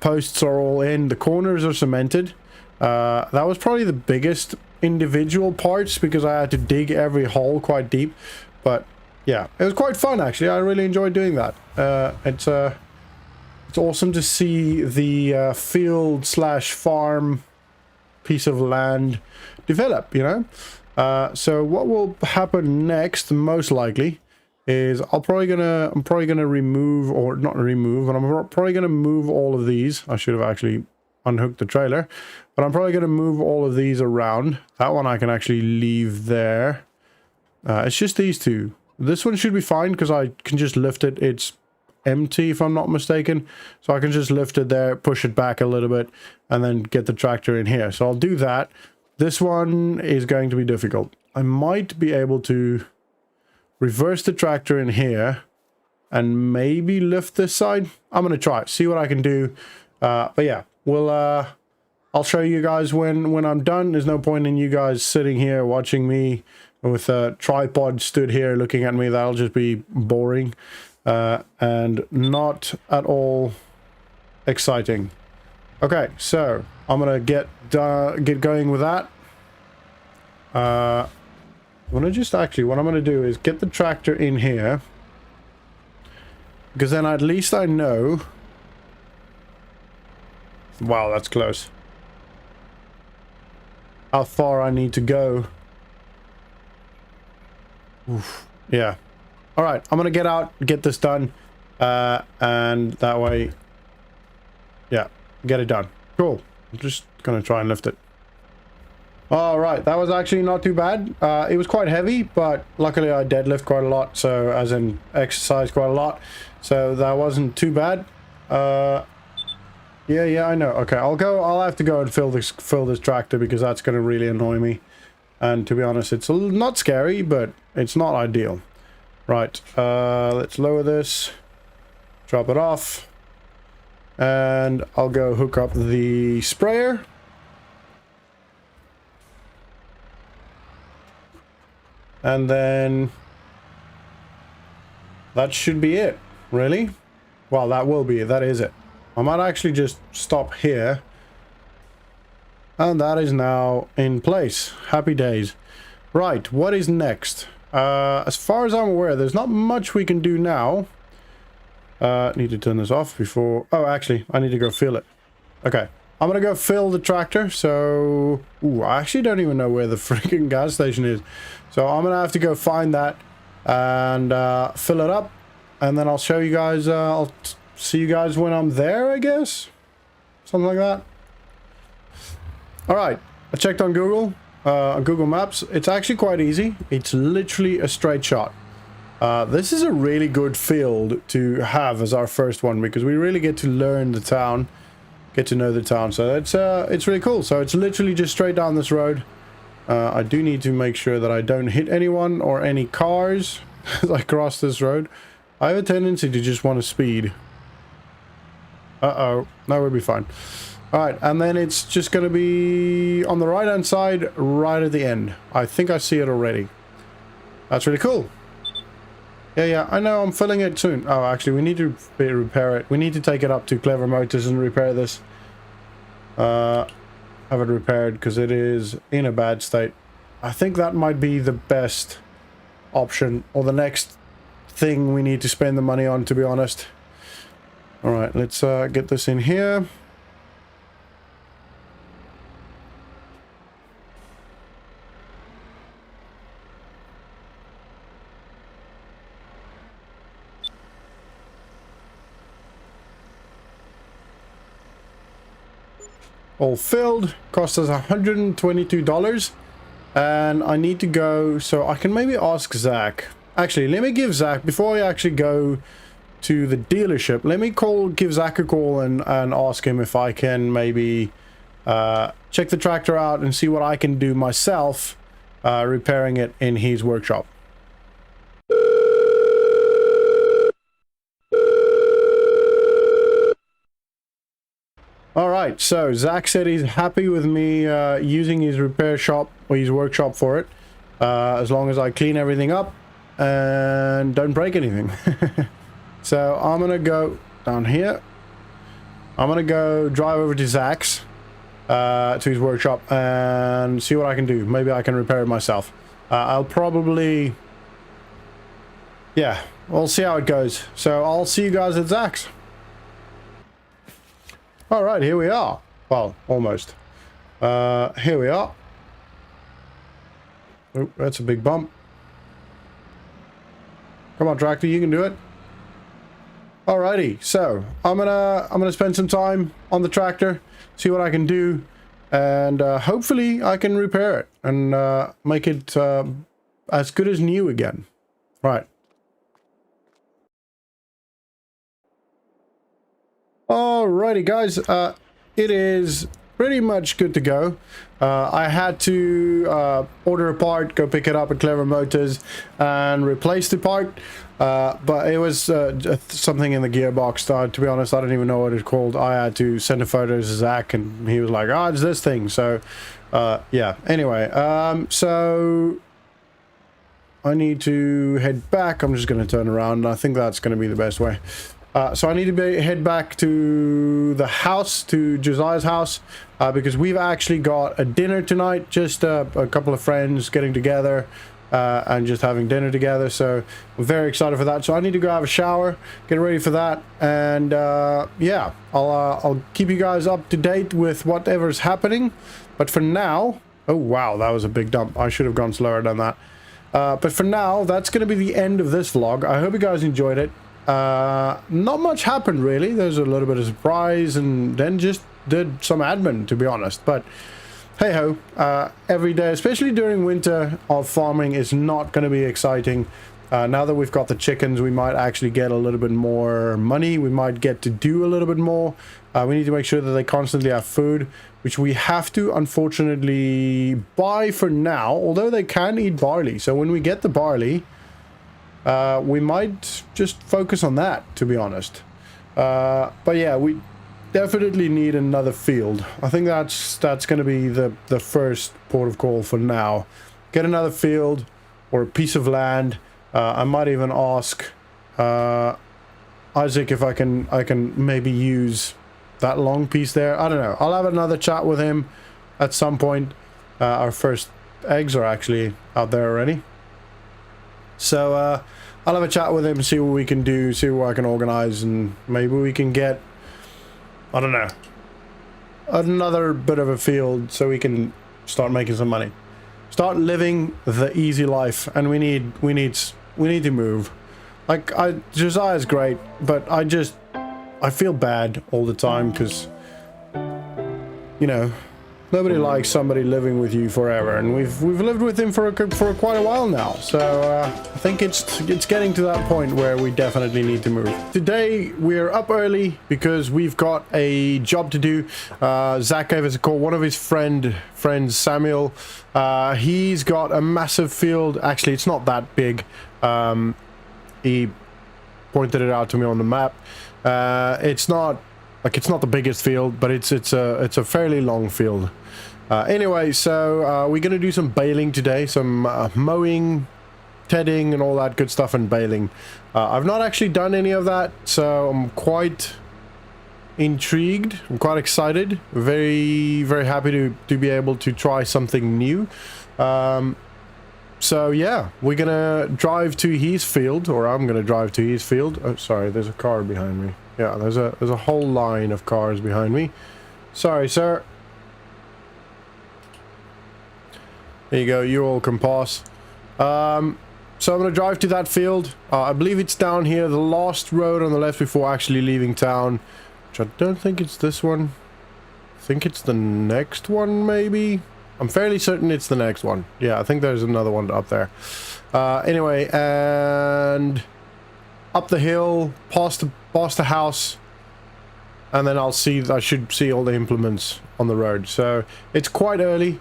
posts are all in. The corners are cemented. That was probably the biggest individual parts because I had to dig every hole quite deep. But yeah, it was quite fun actually. I really enjoyed doing that. It's awesome to see the field/farm piece of land develop, you know. So what will happen next, most likely, is I'm probably gonna remove, or not remove, but I'm probably gonna move all of these. I should have actually unhooked the trailer, but I'm probably gonna move all of these around. That one I can actually leave there. It's just these two. This one should be fine because I can just lift it. It's empty, if I'm not mistaken. So I can just lift it there, push it back a little bit, and then get the tractor in here. So I'll do that. This one is going to be difficult. I might be able to reverse the tractor in here and maybe lift this side. I'm going to try it, see what I can do. But yeah, I'll show you guys when I'm done. There's no point in you guys sitting here watching me with a tripod stood here looking at me. That'll just be boring and not at all exciting. Okay, so I'm gonna get going with that. I'm gonna just actually, what I'm gonna do is get the tractor in here, because then at least I know. Wow, that's close. How far I need to go. Oof. Yeah. All right, I'm gonna get out, get this done, and that way, yeah, get it done. Cool. I'm just gonna try and lift it. All right, that was actually not too bad. It was quite heavy, but luckily I deadlift quite a lot, so as in exercise quite a lot, so that wasn't too bad. Yeah, I know. Okay, I'll have to go and fill this tractor, because that's going to really annoy me. And to be honest, it's not scary, but it's not ideal. Right, let's lower this, drop it off, and I'll go hook up the sprayer. And then that should be it, really. Well, that will be it. That is it. I might actually just stop here. And that is now in place. Happy days. Right, what is next? As far as I'm aware, there's not much we can do now. Need to turn this off before... Oh, actually, I need to go fill it. Okay, I'm gonna go fill the tractor, so... Ooh, I actually don't even know where the freaking gas station is. So I'm gonna have to go find that and fill it up. And then I'll show you guys... I'll see you guys when I'm there, I guess? Something like that. Alright, I checked on Google Maps. It's actually quite easy. It's literally a straight shot. This is a really good field to have as our first one, because we really get to learn the town, get to know the town. So it's really cool. So it's literally just straight down this road. I do need to make sure that I don't hit anyone or any cars as I cross this road. I have a tendency to just want to speed. Uh-oh. No, we'll be fine. Alright, and then it's just going to be on the right-hand side, right at the end. I think I see it already. That's really cool. Yeah, I know, I'm filling it soon. Oh, actually, we need to repair it. We need to take it up to Clever Motors and repair this. Have it repaired, because it is in a bad state. I think that might be the best option, or the next thing we need to spend the money on, to be honest. Alright, let's get this in here. All filled. Cost us $122. And I need to go, so I can maybe ask Zach. Actually, let me give Zach, before I actually go to the dealership, let me give Zach a call and ask him if I can maybe check the tractor out and see what I can do myself repairing it in his workshop. Alright, so Zach said he's happy with me using his repair shop or his workshop for it, as long as I clean everything up and don't break anything. So I'm gonna go down here. I'm gonna go drive over to Zach's, to his workshop, and see what I can do. Maybe I can repair it myself. I'll probably... Yeah, we'll see how it goes. So I'll see you guys at Zach's. Alright, here we are. Well, almost. Here we are. Oh, that's a big bump. Come on, tractor, you can do it. Alrighty, so I'm gonna spend some time on the tractor, see what I can do, and hopefully I can repair it and make it as good as new again. Right. Alrighty, guys. It is pretty much good to go. I had to order a part, go pick it up at Clever Motors, and replace the part. But it was something in the gearbox. To be honest, I don't even know what it's called. I had to send a photo to Zach, and he was like, "Oh, it's this thing." So, yeah. Anyway, so I need to head back. I'm just going to turn around. I think that's going to be the best way. So I need to head back to the house, to Josiah's house, because we've actually got a dinner tonight. Just a couple of friends getting together and just having dinner together. So I'm very excited for that. So I need to go have a shower, get ready for that, and yeah, I'll keep you guys up to date with whatever's happening. But for now, oh wow, that was a big dump. I should have gone slower than that. But for now, that's going to be the end of this vlog. I hope you guys enjoyed it. Not much happened really. There's a little bit of surprise and then just did some admin, to be honest. But hey ho, every day, especially during winter of farming, is not going to be exciting. Now that we've got the chickens, we might actually get a little bit more money. We might get to do a little bit more. We need to make sure that they constantly have food, which we have to unfortunately buy for now, although they can eat barley. So when we get the barley, we might just focus on that, to be honest. But yeah, we definitely need another field. I think that's going to be the first port of call for now. Get another field or a piece of land. I might even ask Isaac if I can maybe use that long piece there. I don't know. I'll have another chat with him at some point. Our first eggs are actually out there already. So I'll have a chat with him, see what we can do, see what I can organize, and maybe we can get, I don't know, another bit of a field so we can start making some money. Start living the easy life, and we need to move. Like, Josiah's great, but I feel bad all the time because, you know, nobody likes somebody living with you forever, and we've lived with him for quite a while now. So I think it's getting to that point where we definitely need to move. Today we're up early because we've got a job to do. Zach gave us a call. One of his friends, Samuel, he's got a massive field. Actually, it's not that big. He pointed it out to me on the map. It's not the biggest field, but it's a fairly long field. Anyway, so we're gonna do some baling today, some mowing, tedding, and all that good stuff, and baling. I've not actually done any of that, so I'm quite intrigued. I'm quite excited. Very, very happy to be able to try something new. So yeah, we're gonna drive to his field, or I'm gonna drive to his field. Oh, sorry, there's a car behind me. Yeah, there's a whole line of cars behind me. Sorry, sir. There you go. You all can pass. So I'm gonna drive to that field. I believe it's down here, the last road on the left before actually leaving town. Which I don't think it's this one. I think it's the next one, maybe. I'm fairly certain it's the next one. Yeah, I think there's another one up there. Anyway, and up the hill, past the house, and then I should see all the implements on the road. So it's quite early.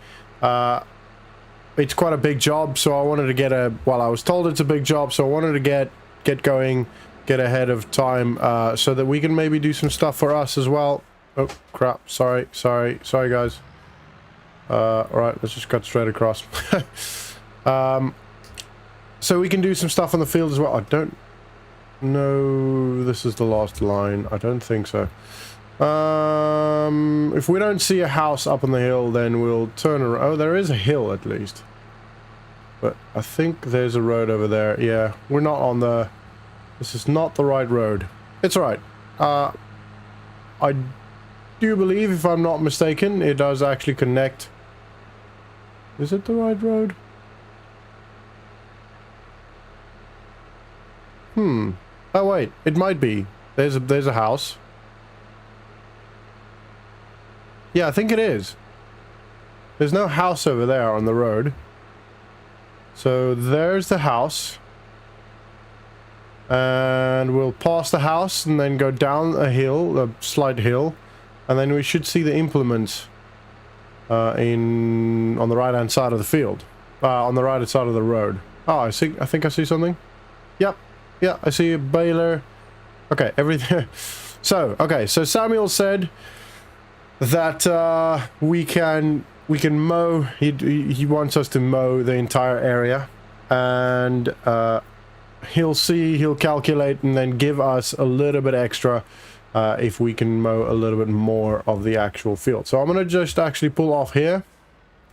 It's quite a big job, so I wanted to I was told it's a big job, so I wanted to get going, get ahead of time, so that we can maybe do some stuff for us as well. Oh crap! Sorry guys. Right, let's just cut straight across. So we can do some stuff on the field as well. I don't know, this is the last line. I don't think so. If we don't see a house up on the hill, then we'll turn around. Oh, there is a hill at least. But I think there's a road over there. Yeah, we're not on the... This is not the right road. It's alright. I do believe, if I'm not mistaken, it does actually connect. Is it the right road? Oh wait, it might be. There's a house. Yeah, I think it is. There's no house over there on the road. So there's the house. and we'll pass the house and then go down a hill, a slight hill, and then we should see the implements on the right hand side of the field, on the right hand side of the road. Oh, I think I see something. Yep, yeah, I see a baler. Okay, everything. So Samuel said that we can mow. He wants us to mow the entire area, and he'll calculate and then give us a little bit extra if we can mow a little bit more of the actual field. So I'm gonna just actually pull off here.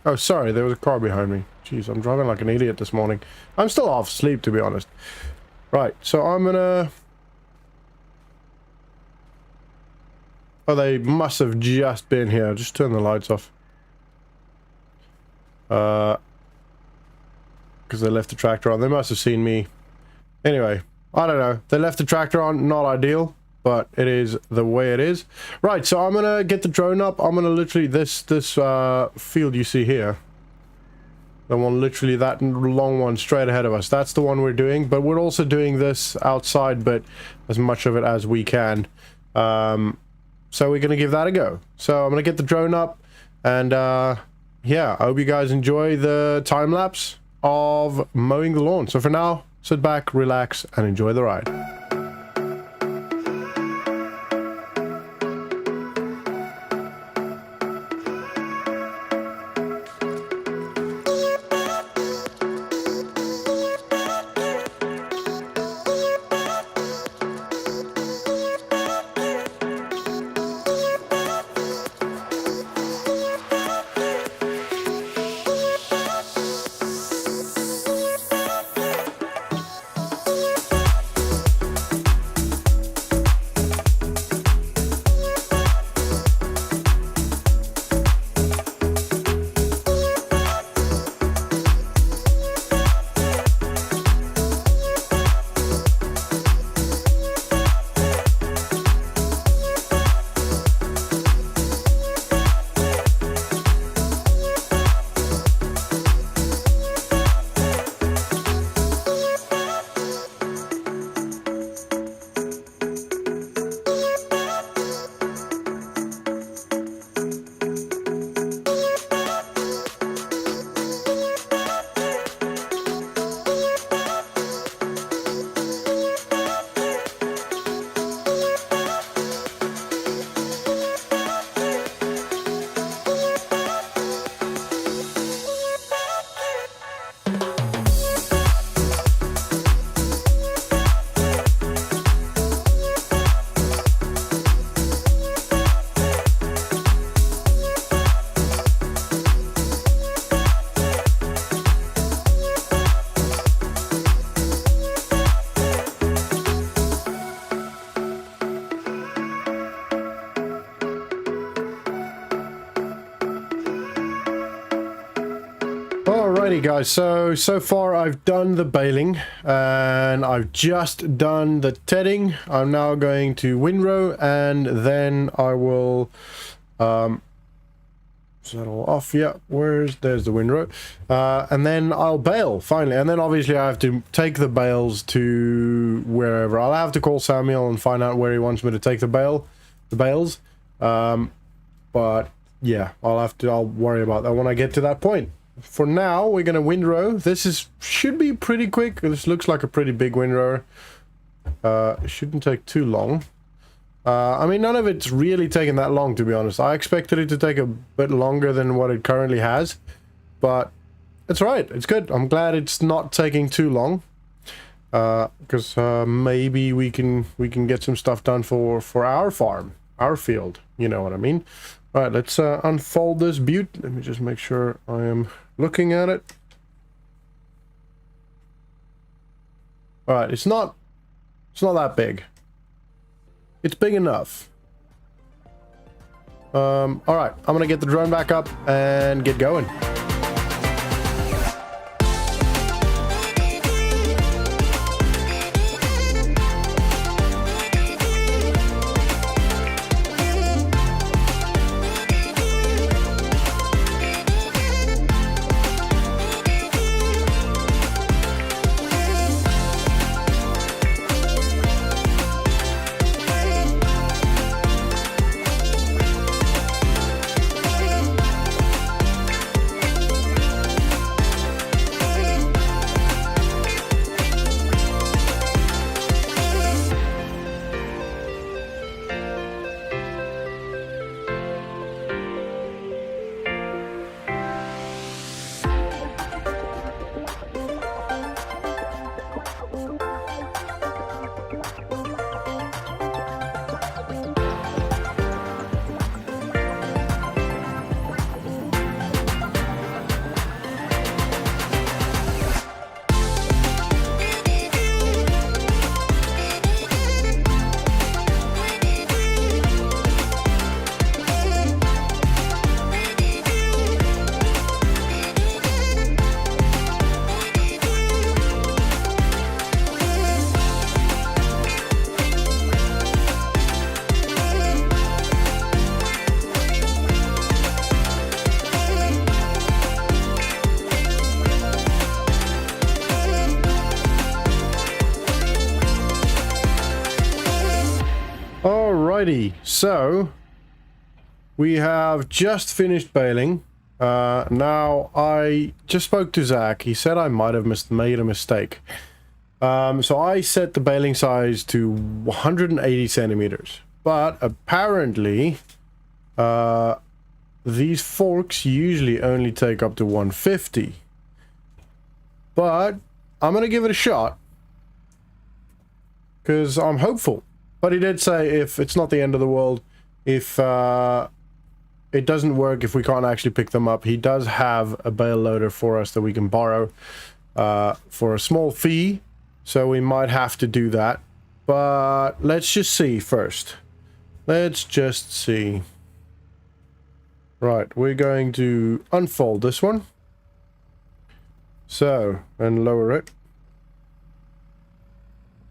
Oh, sorry, there was a car behind me. Jeez, I'm driving like an idiot this morning. I'm still off sleep, to be honest. Right, so I'm gonna... Oh, they must have just been here. Just turn the lights off. Because they left the tractor on. They must have seen me. Anyway, I don't know. They left the tractor on. Not ideal, but it is the way it is. Right, so I'm gonna get the drone up. I'm gonna literally... This field you see here. The one, literally that long one straight ahead of us. That's the one we're doing. But we're also doing this outside, but as much of it as we can. So we're going to give that a go. So I'm going to get the drone up, and yeah, I hope you guys enjoy the time lapse of mowing the lawn. So for now, sit back, relax, and enjoy the ride. Alrighty guys, so far I've done the baling and I've just done the tedding. I'm now going to windrow, and then I will settle off. Yeah, there's the windrow, and then I'll bale finally, and then obviously I have to take the bales to wherever. I'll have to call Samuel and find out where he wants me to take the bales, but yeah, I'll worry about that when I get to that point. For now, we're gonna windrow. This should be pretty quick. This looks like a pretty big windrower. It shouldn't take too long. I mean, none of it's really taken that long, to be honest. I expected it to take a bit longer than what it currently has, but it's right. It's good. I'm glad it's not taking too long, because maybe we can get some stuff done for our farm, our field. You know what I mean? All right, let's unfold this beaut. Let me just make sure I am looking at it. All right, it's not that big. It's big enough. All right, I'm gonna get the drone back up and get going. Alrighty, so we have just finished baling. Now I just spoke to Zach. He said I might have made a mistake. So I set the baling size to 180 centimeters, but apparently these forks usually only take up to 150. But I'm gonna give it a shot because I'm hopeful. But he did say if it's not the end of the world, if it doesn't work, if we can't actually pick them up, he does have a bale loader for us that we can borrow for a small fee. So we might have to do that. But let's just see first. Let's just see. Right, we're going to unfold this one. So, and lower it.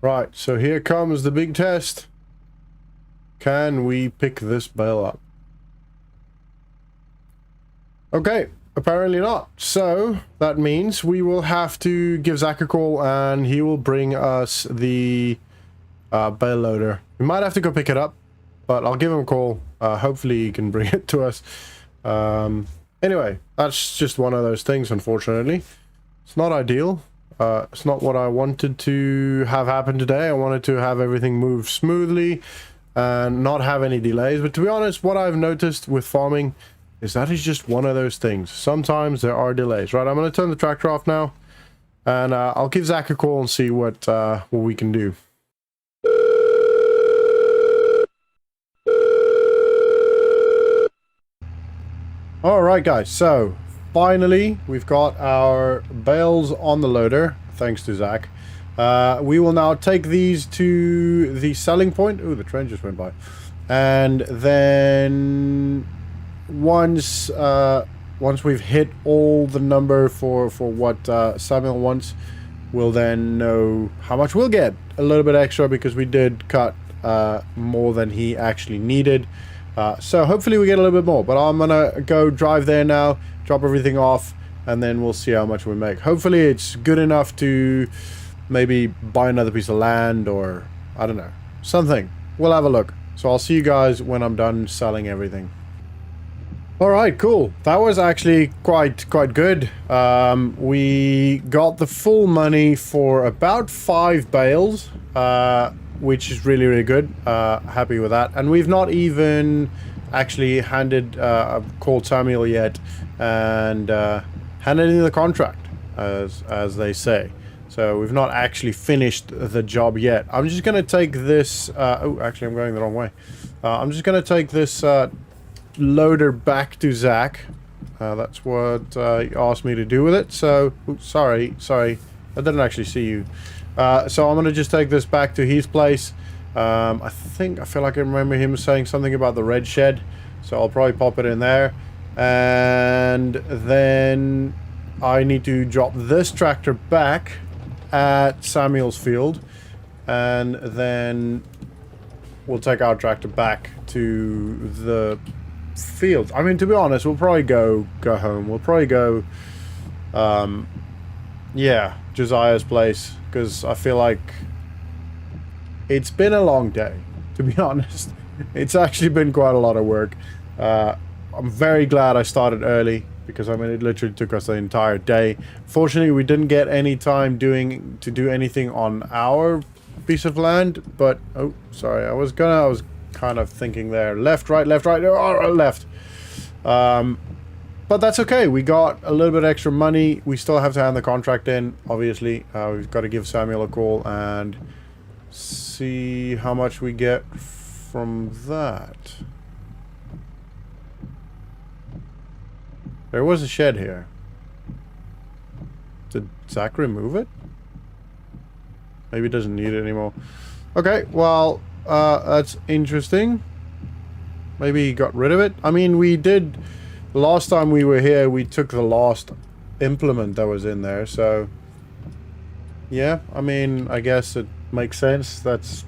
Right, so here comes the big test. Can we pick this bale up? Okay, apparently not. So, that means we will have to give Zach a call and he will bring us the bale loader. We might have to go pick it up, but I'll give him a call. Hopefully he can bring it to us. Anyway, that's just one of those things, unfortunately. It's not ideal. It's not what I wanted to have happen today. I wanted to have everything move smoothly and not have any delays. But to be honest, what I've noticed with farming is that is just one of those things. Sometimes there are delays. Right, I'm going to turn the tractor off now. And I'll give Zach a call and see what we can do. Alright guys, so finally we've got our bales on the loader, thanks to Zach. We will now take these to the selling point. Ooh, the train just went by. And then once we've hit all the number for what Samuel wants, we'll then know how much we'll get. A little bit extra because we did cut more than he actually needed. So hopefully we get a little bit more, but I'm gonna go drive there now, drop everything off, and then we'll see how much we make. Hopefully it's good enough to maybe buy another piece of land or, I don't know, something. We'll have a look. So I'll see you guys when I'm done selling everything. Alright, cool. That was actually quite good. We got the full money for about 5 bales, which is really good. Happy with that. And we've not even actually called Samuel yet and handed in the contract, as they say. So we've not actually finished the job yet. I'm just going to take this... oh, actually, I'm going the wrong way. I'm just going to take this loader back to Zach. That's what he asked me to do with it. So, oops, sorry. I didn't actually see you. So I'm going to just take this back to his place. I feel like I remember him saying something about the red shed. So I'll probably pop it in there. And then I need to drop this tractor back at Samuel's field. And then we'll take our tractor back to the field. I mean, to be honest, we'll probably go home. We'll probably go, yeah, Josiah's place. Because I feel like it's been a long day, to be honest. It's actually been quite a lot of work. I'm very glad I started early because, I mean, it literally took us the entire day. Fortunately, we didn't get any time to do anything on our piece of land. But, oh, sorry, I was kind of thinking there. Left, right, oh, left. But that's okay. We got a little bit extra money. We still have to hand the contract in, obviously. We've got to give Samuel a call and see how much we get from that. There was a shed here. Did Zach remove it? Maybe he doesn't need it anymore. Okay, well, that's interesting. Maybe he got rid of it. I mean, we did... Last time we were here, we took the last implement that was in there, so... Yeah, I mean, I guess it makes sense.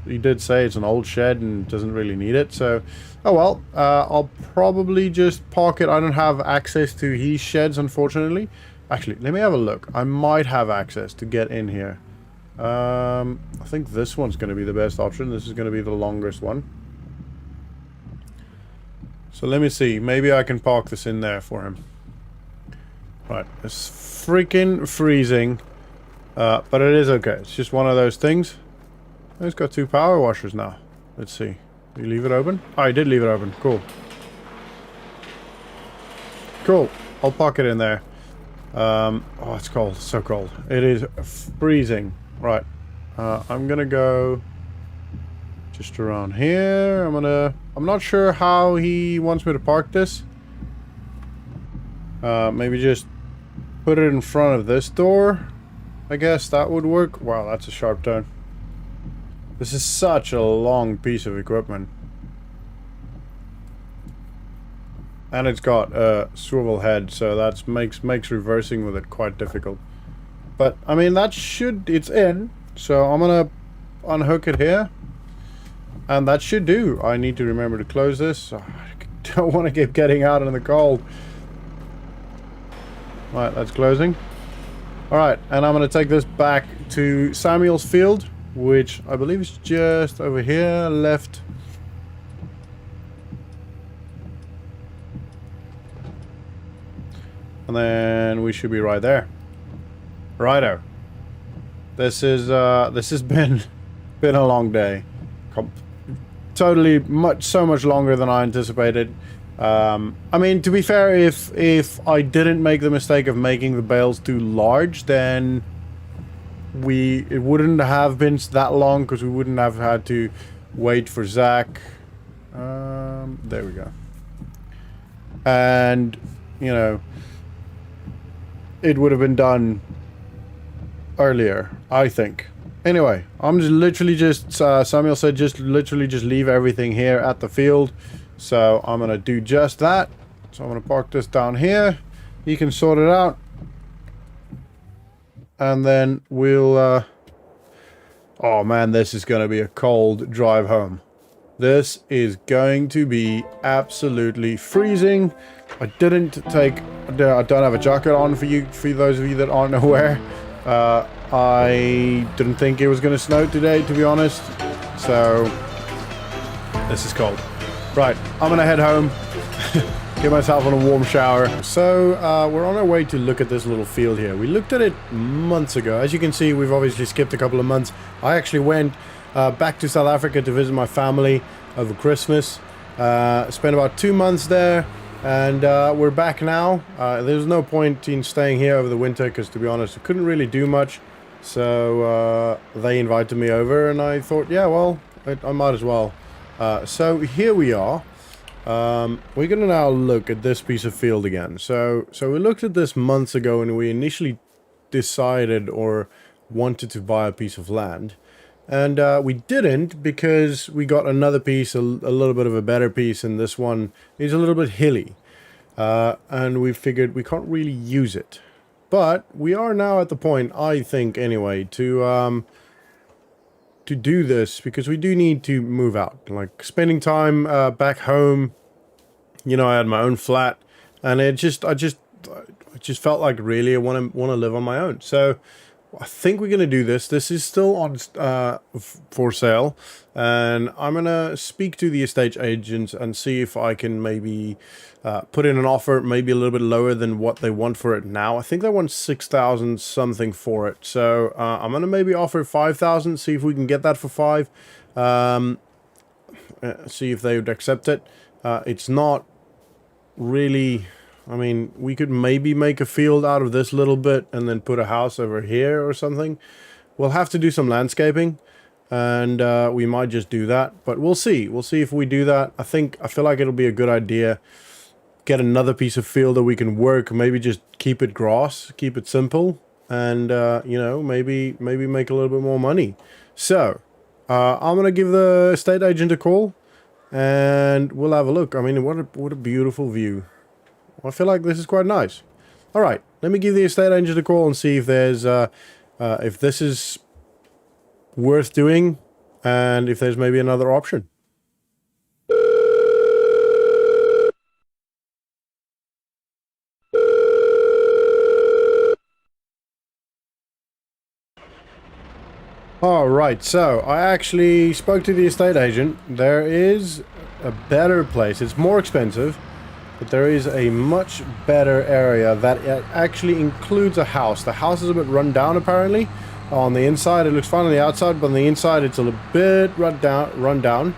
He did say it's an old shed and doesn't really need it, so... Oh well, I'll probably just park it. I don't have access to his sheds, unfortunately. Actually, let me have a look. I might have access to get in here. I think this one's going to be the best option. This is going to be the longest one. So let me see. Maybe I can park this in there for him. Right. It's freaking freezing. But it is okay. It's just one of those things. It's got 2 power washers now. Let's see. Did you leave it open? Oh, I did leave it open. Cool. Cool. I'll park it in there. Oh, it's cold. It's so cold. It is freezing. Right. I'm gonna go just around here. I'm not sure how he wants me to park this. Maybe just put it in front of this door. I guess that would work. Wow, that's a sharp turn. This is such a long piece of equipment. And it's got a swivel head, so that makes reversing with it quite difficult. But, I mean, it's in. So I'm gonna unhook it here. And that should do. I need to remember to close this. I don't want to keep getting out in the cold. Right, that's closing. Alright, and I'm going to take this back to Samuel's field, which I believe is just over here, left. And then we should be right there. Righto. This has been a long day. Totally so much longer than I anticipated. I mean, to be fair, if I didn't make the mistake of making the bales too large, then it wouldn't have been that long, because we wouldn't have had to wait for Zach. There we go. And, you know, it would have been done earlier, I think. Anyway, I'm just literally Samuel said literally just leave everything here at the field. So I'm going to do just that. So I'm going to park this down here. You can sort it out. And then we'll... oh man, this is going to be a cold drive home. This is going to be absolutely freezing. I don't have a jacket on for those of you that aren't aware. I didn't think it was going to snow today, to be honest. So this is cold. Right, I'm gonna head home, get myself in a warm shower. So, we're on our way to look at this little field here. We looked at it months ago. As you can see, we've obviously skipped a couple of months. I actually went back to South Africa to visit my family over Christmas. Spent about 2 months there, and we're back now. There's no point in staying here over the winter, because to be honest, I couldn't really do much. So, they invited me over, and I thought, yeah, well, I might as well. So here we are. We're gonna now look at this piece of field again. So we looked at this months ago, and we initially decided or wanted to buy a piece of land, and we didn't, because we got another piece, a little bit of a better piece, and this one is a little bit hilly, and we figured we can't really use it. But we are now at the point, I think anyway, to do this, because we do need to move out. Like, spending time back home, you know, I had my own flat, and I just felt like really I want to live on my own. So I think we're gonna do this. This is still on for sale, and I'm gonna speak to the estate agents and see if I can maybe put in an offer, maybe a little bit lower than what they want for it now. I think they want 6,000 something for it. So I'm gonna maybe offer 5,000. See if we can get that for 5. See if they would accept it. It's not really. I mean, we could maybe make a field out of this little bit and then put a house over here or something. We'll have to do some landscaping, and we might just do that, but we'll see. We'll see if we do that. I feel like it'll be a good idea. Get another piece of field that we can work, maybe just keep it grass, keep it simple, and, you know, maybe make a little bit more money. So, I'm going to give the estate agent a call, and we'll have a look. I mean, what a beautiful view. I feel like this is quite nice. All right, let me give the estate agent a call and see if there's if this is worth doing, and if there's maybe another option. All right, so I actually spoke to the estate agent. There is a better place. It's more expensive, but there is a much better area that actually includes a house. The house is a bit run down apparently. On the inside it looks fine on the outside, but on the inside it's a little bit run down.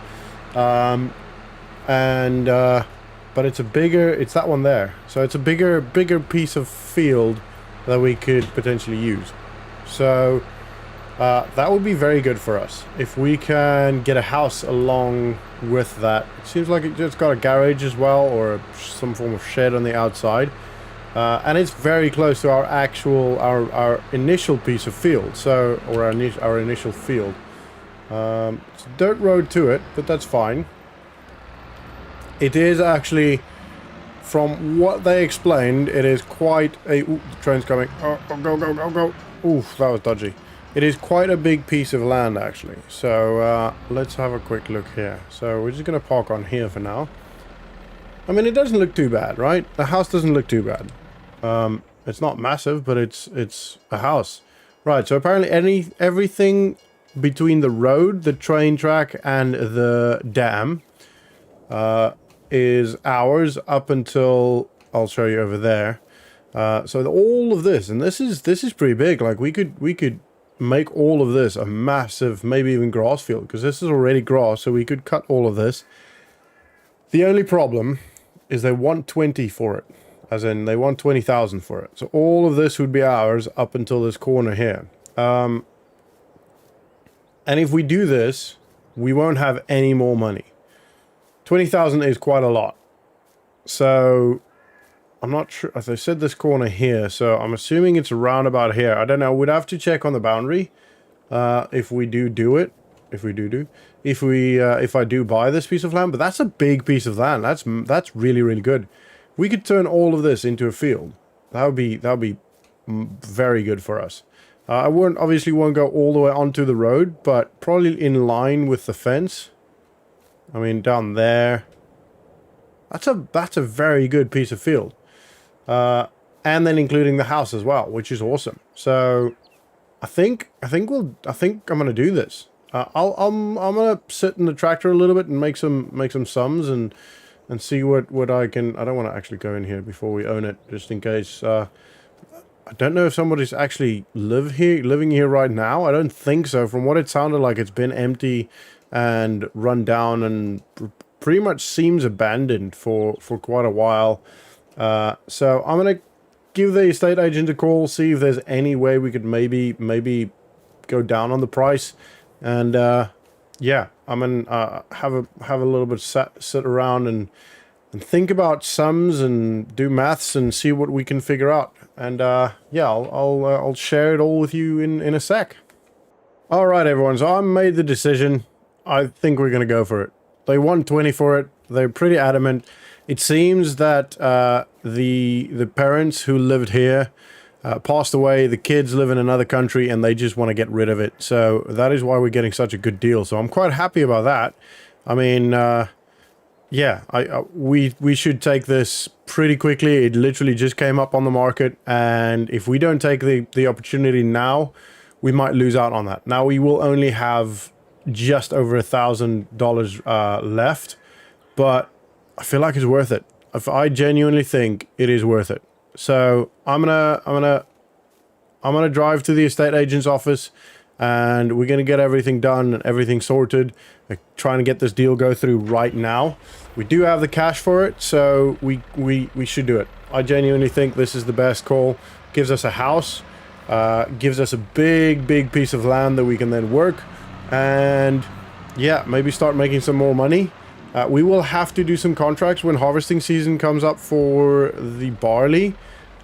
But it's that one there. So it's a bigger piece of field that we could potentially use. So that would be very good for us if we can get a house along with that. It seems like it's got a garage as well, or some form of shed on the outside, and it's very close to our initial piece of field. So, or our initial field. It's a dirt road to it, but that's fine. It is actually, from what they explained, it is quite a... Ooh, the train's coming. Oh, go. Oof, that was dodgy. It is quite a big piece of land, actually. So, let's have a quick look here. So, we're just going to park on here for now. I mean, it doesn't look too bad, right? The house doesn't look too bad. It's not massive, but it's a house. Right, so apparently everything between the road, the train track, and the dam is ours up until... I'll show you over there. So all of this, and this is pretty big. Like we could make all of this a massive, maybe even grass field, because this is already grass, so we could cut all of this. The only problem is they want 20 for it, as in they want 20,000 for it. So all of this would be ours up until this corner here. And if we do this, we won't have any more money. 20,000 is quite a lot. So I'm not sure. As I said, this corner here, so I'm assuming it's around about here. I don't know. We'd have to check on the boundary if we do it. If I do buy this piece of land, but that's a big piece of land. That's really, really good. We could turn all of this into a field. That would be very good for us. I obviously won't go all the way onto the road, but probably in line with the fence. I mean, down there. That's a very good piece of field. And then including the house as well, which is awesome. So I think I'm gonna do this. I'm gonna sit in the tractor a little bit and make some sums and see what I can. I don't want to actually go in here before we own it, just in case. I don't know if somebody's actually living here right now. I don't think so. From what it sounded like, it's been empty and run down and pretty much seems abandoned for quite a while. So I'm gonna give the estate agent a call, see if there's any way we could maybe go down on the price, and yeah, I'm gonna have a little bit sit around and think about sums and do maths and see what we can figure out. And yeah, I'll share it all with you in a sec. All right, everyone. So I made the decision. I think we're gonna go for it. They want 20 for it. They're pretty adamant. It seems that the parents who lived here passed away. The kids live in another country, and they just want to get rid of it. So that is why we're getting such a good deal. So I'm quite happy about that. I mean, yeah, we should take this pretty quickly. It literally just came up on the market, and if we don't take the opportunity now, we might lose out on that. Now we will only have just over $1,000 left, but I feel like it's worth it. I genuinely think it is worth it. So I'm gonna drive to the estate agent's office, and we're gonna get everything done and everything sorted. We're trying to get this deal go through right now. We do have the cash for it, so we should do it. I genuinely think this is the best call. Gives us a house, gives us a big piece of land that we can then work, and yeah, maybe start making some more money. We will have to do some contracts when harvesting season comes up for the barley,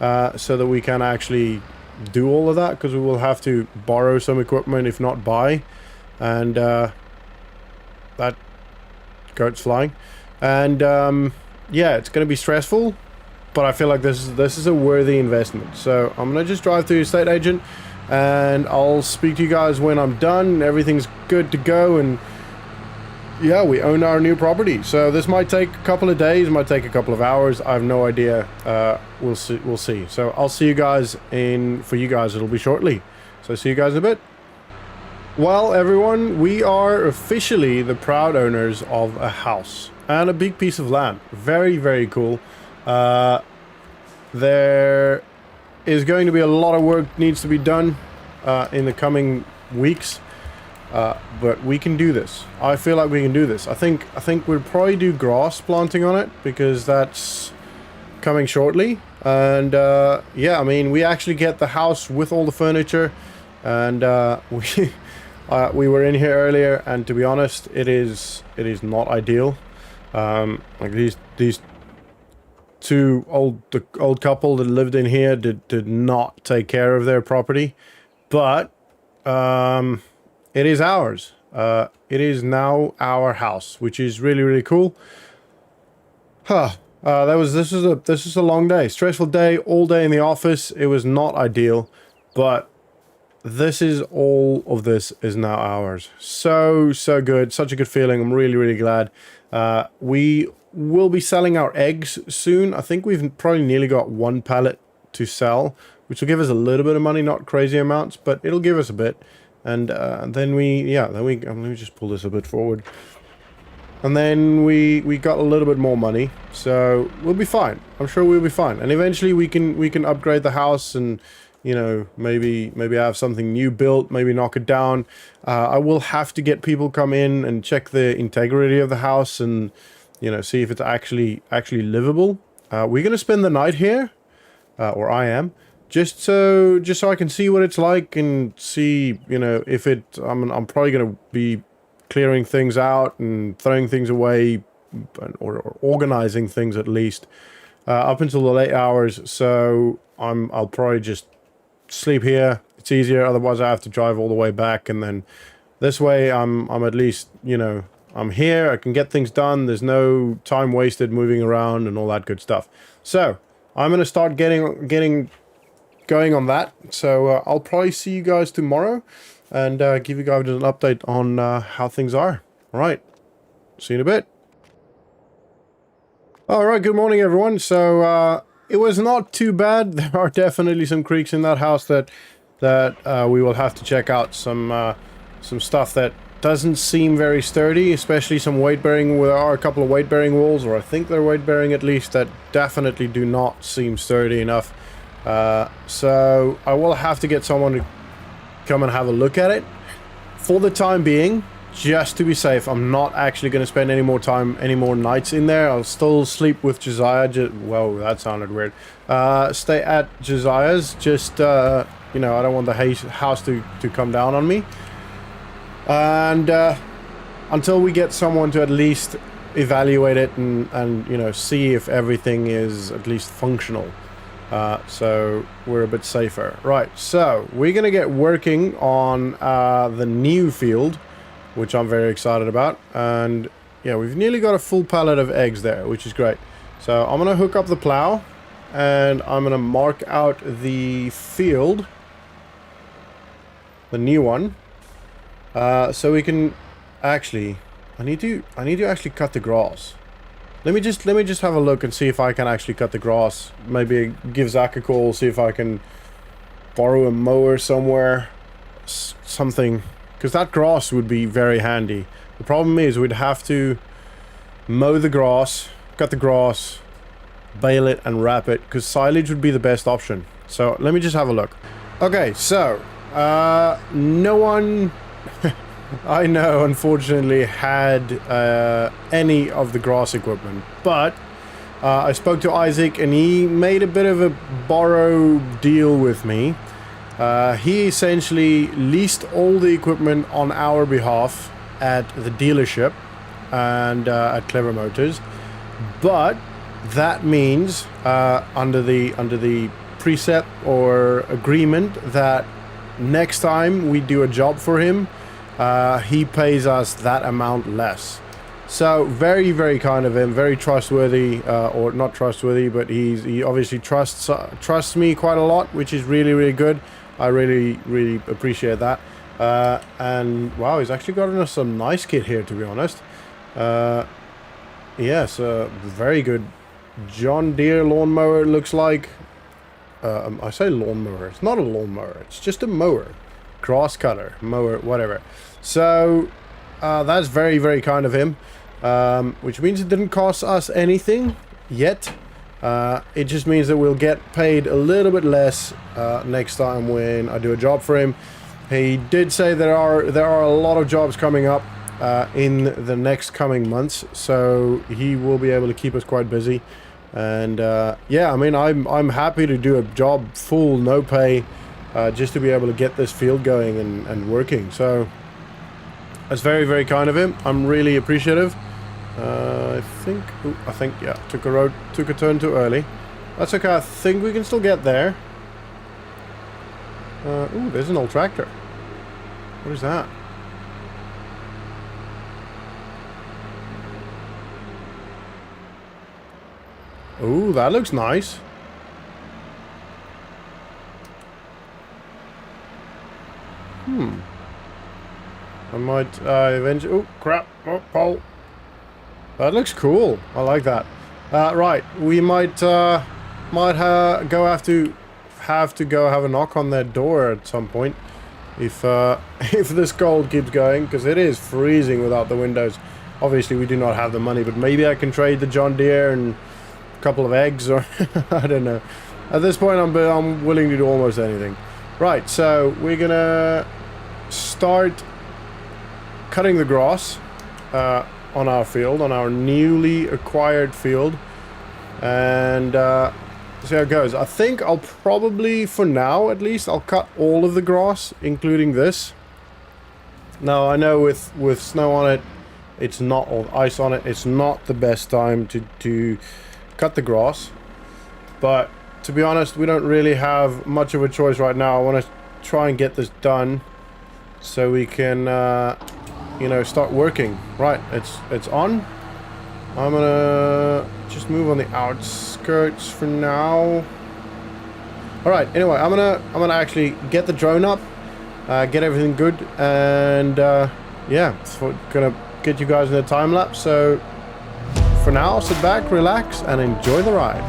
so that we can actually do all of that, because we will have to borrow some equipment, if not buy. And that goat's flying. And yeah, it's going to be stressful, but I feel like this is a worthy investment. So I'm going to just drive to the estate agent, and I'll speak to you guys when I'm done. Everything's good to go, and yeah, we own our new property. So this might take a couple of days, might take a couple of hours. I have no idea. We'll see. So I'll see you guys for you guys, it'll be shortly. So see you guys in a bit. Well, everyone, we are officially the proud owners of a house and a big piece of land. Very, very cool. There is going to be a lot of work needs to be done in the coming weeks, but we can do this. I feel like we can do this. I think we'll probably do grass planting on it because that's coming shortly. And yeah, I mean, we actually get the house with all the furniture, and we were in here earlier, and to be honest, it is not ideal. Like these two old couple that lived in here did not take care of their property, but it is ours. It is now our house, which is really, really cool. This is a long day, stressful day, all day in the office. It was not ideal, but all of this is now ours. So good, such a good feeling. I'm really, really glad. We will be selling our eggs soon. I think we've probably nearly got 1 pallet to sell, which will give us a little bit of money, not crazy amounts, but it'll give us a bit. And then let me just pull this a bit forward. And then we got a little bit more money, so we'll be fine. I'm sure we'll be fine. And eventually we can upgrade the house and, you know, maybe have something new built, maybe knock it down. I will have to get people come in and check the integrity of the house and, you know, see if it's actually livable. We're gonna spend the night here, or I am, just so I can see what it's like and see, you know, if I'm probably gonna be clearing things out and throwing things away, or organizing things at least, up until the late hours. So I'll probably just sleep here. It's easier. Otherwise, I have to drive all the way back, and then this way, I'm at least, you know, I'm here. I can get things done. There's no time wasted moving around and all that good stuff. So I'm gonna start getting going on that. So I'll probably see you guys tomorrow, and give you guys an update on how things are. All right, see you in a bit. All right, good morning, everyone. So it was not too bad. There are definitely some creaks in that house that we will have to check out. Some stuff that doesn't seem very sturdy, especially some weight bearing. There are a couple of weight bearing walls, or I think they're weight bearing at least, that definitely do not seem sturdy enough. So I will have to get someone to come and have a look at it. For the time being, just to be safe, I'm not actually going to spend any more nights in there. I'll still sleep with Josiah. Whoa, that sounded weird. Stay at Josiah's. Just, you know, I don't want the house to come down on me. And until we get someone to at least evaluate it and you know, see if everything is at least functional. So we're a bit safer. Right, so we're gonna get working on the new field, which I'm very excited about. And yeah, we've nearly got a full pallet of eggs there, which is great. So I'm gonna hook up the plow, and I'm gonna mark out the field, the new one, so we can actually, I need to actually cut the grass. Let me just have a look and see if I can actually cut the grass. Maybe give Zach a call, see if I can borrow a mower somewhere. Something. Because that grass would be very handy. The problem is we'd have to mow the grass, cut the grass, bale it and wrap it. Because silage would be the best option. So let me just have a look. Okay, so no one I know, unfortunately, had any of the grass equipment, but I spoke to Isaac and he made a bit of a borrow deal with me. He essentially leased all the equipment on our behalf at the dealership and at Clever Motors, but that means under the precept or agreement that next time we do a job for him, he pays us that amount less. So very, very kind of him, very trustworthy, or not trustworthy, but he obviously trusts me quite a lot, which is really, really good. I really, really appreciate that. And wow, he's actually gotten us some nice kit here, to be honest. Yes, very good John Deere lawnmower, it looks like. I say lawnmower, it's not a lawnmower, it's just a mower. grass cutter, mower, whatever. So that's very, very kind of him, which means it didn't cost us anything yet. It just means that we'll get paid a little bit less next time when I do a job for him. He did say there are a lot of jobs coming up in the next coming months, so he will be able to keep us quite busy. And yeah, I mean, I'm happy to do a job full no pay, just to be able to get this field going and working. So that's very, very kind of him. I'm really appreciative. I think yeah, took a turn too early. That's okay. I think we can still get there. Ooh, there's an old tractor. What is that? Ooh, that looks nice. I might eventually... Oh, crap. Oh, pole. That looks cool. I like that. Right, we might have to go have a knock on their door at some point if this cold keeps going, because it is freezing without the windows. Obviously, we do not have the money, but maybe I can trade the John Deere and a couple of eggs, or I don't know. At this point, I'm willing to do almost anything. Right, so we're gonna start cutting the grass on our field, on our newly acquired field, and see how it goes. I think I'll probably, for now at least, I'll cut all of the grass, including this. Now, I know with snow on it, it's not, or ice on it, it's not the best time to cut the grass, but to be honest, we don't really have much of a choice right now. I want to try and get this done so we can you know, start working. Right, it's on. I'm gonna just move on the outskirts for now. All right, anyway, I'm gonna actually get the drone up, get everything good, and yeah, so gonna get you guys in a time lapse. So for now, sit back, relax, and enjoy the ride.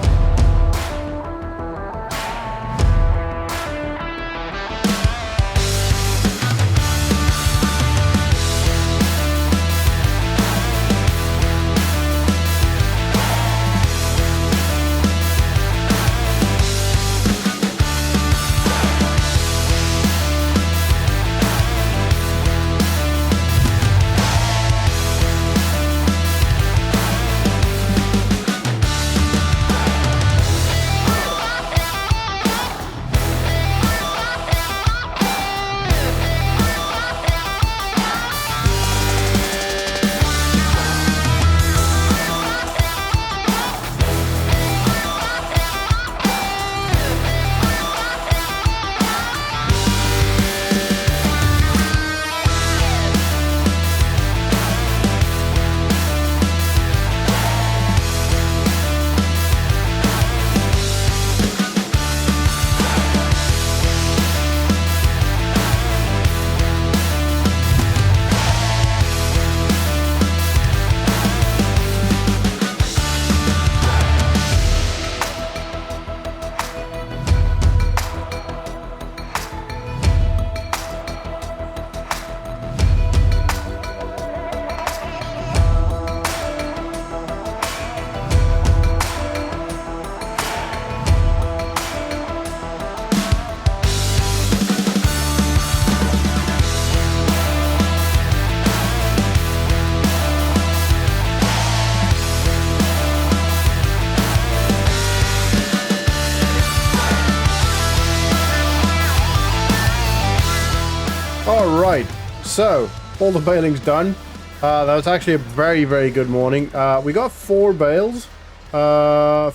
Alright, so all the baling's done. That was actually a very, very good morning. We got 4 bales. 5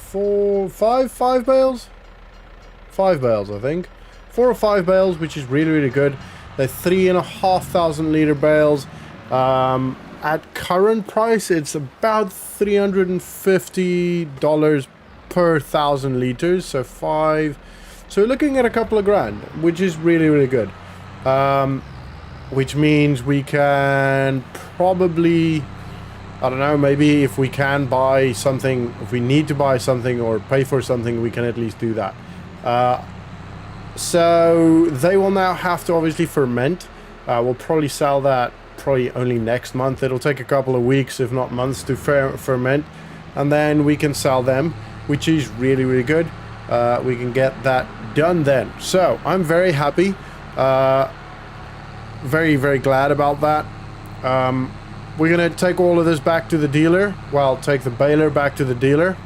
bales? 5 bales, I think. 4 or 5 bales, which is really, really good. They're 3,500 liter bales. At current price, it's about $350 per 1,000 liters. So 5. So we're looking at a couple of grand, which is really, really good. Which means we can probably, I don't know, maybe if we can buy something, if we need to buy something or pay for something, we can at least do that. So they will now have to obviously ferment. We'll probably sell that probably only next month. It'll take a couple of weeks, if not months, to ferment, and then we can sell them, which is really, really good. We can get that done then. So I'm very happy, very, very glad about that. We're gonna take all of this back to the dealer. Well, take the baler back to the dealer,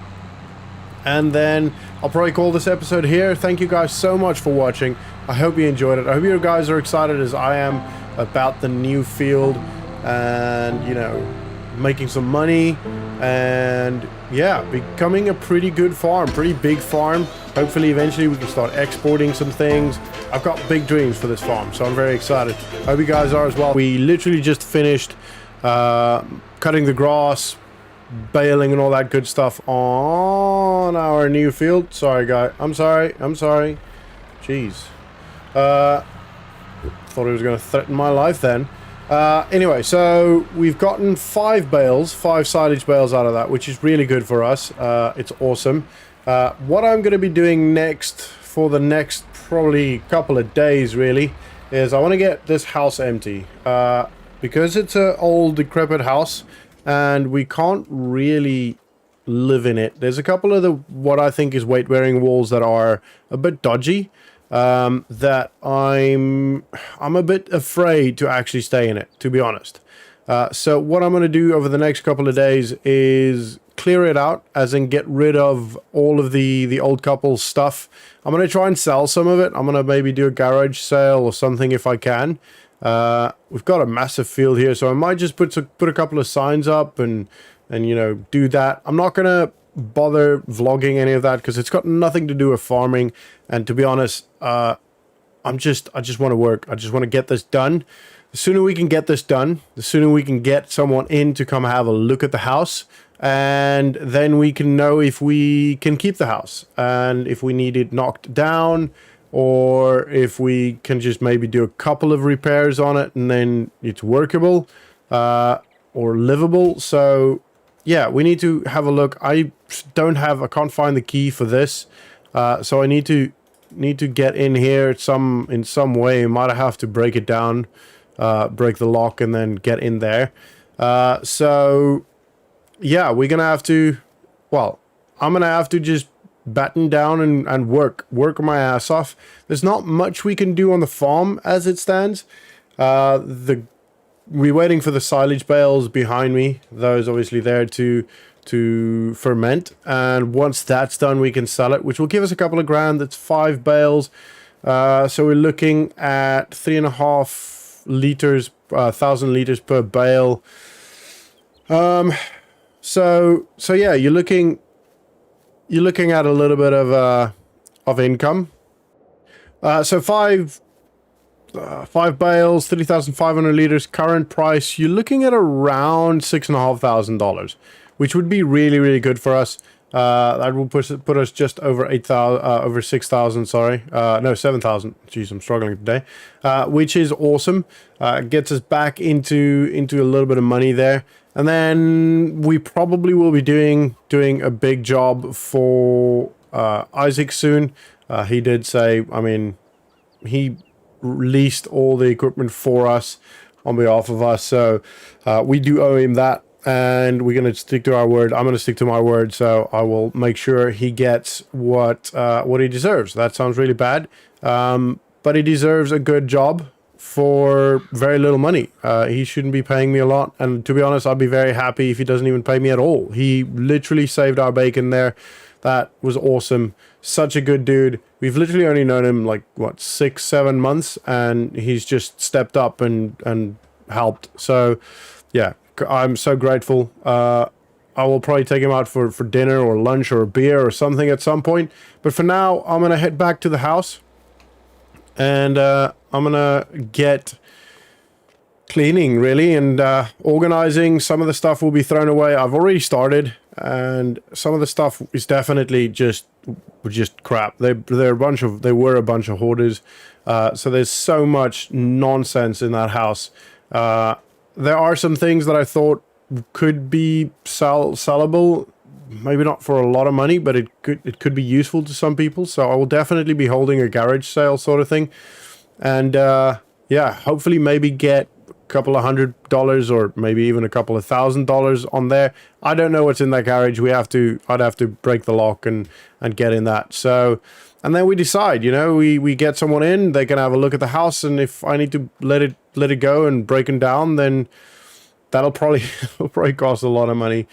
and then I'll probably call this episode here. Thank you guys so much for watching. I hope you enjoyed it. I hope you guys are excited as I am about the new field, and you know, making some money, and yeah, becoming a pretty good farm, pretty big farm. Hopefully eventually we can start exporting some things. I've got big dreams for this farm, so I'm very excited. Hope you guys are as well. We literally just finished cutting the grass, baling and all that good stuff on our new field. Sorry guy, I'm sorry. Jeez. Thought he was going to threaten my life then. Anyway, so we've gotten 5 silage bales out of that, which is really good for us. It's awesome. What I'm going to be doing next for the next probably couple of days really is I want to get this house empty. Because it's an old decrepit house and we can't really live in it. There's a couple of the what I think is weight-bearing walls that are a bit dodgy. That I'm a bit afraid to actually stay in it, to be honest. So what I'm going to do over the next couple of days is clear it out, as in get rid of all of the old couple stuff. I'm going to try and sell some of it. I'm going to maybe do a garage sale or something if I can. We've got a massive field here, so I might just put a couple of signs up and you know, do that. I'm not going to bother vlogging any of that because it's got nothing to do with farming, and to be honest, I just want to work. I just want to get this done. The sooner we can get this done, the sooner we can get someone in to come have a look at the house, and then we can know if we can keep the house and if we need it knocked down, or if we can just maybe do a couple of repairs on it and then it's workable or livable. So yeah, we need to have a look. I can't find the key for this, so I need to get in here in some way. I might have to break it down, break the lock, and then get in there. So yeah, we're gonna have to. Well, I'm gonna have to just batten down and work my ass off. There's not much we can do on the farm as it stands. We're waiting for the silage bales behind me. Those obviously there to ferment, and once that's done we can sell it, which will give us a couple of grand. That's 5 bales, so we're looking at 3.5 liters, 1,000 liters per bale. So yeah, you're looking at a little bit of income. So 5 bales, 3,500 liters, current price, you're looking at around $6,500, which would be really, really good for us. That will put us just over 6,000, sorry. No, 7,000. Jeez, I'm struggling today. Which is awesome. Gets us back into a little bit of money there. And then we probably will be doing a big job for Isaac soon. He did say, I mean, he leased all the equipment for us on behalf of us, so we do owe him that, and we're going to stick to our word. I'm going to stick to my word, so I will make sure he gets what he deserves. That sounds really bad, but he deserves a good job for very little money. He shouldn't be paying me a lot, and to be honest, I'd be very happy if he doesn't even pay me at all. He literally saved our bacon there. That was awesome. Such a good dude. We've literally only known him like, what, 6-7 months, and he's just stepped up and helped. So yeah, I'm so grateful. I will probably take him out for dinner or lunch or a beer or something at some point. But for now, I'm going to head back to the house, and I'm going to get cleaning really, and organizing. Some of the stuff will be thrown away. I've already started, and some of the stuff is definitely just crap. They were a bunch of hoarders. So there's so much nonsense in that house. There are some things that I thought could be sellable. maybe not for a lot of money, but it could be useful to some people. So I will definitely be holding a garage sale sort of thing. And yeah, hopefully maybe get a couple of $100 or maybe even a couple of $1,000 on there. I don't know what's in that garage. I'd have to break the lock and get in that. So, and then we decide, you know, we get someone in, they can have a look at the house, and if I need to let it go and break them down, then that'll probably cost a lot of money.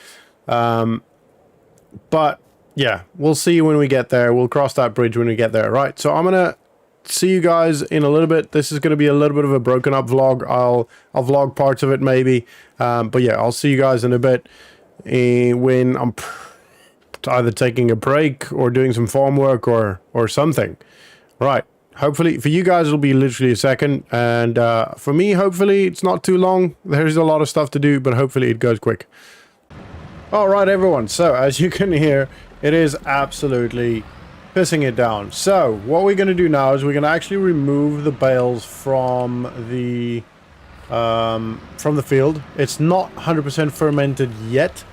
But yeah, we'll see when we get there. We'll cross that bridge when we get there, right? So I'm gonna see you guys in a little bit. This is gonna be a little bit of a broken up vlog. I'll vlog parts of it maybe, but yeah, I'll see you guys in a bit when I'm either taking a break or doing some farm work or something. Right. Hopefully for you guys it'll be literally a second, and for me hopefully it's not too long. There's a lot of stuff to do, but hopefully it goes quick. All right, everyone. So as you can hear, it is absolutely pissing it down. So what we're going to do now is we're going to actually remove the bales from the field. It's not 100% fermented yet.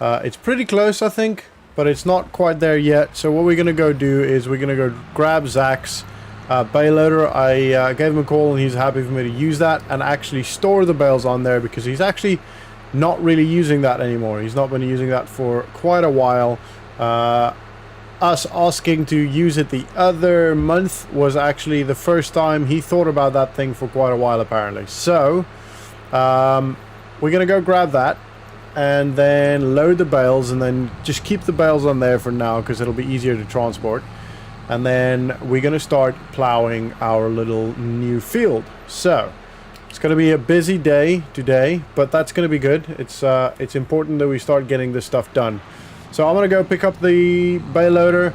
It's pretty close, I think, but it's not quite there yet. So what we're going to go do is we're going to go grab Zach's bale loader. I gave him a call and he's happy for me to use that and actually store the bales on there, because he's actually not really using that anymore. He's not been using that for quite a while. Us asking to use it the other month was actually the first time he thought about that thing for quite a while, apparently. So we're gonna go grab that and then load the bales, and then just keep the bales on there for now because it'll be easier to transport. And then we're gonna start plowing our little new field. So it's going to be a busy day today, but that's going to be good. It's important that we start getting this stuff done. So I'm going to go pick up the bale loader,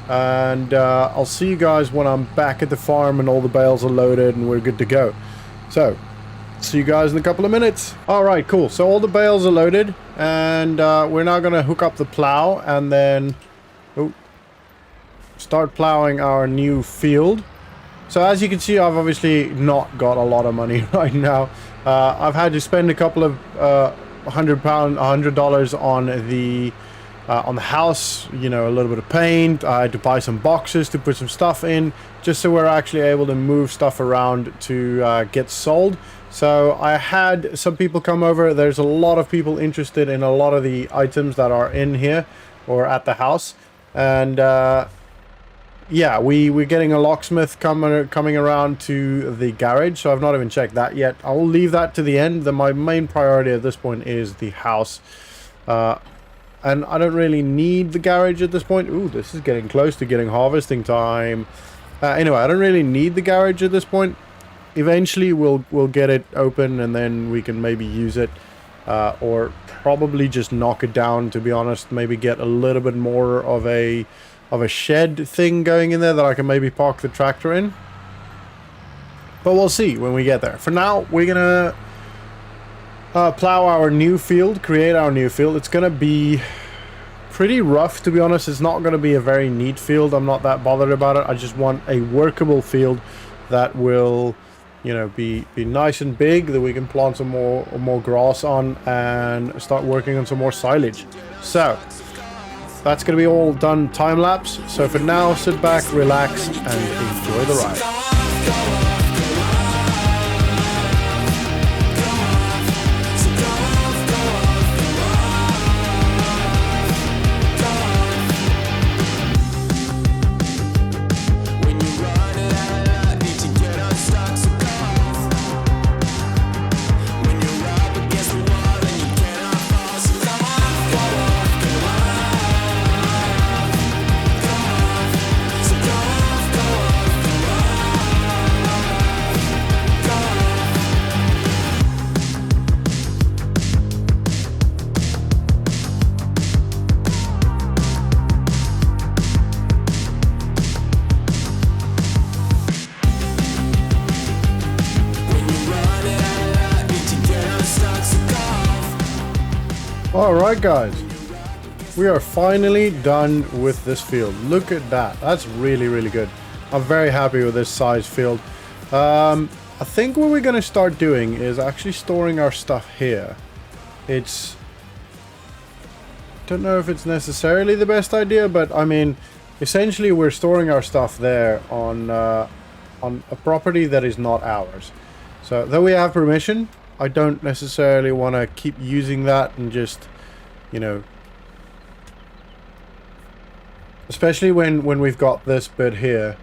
and I'll see you guys when I'm back at the farm and all the bales are loaded and we're good to go. So see you guys in a couple of minutes. All right, cool. So all the bales are loaded, and we're now going to hook up the plow and then start plowing our new field. So as you can see, I've obviously not got a lot of money right now. I've had to spend a couple of $100 on the house. You know, a little bit of paint. I had to buy some boxes to put some stuff in, just so we're actually able to move stuff around to get sold. So I had some people come over. There's a lot of people interested in a lot of the items that are in here or at the house, and yeah, we're getting a locksmith coming around to the garage, so I've not even checked that yet. I'll leave that to the end. My main priority at this point is the house, and I don't really need the garage at this point. Ooh, this is getting close to getting harvesting time. Anyway, I don't really need the garage at this point. Eventually we'll get it open, and then we can maybe use it, or probably just knock it down, to be honest. Maybe get a little bit more of a shed thing going in there that I can maybe park the tractor in. But we'll see when we get there. For now, we're gonna plow our new field, create our new field. It's gonna be pretty rough, to be honest. It's not gonna be a very neat field. I'm not that bothered about it. I just want a workable field that will, you know, be nice and big, that we can plant some more grass on and start working on some more silage. So that's going to be all done time-lapse. So for now, sit back, relax, and enjoy the ride. Alright guys, we are finally done with this field. Look at that. That's really, really good. I'm very happy with this size field. I think what we're going to start doing is actually storing our stuff here. It's don't know if it's necessarily the best idea, but I mean, essentially we're storing our stuff there on a property that is not ours. So though we have permission, I don't necessarily want to keep using that and just, you know, especially when we've got this bit here.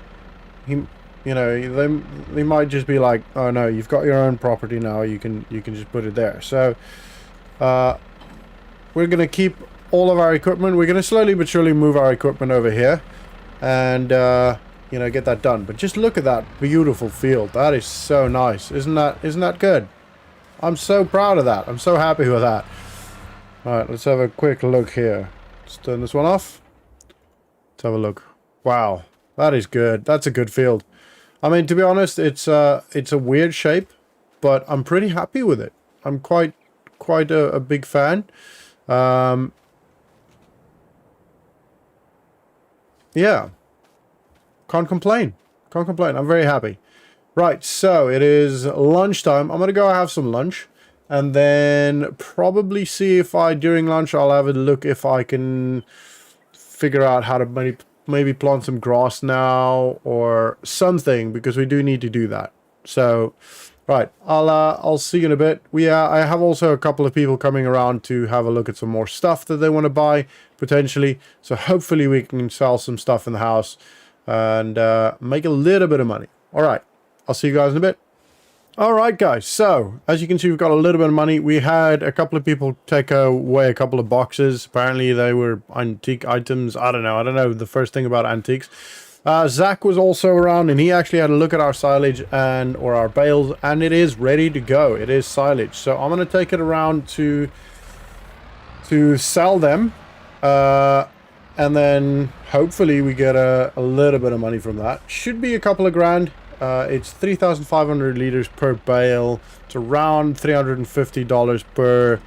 You know, they might just be like, oh no, you've got your own property now, you can just put it there. So we're gonna keep all of our equipment. We're gonna slowly but surely move our equipment over here and you know, get that done. But just look at that beautiful field. That is so nice. Isn't that good? I'm so proud of that. I'm so happy with that. Alright, let's have a quick look here. Let's turn this one off. Let's have a look. Wow, that is good. That's a good field. I mean, to be honest, it's a weird shape, but I'm pretty happy with it. I'm quite a big fan. Yeah. Can't complain. Can't complain. I'm very happy. Right, so it is lunchtime. I'm gonna go have some lunch and then probably see if during lunch I'll have a look if I can figure out how to maybe plant some grass now or something, because we do need to do that. So right, I'll see you in a bit. I have also a couple of people coming around to have a look at some more stuff that they want to buy potentially. So hopefully we can sell some stuff in the house and make a little bit of money. All right, I'll see you guys in a bit. All right, guys. So as you can see, we've got a little bit of money. We had a couple of people take away a couple of boxes. Apparently they were antique items. I don't know the first thing about antiques. Zach was also around and he actually had a look at our silage or our bales, and it is ready to go. It is silage. So I'm going to take it around to sell them. And then hopefully we get a little bit of money from that. Should be a couple of grand. It's 3,500 liters per bale. It's around $350 per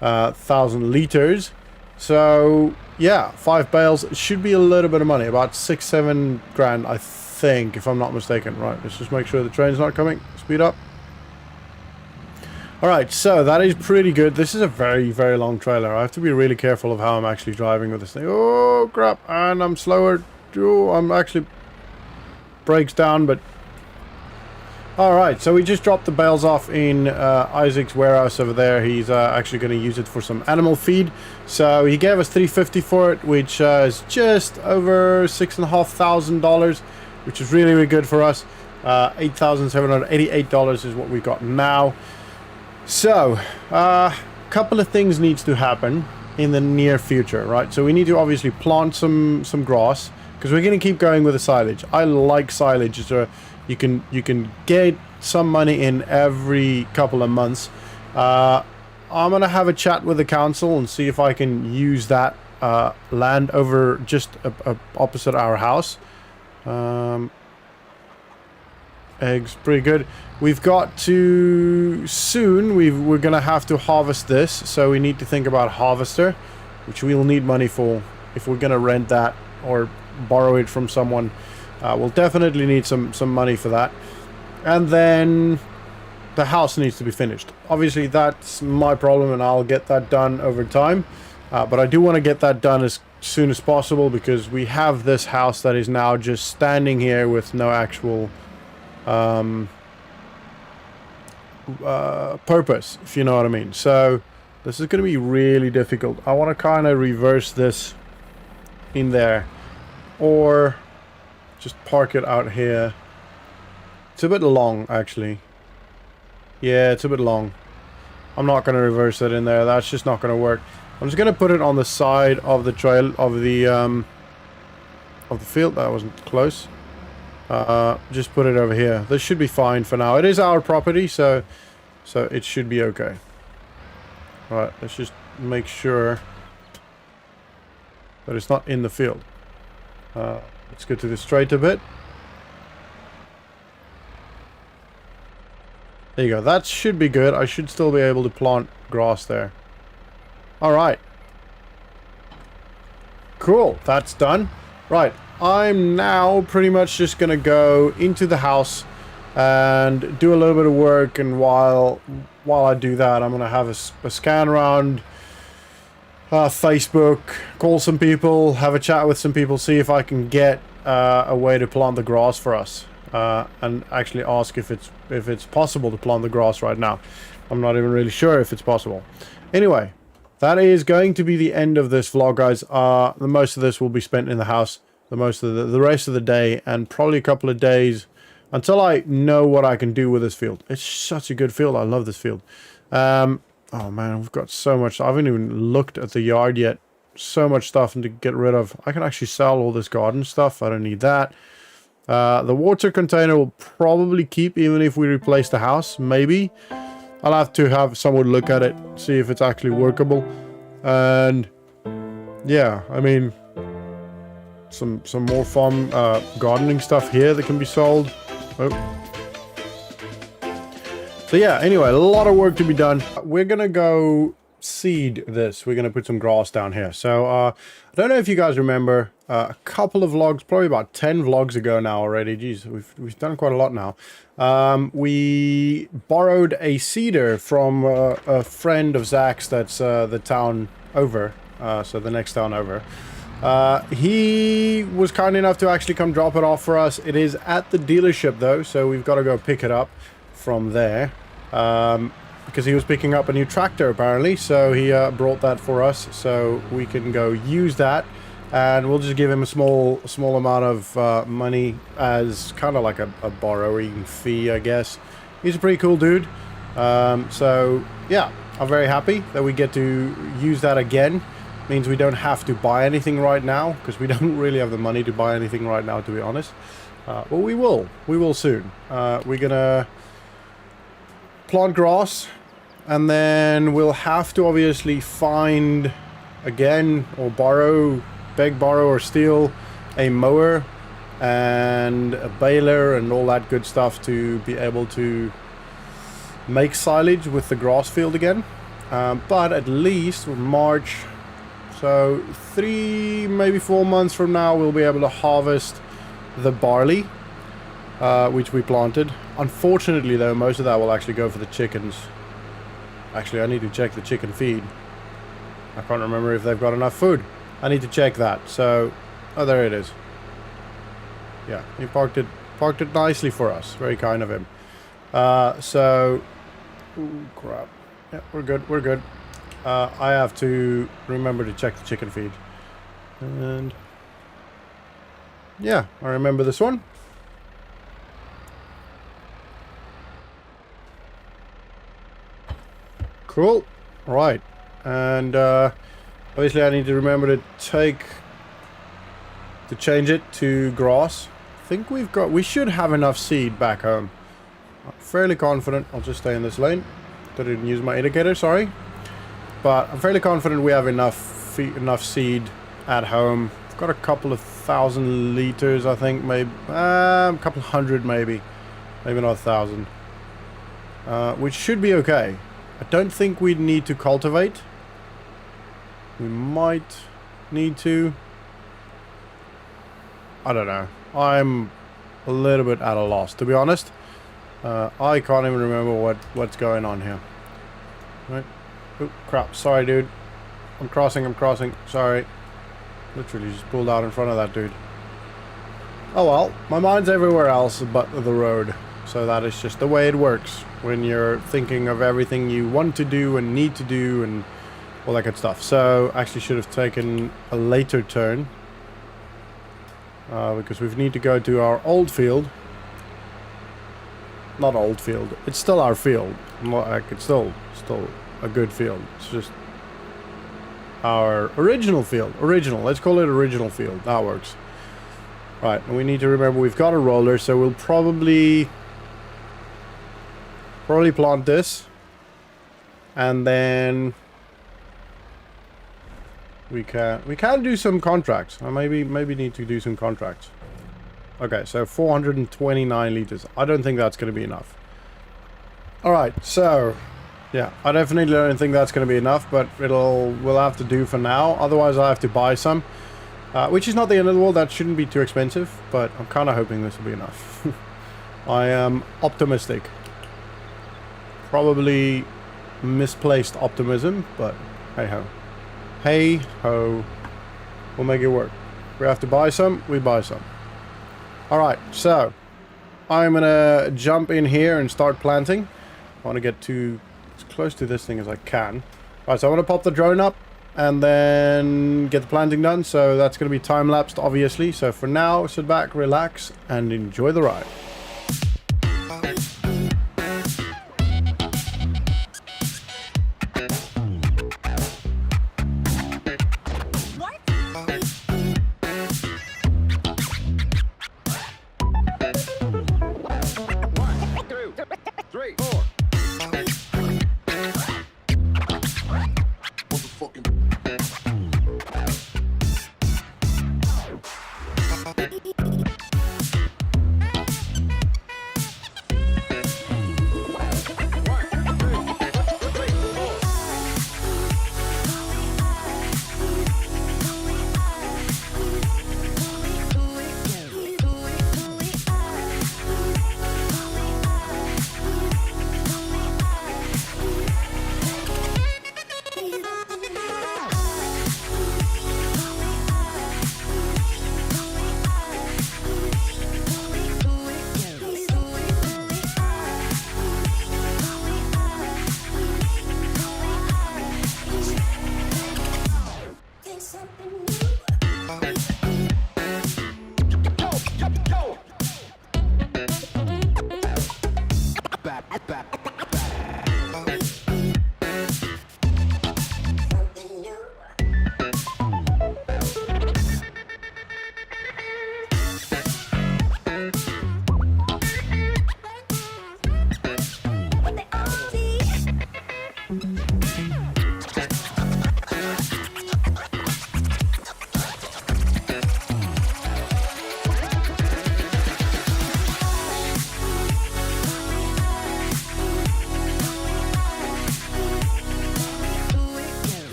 1,000 liters. So yeah, 5 bales. It should be a little bit of money, about 6-7 grand, I think, if I'm not mistaken. Right, let's just make sure the train's not coming. Speed up. All right, so that is pretty good. This is a very, very long trailer. I have to be really careful of how I'm actually driving with this thing. Oh crap! And I'm slower. Oh, I'm actually brakes down, but. Alright, so we just dropped the bales off in Isaac's warehouse over there. He's actually going to use it for some animal feed. So he gave us $350 for it, which is just over $6,500, which is really, really good for us. $8,788 is what we got now. So, a couple of things needs to happen in the near future, right? So we need to obviously plant some grass, because we're going to keep going with the silage. I like silage. So you can get some money in every couple of months. I'm gonna have a chat with the council and see if I can use that land over just opposite our house. Eggs, pretty good. We've got to soon. We're gonna have to harvest this, so we need to think about harvester, which we'll need money for if we're gonna rent that or borrow it from someone. We'll definitely need some money for that. And then the house needs to be finished. Obviously that's my problem and I'll get that done over time. But I do want to get that done as soon as possible, because we have this house that is now just standing here with no actual purpose, if you know what I mean. So this is going to be really difficult. I want to kind of reverse this in there, or just park it out here. It's a bit long, actually. Yeah, it's a bit long. I'm not going to reverse it in there. That's just not going to work. I'm just going to put it on the side of the trail of the field. That wasn't close. Just put it over here. This should be fine for now. It is our property, so it should be okay. All right, let's just make sure that it's not in the field. Let's go to the straight a bit. There you go. That should be good. I should still be able to plant grass there. Alright. Cool. That's done. Right. I'm now pretty much just going to go into the house and do a little bit of work. And while I do that, I'm going to have a scan around Facebook, call some people, have a chat with some people, see if I can get a way to plant the grass for us, and actually ask if it's possible to plant the grass right now. I'm not even really sure if it's possible. Anyway, that is going to be the end of this vlog, guys. The most of this will be spent in the house, the rest of the day, and probably a couple of days until I know what I can do with this field. It's such a good field. I love this field. Oh man, we've got so much. I haven't even looked at the yard yet. So much stuff to get rid of. I can actually sell all this garden stuff. I don't need that. The water container will probably keep even if we replace the house. Maybe. I'll have to have someone look at it, see if it's actually workable. And yeah, I mean, some more farm gardening stuff here that can be sold. Oh. So yeah, anyway, a lot of work to be done. We're gonna go seed this. We're gonna put some grass down here. So I don't know if you guys remember a couple of vlogs, probably about 10 vlogs ago now already. Jeez, we've done quite a lot now. We borrowed a seeder from a friend of Zach's that's the town over, so the next town over. He was kind enough to actually come drop it off for us. It is at the dealership though, so we've got to go pick it up from there, because he was picking up a new tractor apparently, so he brought that for us so we can go use that, and we'll just give him a small amount of money as kind of like a borrowing fee, I guess. He's a pretty cool dude. So yeah, I'm very happy that we get to use that again. Means we don't have to buy anything right now, because we don't really have the money to buy anything right now, to be honest. But we will soon. We're gonna plant grass, and then we'll have to obviously find again, or beg, borrow or steal a mower and a baler and all that good stuff to be able to make silage with the grass field again. But at least March, so 3 maybe 4 months from now, we'll be able to harvest the barley, which we planted. Unfortunately though, most of that will actually go for the chickens. Actually, I need to check the chicken feed. I can't remember if they've got enough food. I need to check that. So, oh, there it is. Yeah, he parked it nicely for us. Very kind of him. So, ooh, crap. Yeah, we're good. I have to remember to check the chicken feed. And yeah, I remember this one. Cool. Right. And obviously I need to remember to change it to grass. I think we should have enough seed back home. I'm fairly confident. I'll just stay in this lane. Didn't use my indicator, sorry. But I'm fairly confident we have enough seed at home. I've got a couple of 1,000 liters, I think, maybe a couple hundred, maybe not 1,000, which should be okay. I don't think we need to cultivate. We might need to. I don't know. I'm a little bit at a loss, to be honest. I can't even remember what's going on here. Right. Oh, crap. Sorry, dude. I'm crossing. Sorry. Literally just pulled out in front of that dude. Oh well. My mind's everywhere else but the road. So that is just the way it works when you're thinking of everything you want to do and need to do and all that good stuff. So actually should have taken a later turn, because we need to go to our old field. Not old field. It's still our field. Like, it's still a good field. It's just our original field. Let's call it original field. That works. Right, and we need to remember we've got a roller, so we'll probably plant this, and then we can do some contracts. I maybe need to do some contracts. Okay, so 429 liters. I don't think that's going to be enough. All right, so yeah, I definitely don't think that's going to be enough, but we'll have to do for now. Otherwise, I have to buy some, which is not the end of the world. That shouldn't be too expensive, but I'm kind of hoping this will be enough. I am optimistic. Probably misplaced optimism, but hey ho. Hey ho. We'll make it work. We have to buy some, we buy some. Alright, so I'm gonna jump in here and start planting. I want to get to as close to this thing as I can. Alright, so I want to pop the drone up and then get the planting done. So that's going to be time-lapsed, obviously. So for now, sit back, relax, and enjoy the ride.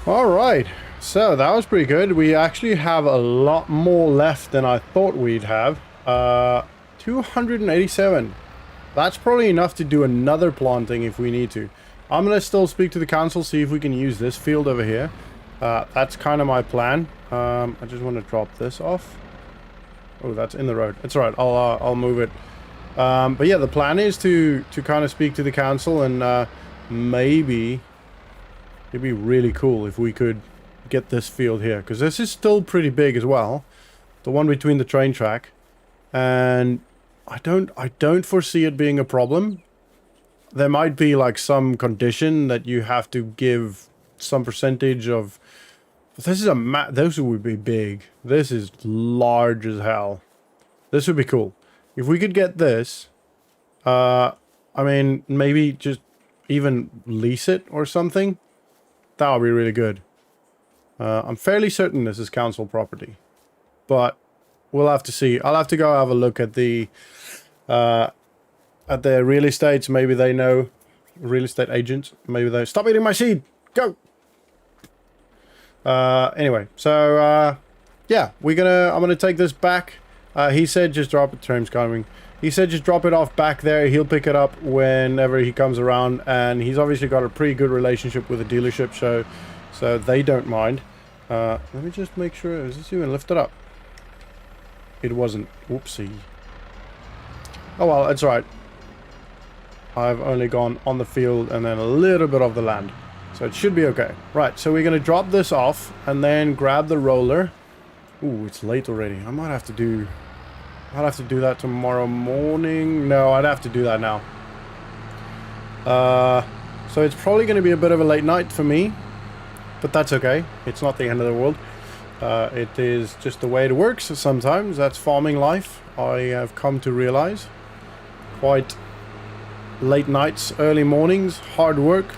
Alright, so that was pretty good. We actually have a lot more left than I thought we'd have. 287. That's probably enough to do another planting if we need to. I'm going to still speak to the council, see if we can use this field over here. That's kind of my plan. I just want to drop this off. Oh, that's in the road. It's alright, I'll move it. But yeah, the plan is to kind of speak to the council and maybe... It'd be really cool if we could get this field here, because this is still pretty big as well, the one between the train track, and I don't foresee it being a problem. There might be like some condition that you have to give some percentage of. But this is those would be big. This is large as hell. This would be cool if we could get this. I mean, maybe just even lease it or something. That would be really good. I'm fairly certain this is council property, but we'll have to see. I'll have to go have a look at the real estates. Maybe they know real estate agents. Maybe they stop eating my seed. Go. Anyway, so yeah, I'm gonna take this back. He said just drop it. Train's coming. He said just drop it off back there. He'll pick it up whenever he comes around, and he's obviously got a pretty good relationship with the dealership, so they don't mind. Let me just make sure. Is this even lifted up? It wasn't. Whoopsie. Oh well, it's alright. I've only gone on the field and then a little bit of the land, so it should be okay. Right, so we're gonna drop this off and then grab the roller. Ooh, it's late already. I might have to do that tomorrow morning. No, I'd have to do that now. So it's probably going to be a bit of a late night for me, but that's okay. It's not the end of the world. It is just the way it works sometimes. That's farming life. I have come to realize. Quite late nights, early mornings, hard work,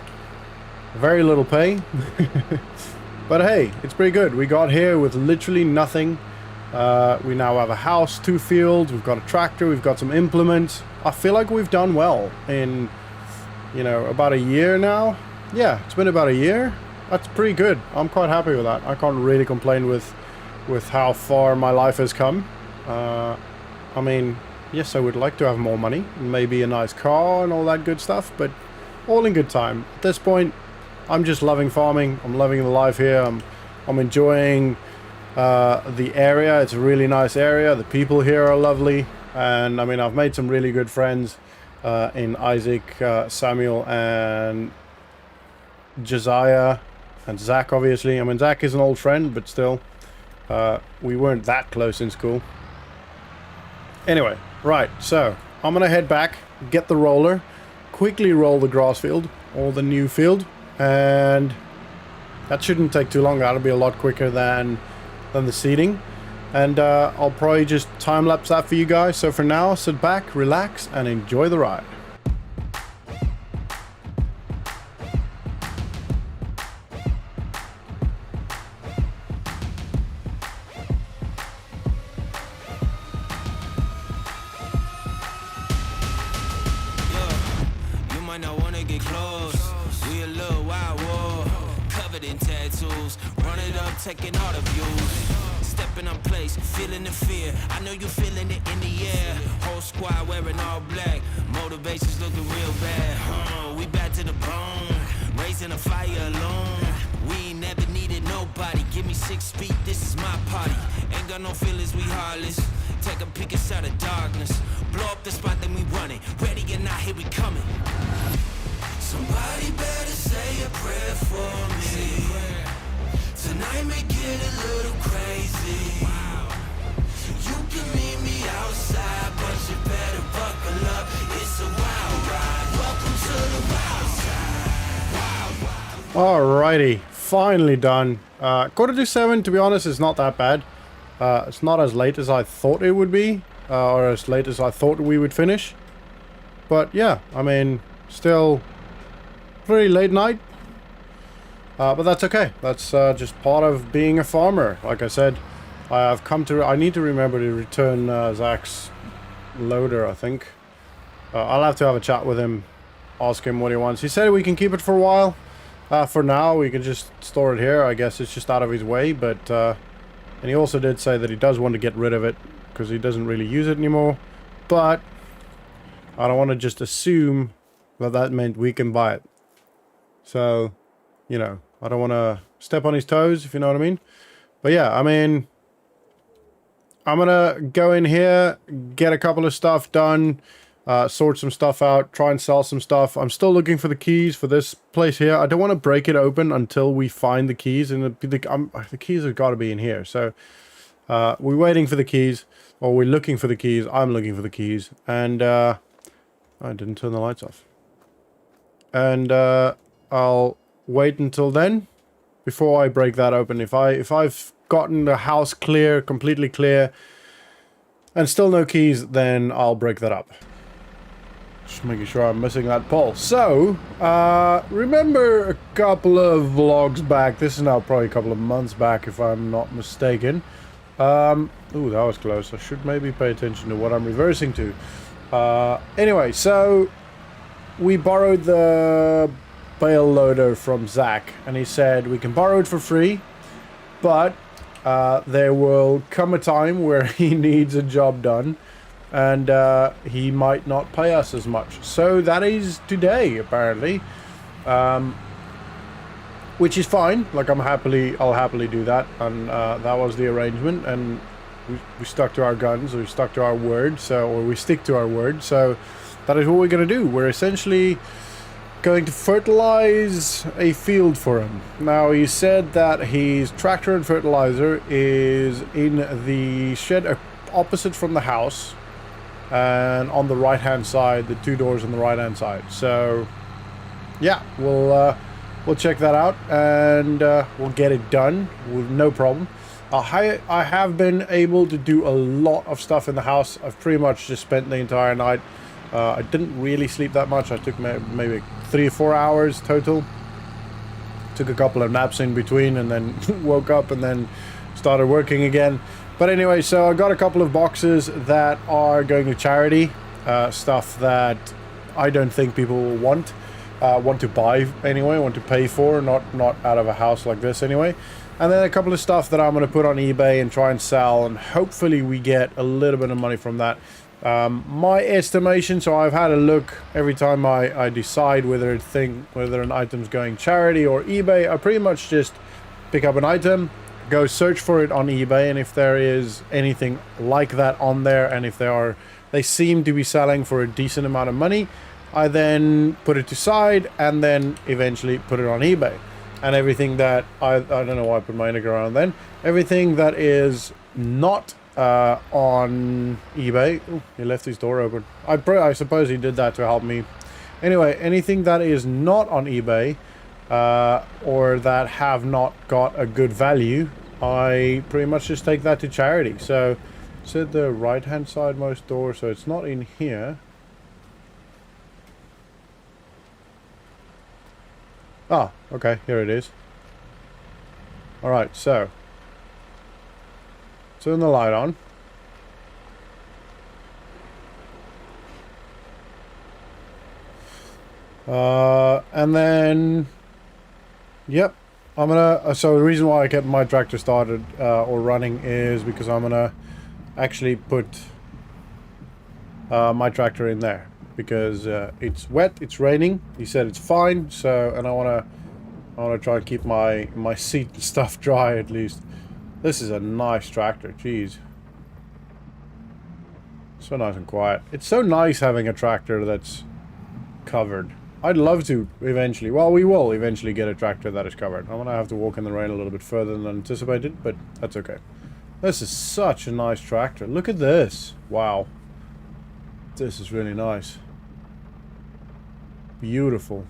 very little pay. But hey, it's pretty good. We got here with literally nothing. We now have a house, 2 fields, we've got a tractor, we've got some implements. I feel like we've done well in, you know, about a year now. Yeah, it's been about a year. that's pretty good. I'm quite happy with that. I can't really complain with how far my life has come. I mean, yes, I would like to have more money, maybe a nice car and all that good stuff, but all in good time. At this point, I'm just loving farming. I'm loving the life here. I'm enjoying the area. It's a really nice area. The people here are lovely, and I mean, I've made some really good friends in Isaac, Samuel, and Josiah, and Zach, obviously. I mean, Zach is an old friend, but still, we weren't that close in school. Anyway, right, so I'm gonna head back, get the roller, quickly roll the grass field, or the new field, and that shouldn't take too long. That'll be a lot quicker than the seeding. And I'll probably just time-lapse that for you guys. So for now, sit back, relax, and enjoy the ride. You might not wanna get close. We a little wild war, covered in tattoos. Run it up, taking all the views. Stepping on place, feeling the fear. I know you feeling it in the air. Whole squad wearing all black. Motivations looking real bad. We back to the bone, raising a fire alone. We ain't never needed nobody. Give me 6 feet, this is my party. Ain't got no feelings, we heartless. Take a peek inside the darkness. Blow up the spot, then we running. Ready or not, here we coming. Somebody better say a prayer for me. Tonight may get a little crazy. You can meet me outside, but you better buckle up. It's a wild ride. Welcome to the wild side. Alrighty, finally done. 7:15, to be honest, is not that bad. It's not as late as I thought it would be, or as late as I thought we would finish. But yeah, I mean, still pretty late night. But that's okay. That's just part of being a farmer. Like I said, I need to remember to return Zach's loader, I think. I'll have to have a chat with him, ask him what he wants. He said we can keep it for a while. For now, we can just store it here. I guess it's just out of his way, but... and he also did say that he does want to get rid of it, because he doesn't really use it anymore. But I don't want to just assume that that meant we can buy it. So, you know, I don't want to step on his toes, if you know what I mean. But yeah, I mean, I'm going to go in here, get a couple of stuff done, sort some stuff out, try and sell some stuff. I'm still looking for the keys for this place here. I don't want to break it open until we find the keys, and the keys have got to be in here. So we're waiting for the keys, or we're looking for the keys. I'm looking for the keys, and I didn't turn the lights off. And I'll wait until then before I break that open. If I've gotten the house clear, completely clear, and still no keys, then I'll break that up. Just making sure I'm missing that pole. So, remember a couple of vlogs back, this is now probably a couple of months back if I'm not mistaken. Ooh, that was close. I should maybe pay attention to what I'm reversing to. Anyway, so we borrowed the bale loader from Zach, and he said we can borrow it for free, but there will come a time where he needs a job done, and he might not pay us as much. So that is today, apparently, which is fine. Like, I'll happily do that, and that was the arrangement, and we stuck to our guns, we stuck to our word, or we stick to our word. So that is what we're going to do. We're essentially going to fertilize a field for him. Now, he said that his tractor and fertilizer is in the shed opposite from the house, and on the right hand side, the 2 doors on the right hand side. So yeah, we'll check that out, and we'll get it done with no problem. I have been able to do a lot of stuff in the house. I've pretty much just spent the entire night. I didn't really sleep that much. I took maybe 3 or 4 hours total. Took a couple of naps in between, and then woke up and then started working again. But anyway, so I got a couple of boxes that are going to charity. Stuff that I don't think people will want. want to buy anyway, want to pay for, not out of a house like this anyway. And then a couple of stuff that I'm going to put on eBay and try and sell, and hopefully we get a little bit of money from that. My estimation, so I've had a look every time I decide whether an item's going charity or eBay. I pretty much just pick up an item, go search for it on eBay, and if there is anything like that on there, and if they seem to be selling for a decent amount of money, I then put it to side and then eventually put it on eBay. And everything that I don't know why I put my indicator on then. Everything that is not on eBay. Ooh, he left his door open. I suppose he did that to help me. Anyway, anything that is not on eBay or that have not got a good value, I pretty much just take that to charity. So it's at the right hand side most door, so it's not in here. Ah, okay, here it is. Alright, so turn the light on. And then, yep, I'm gonna, so the reason why I kept my tractor started or running is because I'm gonna actually put my tractor in there. Because it's wet, it's raining. He said it's fine, so, and I wanna try and keep my seat and stuff dry at least. This is a nice tractor, jeez. So nice and quiet. It's so nice having a tractor that's covered. I'd love to eventually, well, we will eventually get a tractor that is covered. I'm gonna have to walk in the rain a little bit further than anticipated, but that's okay. This is such a nice tractor. Look at this. Wow. This is really nice. Beautiful.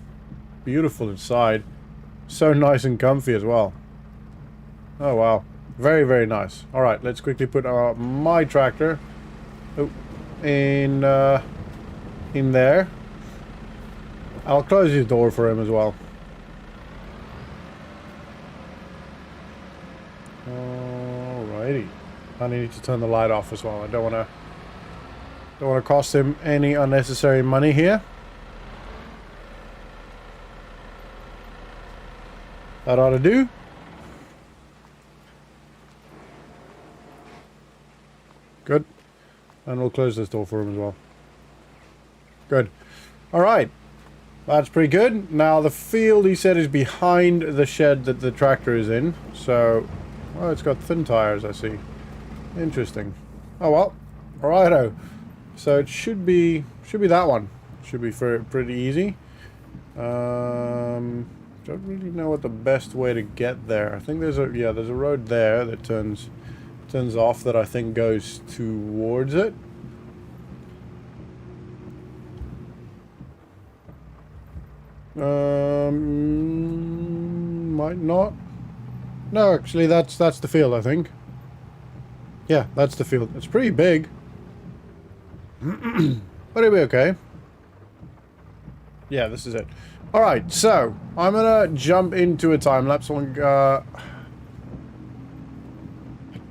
Beautiful inside. So nice and comfy as well. Oh wow. Very, very nice. Alright, let's quickly put my tractor in there. I'll close his door for him as well. Alrighty. I need to turn the light off as well. I don't want to cost him any unnecessary money here. That ought to do. Good. And we'll close this door for him as well. Good. Alright. That's pretty good. Now the field, he said, is behind the shed that the tractor is in. So, well, it's got thin tires, I see. Interesting. Oh well. Alrighto. So it should be that one. Should be pretty easy. Don't really know what the best way to get there. I think there's a road there that turns off that I think goes towards it. Might not. No, actually that's the field, I think. Yeah, that's the field. It's pretty big. But it'll be okay. Yeah, this is it. Alright, so I'm gonna jump into a time lapse. I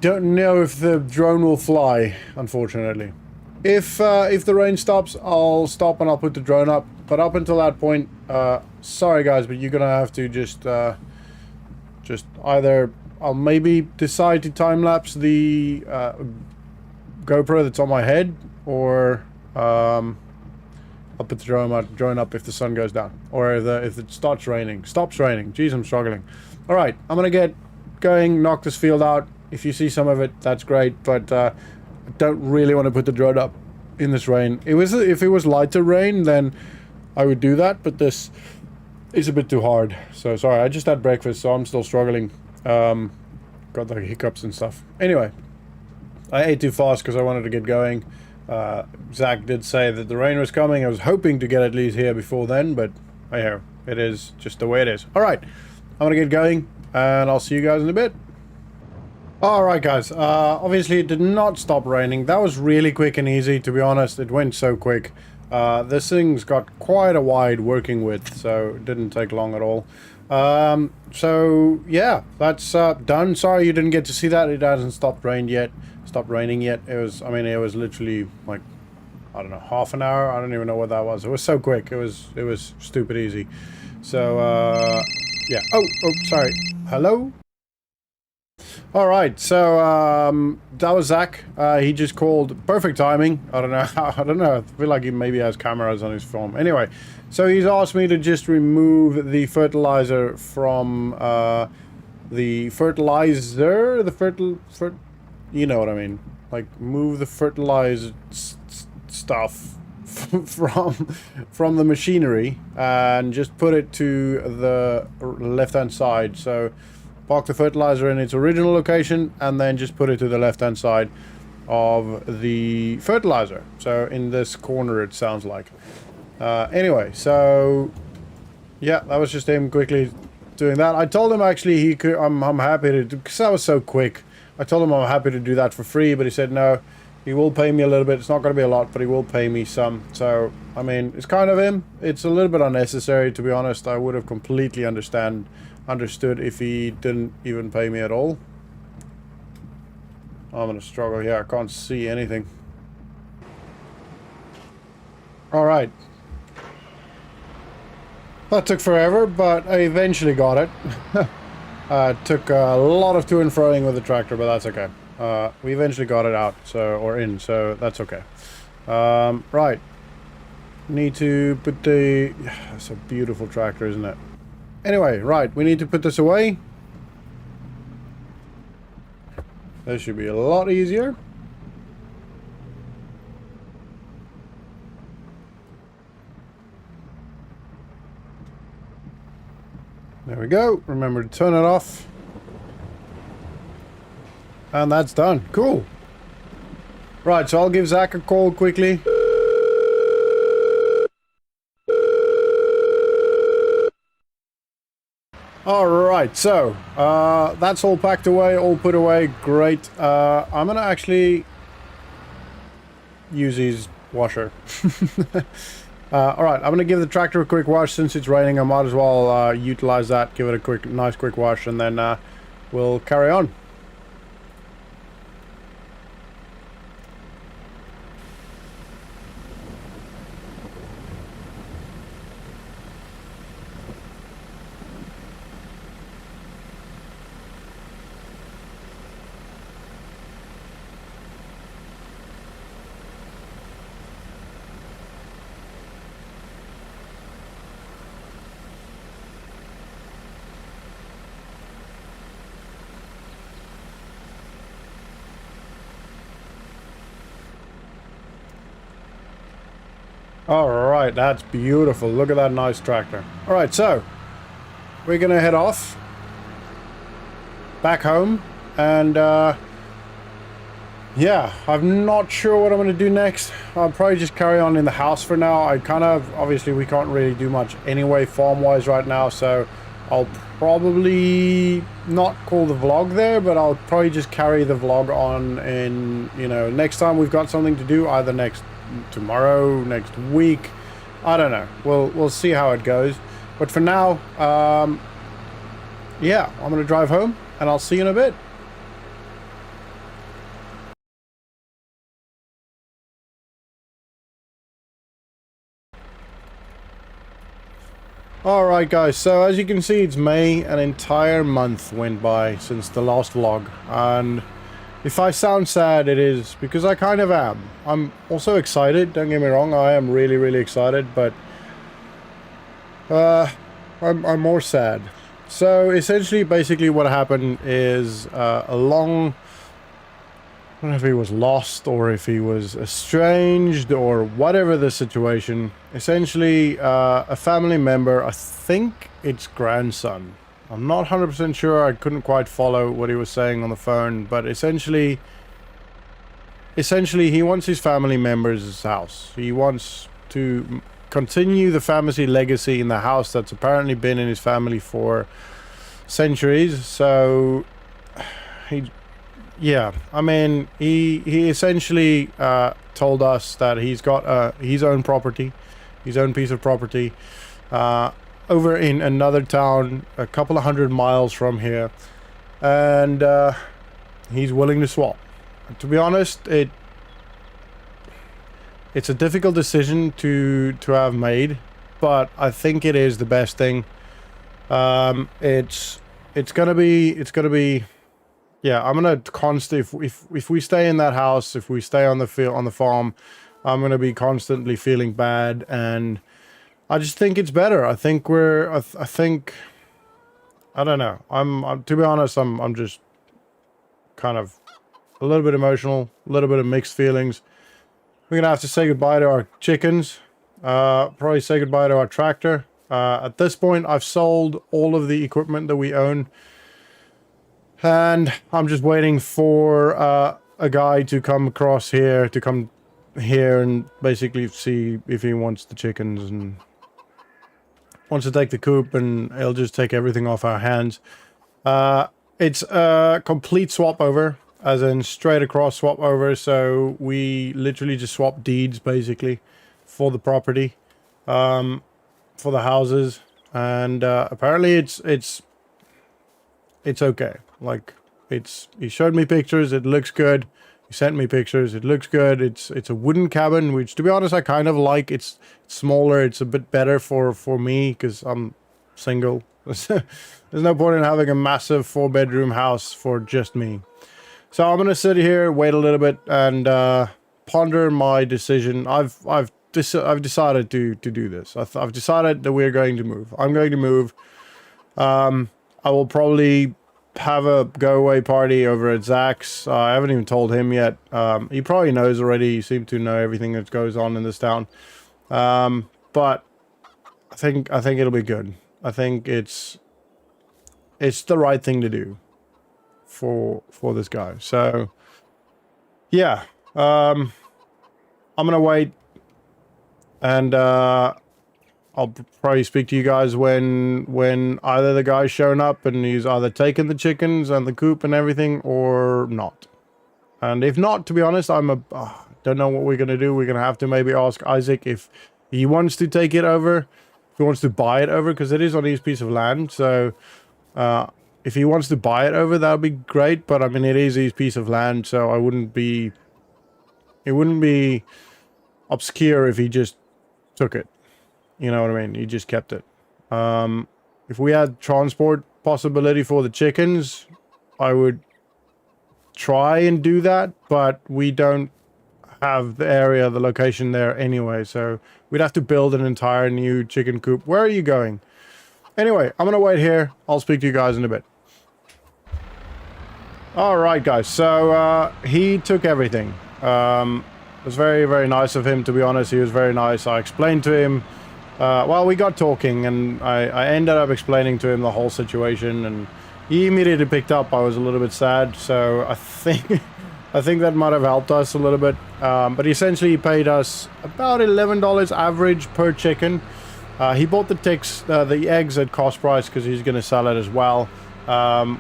don't know if the drone will fly, unfortunately. If the rain stops, I'll stop and I'll put the drone up. But up until that point, sorry guys, but you're gonna have to just either I'll maybe decide to time lapse the GoPro that's on my head, or I'll put the drone up if the sun goes down, or if it stops raining. Jeez, I'm struggling. All right, I'm gonna get going, knock this field out. If you see some of it, that's great, but I don't really want to put the drone up in this rain. If it was lighter rain, then I would do that, but this is a bit too hard. So sorry, I just had breakfast, so I'm still struggling. Got the hiccups and stuff. Anyway, I ate too fast because I wanted to get going. Zach did say that the rain was coming. I was hoping to get at least here before then, but hey, it is just the way it is. All right, I'm gonna get going, and I'll see you guys in a bit. Alright guys, obviously it did not stop raining. That was really quick and easy, to be honest. It went so quick. This thing's got quite a wide working width, so it didn't take long at all. So yeah, that's done. Sorry you didn't get to see that. It hasn't stopped raining yet. It was, I mean, it was literally like I don't know, half an hour. I don't even know what that was. It was so quick. It was stupid easy. So yeah. Oh, sorry. Hello. All right. So that was Zach. He just called. Perfect timing. I don't know. I don't know. I feel like he maybe has cameras on his phone. Anyway, so he's asked me to just remove the fertilizer from the fertilizer. You know what I mean. Like move the fertilized stuff from the machinery and just put it to the left-hand side. So park the fertilizer in its original location and then just put it to the left-hand side of the fertilizer. So in this corner, it sounds like. Anyway, so yeah, that was just him quickly doing that. I told him actually he could. I'm happy to do, because that was so quick. I told him I'm happy to do that for free, but he said no. He will pay me a little bit. It's not going to be a lot, but he will pay me some. So, I mean, it's kind of him. It's a little bit unnecessary, to be honest. I would have completely understood if he didn't even pay me at all. I'm going to struggle here. I can't see anything. All right. That took forever, but I eventually got it. Took a lot of to and froing with the tractor, but that's okay. We eventually got it out, so that's okay. Right. Need to put the... It's a beautiful tractor, isn't it? Anyway, right. We need to put this away. This should be a lot easier. There we go. Remember to turn it off. And that's done. Cool. Right, so I'll give Zach a call quickly. Alright, so that's all packed away, all put away. Great. I'm gonna actually use his washer. Alright, I'm gonna give the tractor a quick wash. Since it's raining, I might as well utilize that, give it a nice quick wash, and then we'll carry on. Alright, that's beautiful. Look at that nice tractor. Alright, so we're gonna head off back home, and yeah, I'm not sure what I'm gonna do next. I'll probably just carry on in the house for now. Obviously we can't really do much anyway farm wise right now, so I'll probably not call the vlog there, but I'll probably just carry the vlog on in, you know, next time we've got something to do, either tomorrow, next week. I don't know. We'll see how it goes. But for now, yeah, I'm gonna drive home and I'll see you in a bit. Alright guys, so as you can see, it's May. An entire month went by since the last vlog, and if I sound sad, it is because I kind of am. I'm also excited, don't get me wrong, I am really, really excited, but I'm more sad. So essentially, basically what happened is I don't know if he was lost or if he was estranged or whatever the situation. Essentially, a family member, I think it's grandson. I'm not 100% sure. I couldn't quite follow what he was saying on the phone, but essentially he wants his family member's house. He wants to continue the family legacy in the house that's apparently been in his family for centuries. So yeah, I mean, he essentially told us that he's got his own property, his own piece of property, over in another town a couple of 100 miles from here, and he's willing to swap. To be honest, it's a difficult decision to have made, but I think it is the best thing. It's gonna be. Yeah, I'm gonna constantly, if we stay in that house, if we stay on the field, on the farm, I'm gonna be constantly feeling bad, and I just think it's better. I think I think, I don't know. I'm to be honest, I'm just kind of a little bit emotional, a little bit of mixed feelings. We're gonna have to say goodbye to our chickens. Probably say goodbye to our tractor. At this point, I've sold all of the equipment that we own. And I'm just waiting for a guy to come across here, to come here and basically see if he wants the chickens and wants to take the coop, and he'll just take everything off our hands. It's a complete swap over, as in straight across swap over. So we literally just swap deeds basically for the property, for the houses, and apparently it's okay. Like, he showed me pictures, it looks good. He sent me pictures, it looks good. It's a wooden cabin, which to be honest I kind of like. It's smaller, it's a bit better for me because I'm single. There's no point in having a massive 4-bedroom house for just me. So I'm gonna sit here, wait a little bit, and ponder my decision. I've decided to do this. I've decided that we're going to move. I'm going to move. I will probably have a go-away party over at Zach's. I haven't even told him yet. He probably knows already. He seems to know everything that goes on in this town. But I think it'll be good. I think it's the right thing to do for this guy. So yeah, I'm gonna wait, and I'll probably speak to you guys when either the guy's shown up and he's either taken the chickens and the coop and everything, or not. And if not, to be honest, don't know what we're gonna do. We're gonna have to maybe ask Isaac if he wants to take it over, if he wants to buy it over, because it is on his piece of land. So if he wants to buy it over, that would be great. But I mean, it is his piece of land, so it wouldn't be obscure if he just took it. You know what I mean? He just kept it. If we had transport possibility for the chickens, I would try and do that, but we don't have the area, the location there anyway, so we'd have to build an entire new chicken coop. Where are you going? Anyway, I'm gonna wait here. I'll speak to you guys in a bit. Alright guys, so he took everything. It was very, very nice of him, to be honest. He was very nice. I explained to him, well, we got talking, and I ended up explaining to him the whole situation, and he immediately picked up. I was a little bit sad, so I think that might have helped us a little bit. But essentially, he paid us about $11 average per chicken. He bought the eggs at cost price because he's going to sell it as well,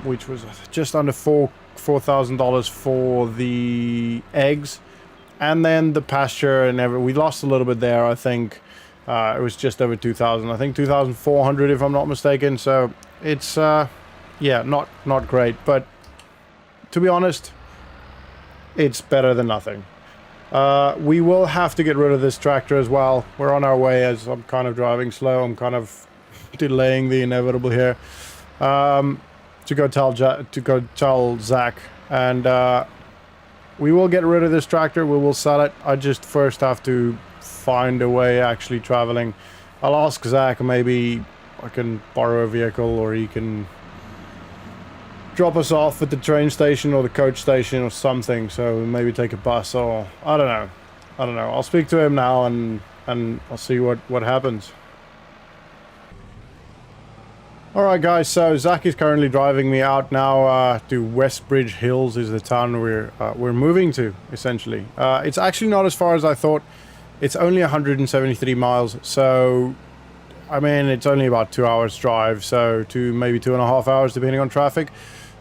which was just under $4,000 for the eggs, and then the pasture and everything. We lost a little bit there, I think. It was just over 2,000. I think 2,400 if I'm not mistaken. So it's yeah, not great, but to be honest, it's better than nothing. We will have to get rid of this tractor as well. We're on our way, as I'm kind of driving slow. I'm kind of delaying the inevitable here. To go tell Zach, and we will get rid of this tractor. We will sell it. I just first have to find a way actually traveling. I'll ask Zach, maybe I can borrow a vehicle, or he can drop us off at the train station or the coach station or something, so maybe take a bus, or I don't know. I'll speak to him now, and I'll see what happens. Alright guys, so Zach is currently driving me out now to Westbridge Hills is the town we're moving to, essentially. It's actually not as far as I thought. It's only 173 miles, so I mean, it's only about 2 hours drive, so maybe 2.5 hours depending on traffic.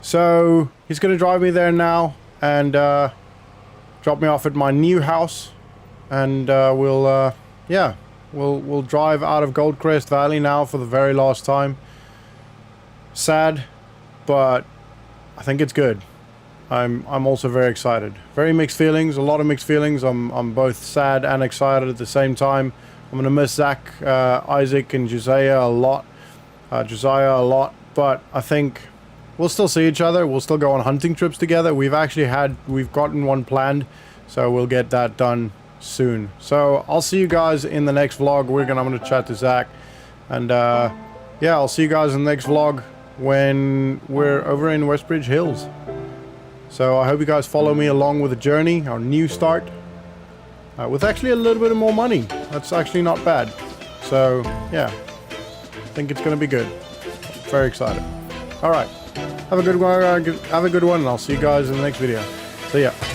So he's going to drive me there now and drop me off at my new house, and we'll drive out of Goldcrest Valley now for the very last time. Sad, but I think it's good. I'm also very excited. Very mixed feelings, a lot of mixed feelings. I'm both sad and excited at the same time. I'm gonna miss Zach, Isaac, and Josiah a lot. But I think we'll still see each other. We'll still go on hunting trips together. We've gotten one planned, so we'll get that done soon. So I'll see you guys in the next vlog. I'm gonna chat to Zach, and yeah, I'll see you guys in the next vlog when we're over in Westbridge Hills. So I hope you guys follow me along with the journey, our new start, with actually a little bit of more money. That's actually not bad. So yeah, I think it's gonna be good. Very excited. All right, have a good one. And I'll see you guys in the next video. See ya.